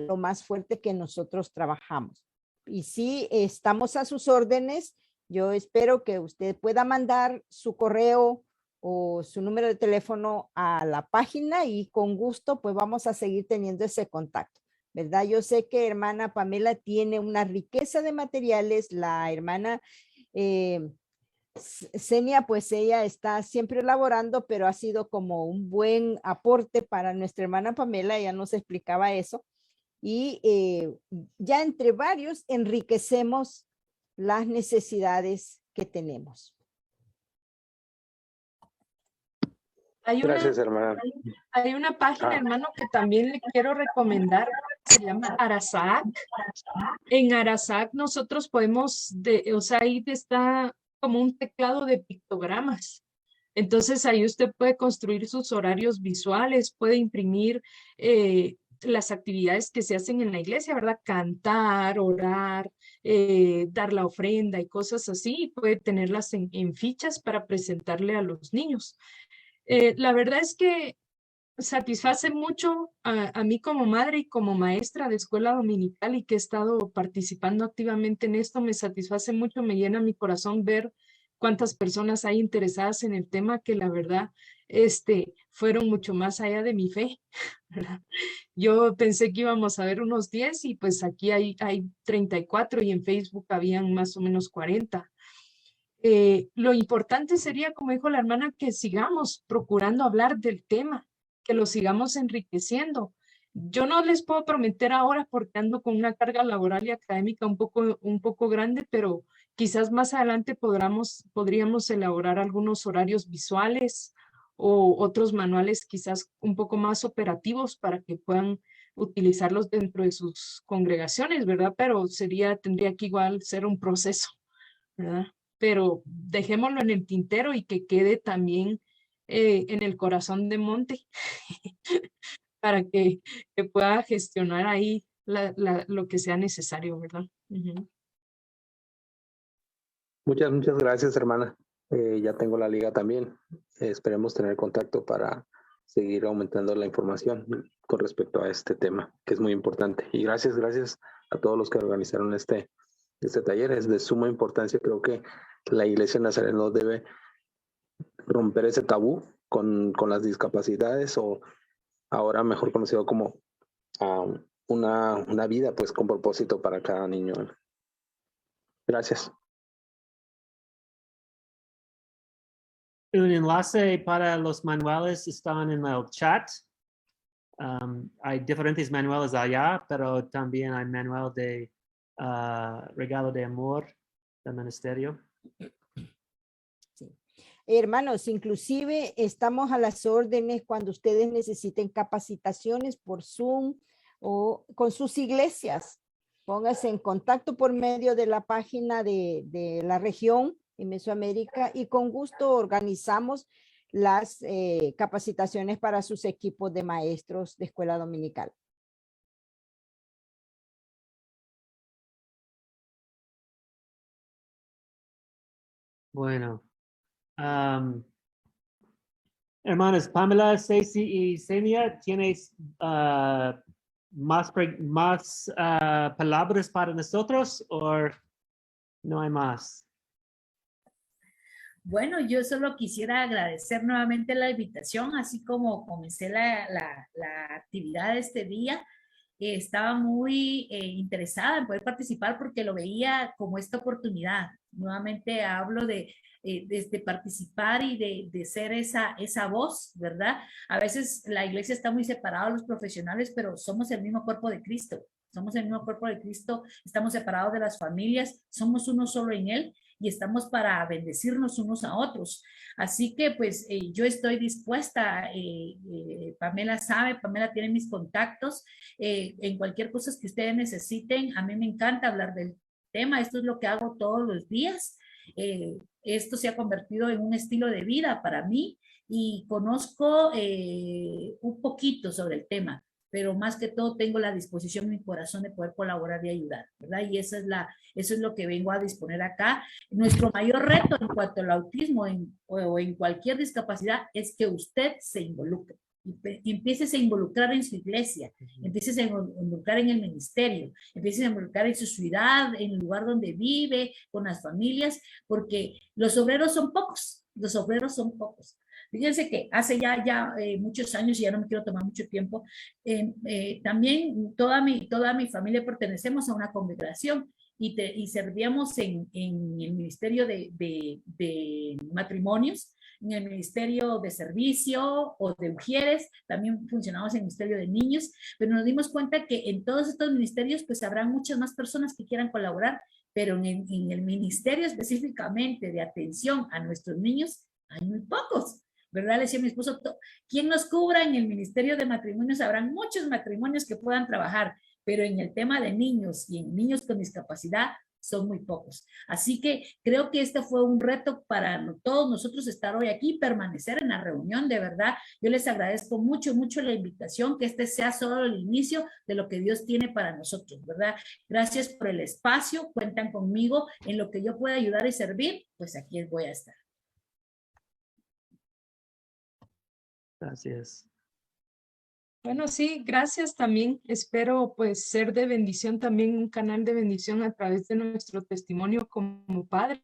lo más fuerte que nosotros trabajamos. Y sí, estamos a sus órdenes. Yo espero que usted pueda mandar su correo o su número de teléfono a la página y con gusto pues vamos a seguir teniendo ese contacto, ¿verdad? Yo sé que hermana Pamela tiene una riqueza de materiales, la hermana Senia, pues ella está siempre elaborando, pero ha sido como un buen aporte para nuestra hermana Pamela, ella nos explicaba eso, y ya entre varios enriquecemos las necesidades que tenemos. Gracias, hermana. Hay una página, hermano, que también le quiero recomendar, se llama Arasac. En Arasac nosotros podemos, o sea, ahí está como un teclado de pictogramas. Entonces ahí usted puede construir sus horarios visuales, puede imprimir las actividades que se hacen en la iglesia, ¿verdad? Cantar, orar, dar la ofrenda y cosas así, y puede tenerlas en fichas para presentarle a los niños. La verdad es que satisface mucho a mí como madre y como maestra de escuela dominical y que he estado participando activamente en esto, me satisface mucho, me llena mi corazón ver cuántas personas hay interesadas en el tema que la verdad fueron mucho más allá de mi fe, ¿verdad? Yo pensé que íbamos a ver unos 10 y pues aquí hay 34 y en Facebook habían más o menos 40. Lo importante sería, como dijo la hermana, que sigamos procurando hablar del tema, que lo sigamos enriqueciendo. Yo no les puedo prometer ahora porque ando con una carga laboral y académica un poco grande, pero quizás más adelante podríamos elaborar algunos horarios visuales o otros manuales quizás un poco más operativos para que puedan utilizarlos dentro de sus congregaciones, ¿verdad? Pero tendría que igual ser un proceso, ¿verdad? Pero dejémoslo en el tintero y que quede también en el corazón de Monte para que pueda gestionar ahí lo que sea necesario, ¿verdad? Uh-huh. Muchas gracias, hermana. Ya tengo la liga también. Esperemos tener contacto para seguir aumentando la información con respecto a este tema, que es muy importante. Y gracias a todos los que organizaron este taller. Es de suma importancia. Creo que la Iglesia Nazareno debe romper ese tabú con las discapacidades, o ahora mejor conocido como una vida pues con propósito para cada niño. Gracias. Un enlace para los manuales están en el chat. Hay diferentes manuales allá, pero también hay manual de regalo de amor del ministerio. Sí. Hermanos, inclusive estamos a las órdenes cuando ustedes necesiten capacitaciones por Zoom o con sus iglesias. Pónganse en contacto por medio de la página de la región en Mesoamérica y con gusto organizamos las capacitaciones para sus equipos de maestros de escuela dominical. Bueno. Hermanas Pamela, Stacy y Senia, ¿tienes más palabras para nosotros o no hay más? Bueno, yo solo quisiera agradecer nuevamente la invitación, así como comencé la actividad de este día. Estaba muy interesada en poder participar porque lo veía como esta oportunidad. Nuevamente hablo de participar y de ser esa voz, ¿verdad? A veces la iglesia está muy separada de los profesionales, pero somos el mismo cuerpo de Cristo. Somos el mismo cuerpo de Cristo, estamos separados de las familias, somos uno solo en Él. y estamos para bendecirnos unos a otros. Así que pues yo estoy dispuesta, Pamela sabe, Pamela tiene mis contactos, en cualquier cosa que ustedes necesiten. A mí me encanta hablar del tema, esto es lo que hago todos los días. Esto se ha convertido en un estilo de vida para mí y conozco un poquito sobre el tema, pero más que todo tengo la disposición en mi corazón de poder colaborar y ayudar, ¿verdad? Y eso es lo que vengo a disponer acá. Nuestro mayor reto en cuanto al autismo o en cualquier discapacidad es que usted se involucre. Empiece a involucrar en su iglesia, empiece a involucrar en el ministerio, empiece a involucrar en su ciudad, en el lugar donde vive, con las familias, porque los obreros son pocos, los obreros son pocos. Fíjense que hace ya muchos años, y ya no me quiero tomar mucho tiempo, también toda mi familia pertenecemos a una congregación y servíamos en el Ministerio de Matrimonios, en el Ministerio de Servicio o de Mujeres, también funcionamos en el Ministerio de Niños, pero nos dimos cuenta que en todos estos ministerios pues habrá muchas más personas que quieran colaborar, pero en el ministerio específicamente de atención a nuestros niños hay muy pocos. ¿Verdad? Le decía a mi esposo, ¿quién nos cubra en el Ministerio de Matrimonios? Habrán muchos matrimonios que puedan trabajar, pero en el tema de niños y en niños con discapacidad son muy pocos. Así que creo que este fue un reto para todos nosotros estar hoy aquí, permanecer en la reunión, de verdad. Yo les agradezco mucho, mucho la invitación, que este sea solo el inicio de lo que Dios tiene para nosotros, ¿verdad? Gracias por el espacio, cuentan conmigo en lo que yo pueda ayudar y servir, pues aquí voy a estar. Gracias. Bueno, sí, gracias también. Espero pues ser de bendición también, un canal de bendición a través de nuestro testimonio como padres.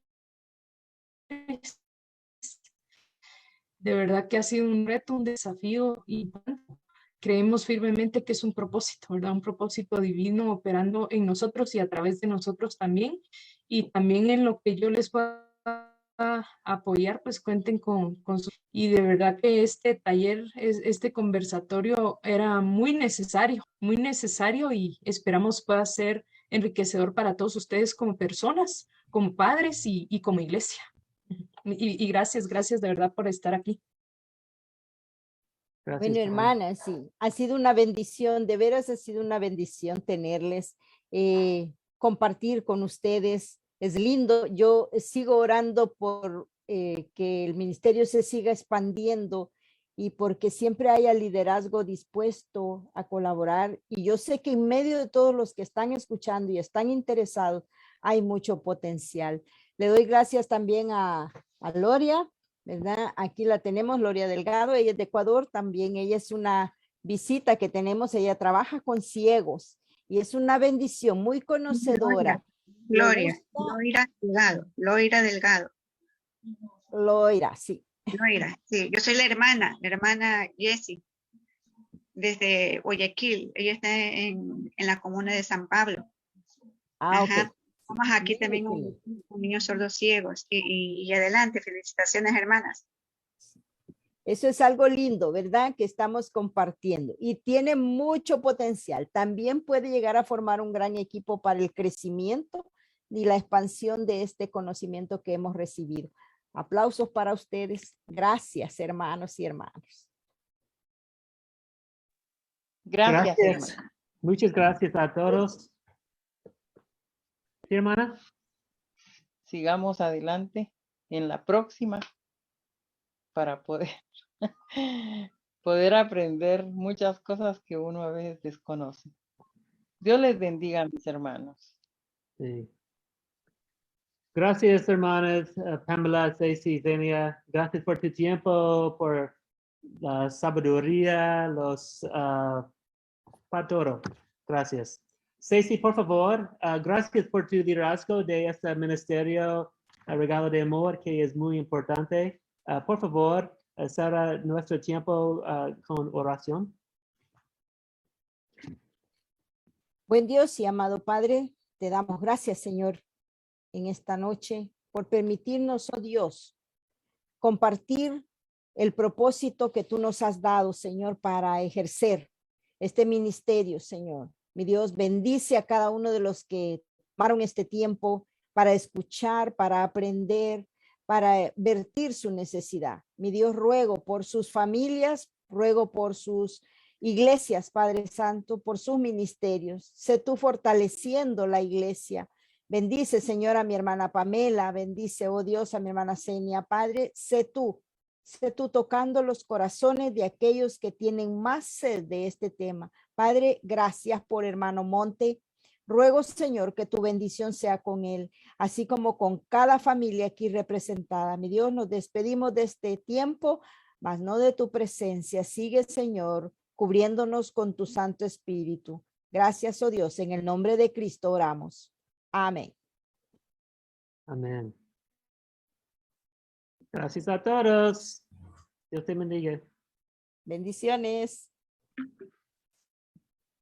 De verdad que ha sido un reto, un desafío y creemos firmemente que es un propósito, ¿verdad? Un propósito divino operando en nosotros y a través de nosotros también. Y también en lo que yo les pueda apoyar, pues cuenten con su... Y de verdad que este taller, este conversatorio era muy necesario y esperamos pueda ser enriquecedor para todos ustedes como personas, como padres y como iglesia. Y gracias de verdad por estar aquí. Gracias, Bueno, Pamela. hermanas, sí, ha sido una bendición, de veras ha sido una bendición tenerles, compartir con ustedes. Es lindo, yo sigo orando por que el ministerio se siga expandiendo y porque siempre haya liderazgo dispuesto a colaborar. Y yo sé que en medio de todos los que están escuchando y están interesados, hay mucho potencial. Le doy gracias también a Gloria, ¿verdad? Aquí la tenemos, Gloria Delgado, ella es de Ecuador también, ella es una visita que tenemos, ella trabaja con ciegos y es una bendición, muy conocedora. Gloria Delgado. Loira, sí. Loira, sí, yo soy la hermana Jessie, desde Guayaquil, ella está en la comuna de San Pablo. Ah, Ajá. ok. Estamos aquí Muy también bien. con niños sordos ciegos y adelante, felicitaciones hermanas. Eso es algo lindo, ¿verdad? Que estamos compartiendo y tiene mucho potencial. También puede llegar a formar un gran equipo para el crecimiento y la expansión de este conocimiento que hemos recibido. Aplausos para ustedes. Gracias, hermanos y hermanas. Gracias, Gracias. hermana. Muchas gracias a todos. ¿Sí, hermana? Sigamos adelante en la próxima para poder aprender muchas cosas que uno a veces desconoce. Dios les bendiga, mis hermanos. Sí. Gracias, hermanas, Pamela, Stacy, Zenia. Gracias por tu tiempo, por la sabiduría, para todo. Gracias. Stacy, por favor, gracias por tu liderazgo de este ministerio, regalo de amor, que es muy importante. Por favor, cerra nuestro tiempo con oración. Buen Dios y amado Padre, te damos gracias, Señor, en esta noche por permitirnos, oh Dios, compartir el propósito que tú nos has dado, Señor, para ejercer este ministerio, Señor. Mi Dios, bendice a cada uno de los que tomaron este tiempo para escuchar, para aprender, para vertir su necesidad. Mi Dios, ruego por sus familias, ruego por sus iglesias, Padre Santo, por sus ministerios. Sé tú fortaleciendo la iglesia. Bendice, Señor, a mi hermana Pamela. Bendice, oh Dios, a mi hermana Senia. Padre, sé tú tocando los corazones de aquellos que tienen más sed de este tema. Padre, gracias por hermano Monte. Ruego, Señor, que tu bendición sea con él, así como con cada familia aquí representada. Mi Dios, nos despedimos de este tiempo, mas no de tu presencia. Sigue, Señor, cubriéndonos con tu Santo Espíritu. Gracias, oh Dios, en el nombre de Cristo oramos. Amén. Amén. Gracias a todos. Dios te bendiga. Bendiciones.